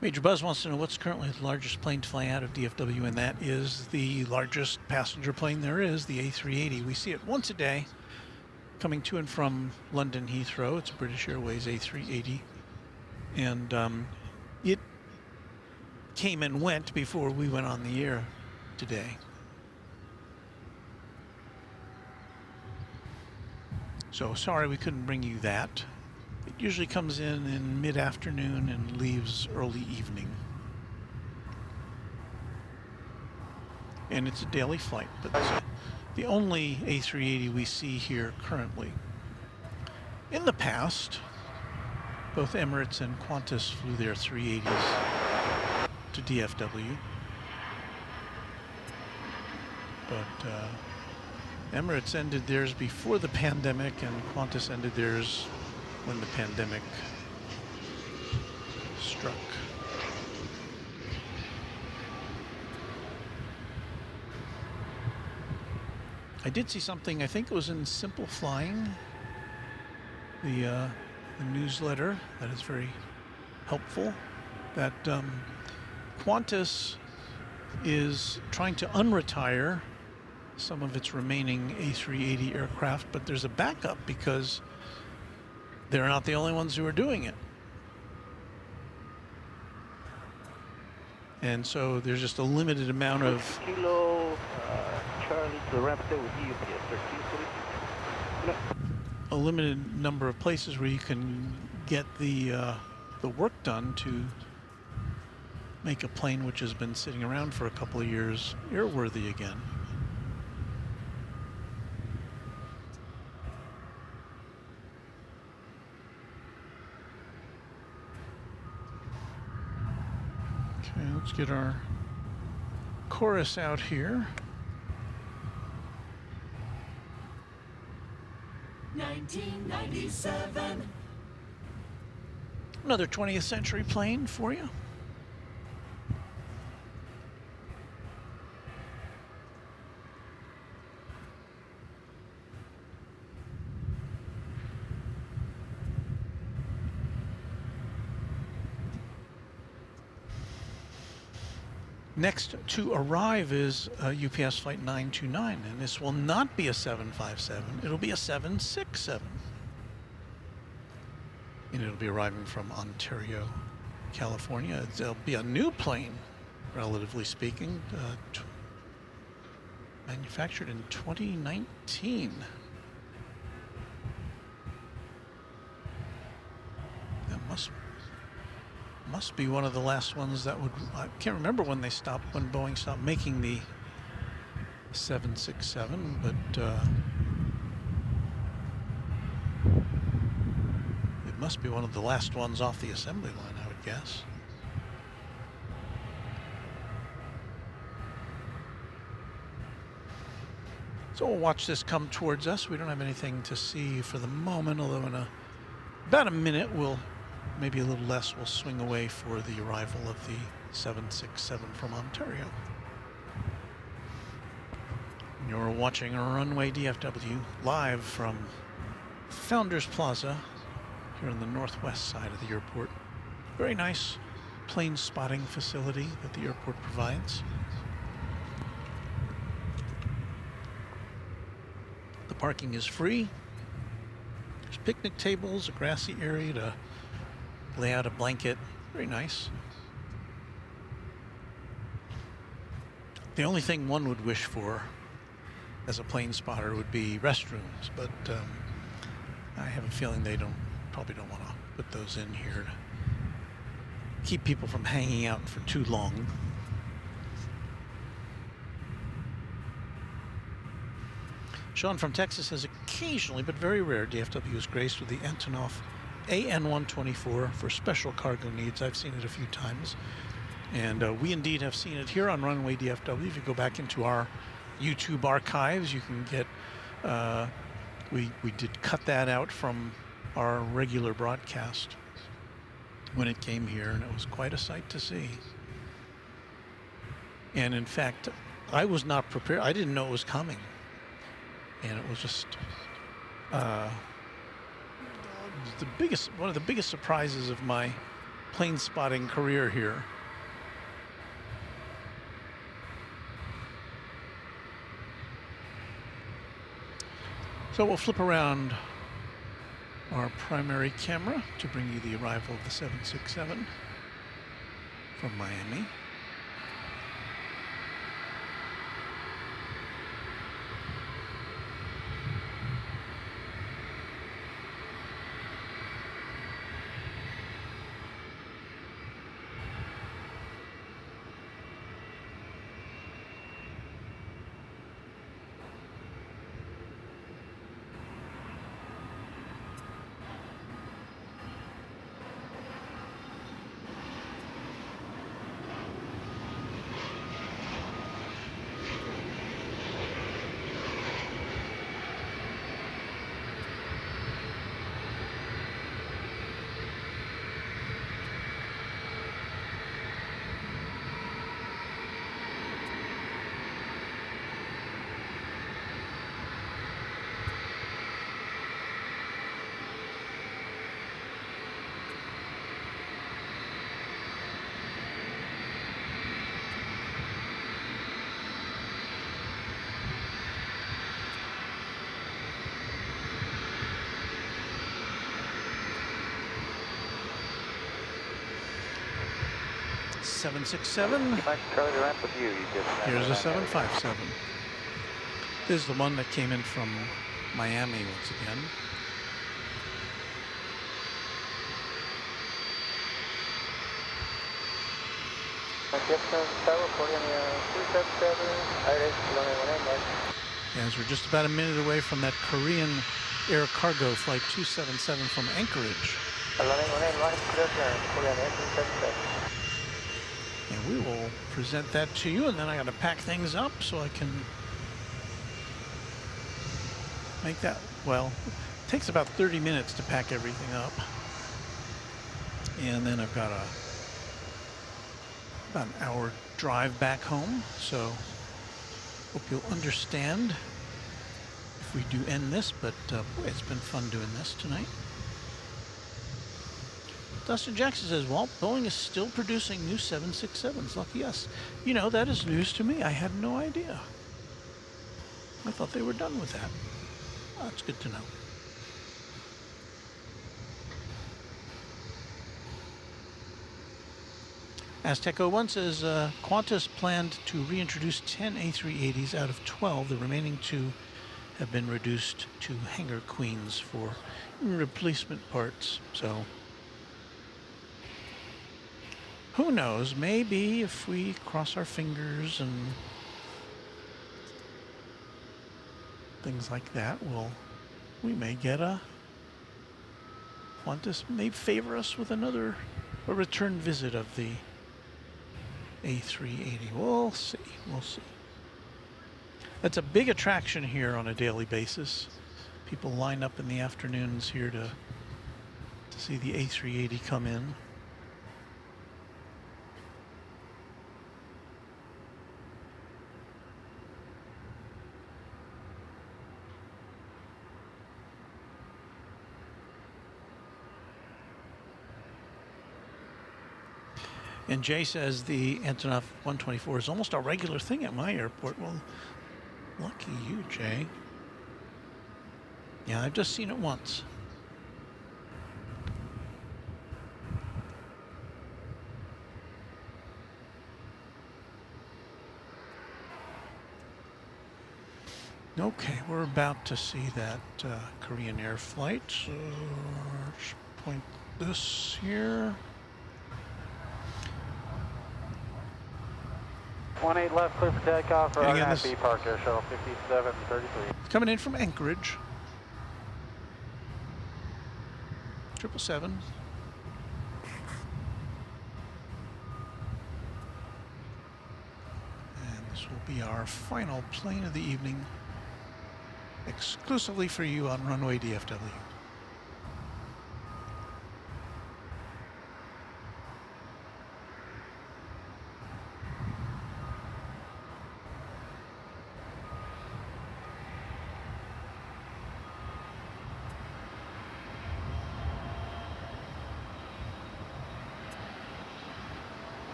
Major Buzz wants to know what's currently the largest plane to fly out of DFW, and that is the largest passenger plane there is, the A380. We see it once a day coming to and from London Heathrow. It's British Airways A380. And it came and went before we went on the air today. So sorry we couldn't bring you that. It usually comes in mid-afternoon and leaves early evening. and it's a daily flight, but it's the only A380 we see here currently. In the past, both Emirates and Qantas flew their 380s to DFW, but Emirates ended theirs before the pandemic, and Qantas ended theirs when the pandemic struck. I did see something, I think it was in Simple Flying, the newsletter that is very helpful, that Qantas is trying to unretire some of its remaining A380 aircraft, but there's a backup because they're not the only ones who are doing it. And so there's just a limited amount of Kilo Charlie to the ramp there with UPS 13. a limited number of places where you can get the work done to make a plane which has been sitting around for a couple of years airworthy again. Okay, let's get our chorus out here. 1997. Another 20th century plane for you. Next to arrive is UPS Flight 929, and this will not be a 757, it'll be a 767. And it'll be arriving from Ontario, California. It'll be a new plane, relatively speaking, manufactured in 2019. That must be one of the last ones that would, I can't remember when they stopped, when Boeing stopped making the 767, but it must be one of the last ones off the assembly line, I would guess. So we'll watch this come towards us. We don't have anything to see for the moment, although in about a minute we'll, maybe a little less, we'll swing away for the arrival of the 767 from Ontario. You're watching Runway DFW live from Founders Plaza here on the northwest side of the airport. Very nice plane spotting facility that the airport provides. The parking is free. There's picnic tables, a grassy area to lay out a blanket. Very nice. The only thing one would wish for as a plane spotter would be restrooms, but I have a feeling they probably don't want to put those in here to keep people from hanging out for too long. Sean from Texas says occasionally, but very rare, DFW is graced with the Antonov AN-124 for special cargo needs. I've seen it a few times, and we indeed have seen it here on Runway DFW. If you go back into our YouTube archives, you can get, we did cut that out from our regular broadcast when it came here, and it was quite a sight to see. And in fact, I was not prepared. I didn't know it was coming. And it was just one of the biggest surprises of my plane spotting career here. So we'll flip around our primary camera to bring you the arrival of the 767 from Miami. 767. Mike Charlie to ramp with you. You just Here's a 757. This is the one that came in from Miami once again. As we're just about a minute away from that Korean Air Cargo Flight 277 from Anchorage. And we will present that to you, and then I got to pack things up so I can make that, well, it takes about 30 minutes to pack everything up. And then I've got about an hour drive back home, so hope you'll understand if we do end this, but boy, it's been fun doing this tonight. Dustin Jackson says, well, Boeing is still producing new 767s. Lucky us. You know, that is news to me. I had no idea. I thought they were done with that. Oh, that's good to know. Aztec01 says, Qantas planned to reintroduce 10 A380s out of 12. The remaining 2 have been reduced to hangar queens for replacement parts. So, who knows? Maybe if we cross our fingers and things like that, we may get a Qantas may favor us with a return visit of the A380. We'll see. We'll see. That's a big attraction here on a daily basis. People line up in the afternoons here to see the A380 come in. And Jay says the Antonov 124 is almost a regular thing at my airport. Well, lucky you, Jay. Yeah, I've just seen it once. Okay, we're about to see that Korean Air flight. So let's point this here. 18 left, clear for takeoff for RNB Park Air Shuttle 5733. Coming in from Anchorage. 777. And this will be our final plane of the evening, exclusively for you on Runway DFW.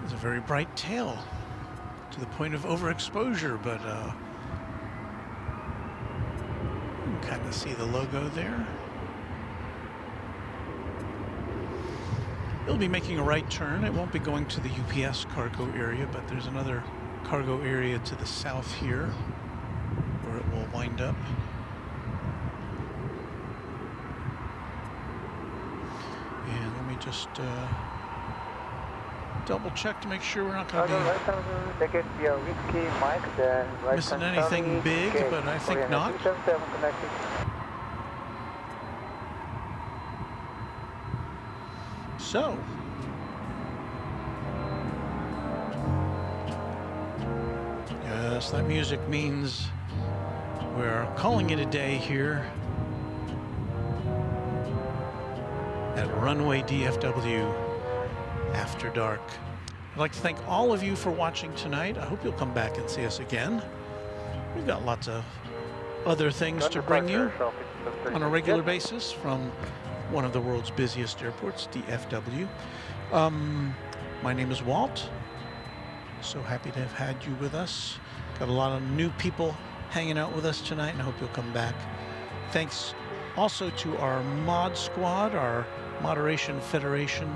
It's a very bright tail to the point of overexposure, but you can kind of see the logo there. It'll be making a right turn. It won't be going to the UPS cargo area, but there's another cargo area to the south here where it will wind up. And let me just double check to make sure we're not going to be missing anything big, but I think not. So, yes, that music means we're calling it a day here at Runway DFW After Dark. I'd like to thank all of you for watching tonight. I hope you'll come back and see us again. We've got lots of other things to bring you on a regular basis from one of the world's busiest airports, DFW. My name is Walt. So happy to have had you with us. Got a lot of new people hanging out with us tonight, and I hope you'll come back. Thanks also to our mod squad, our Moderation Federation,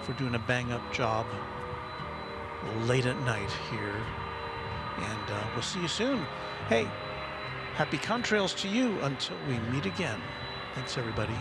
for doing a bang-up job late at night here. And we'll see you soon. Hey, happy contrails to you until we meet again. Thanks, everybody.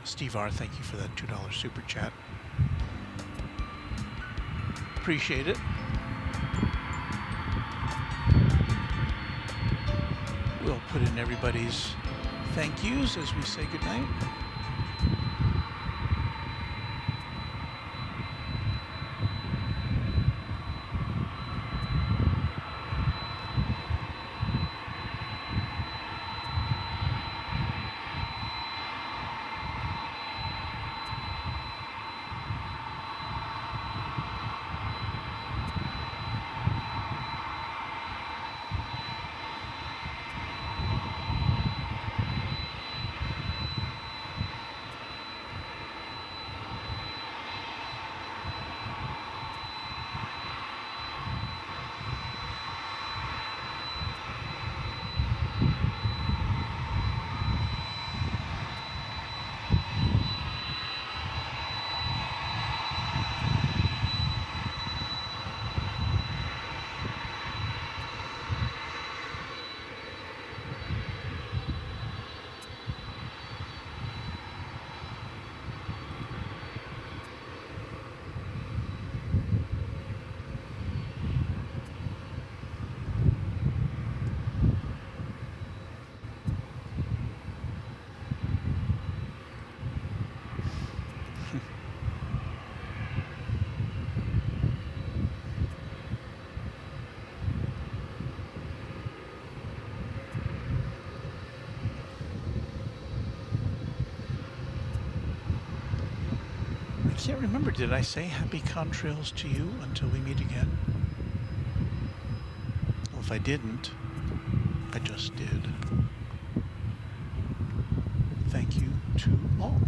Steve R., thank you for that $2 super chat. Appreciate it. We'll put in everybody's thank yous as we say goodnight. I can't remember, did I say happy contrails to you until we meet again? Well, if I didn't, I just did. Thank you to all.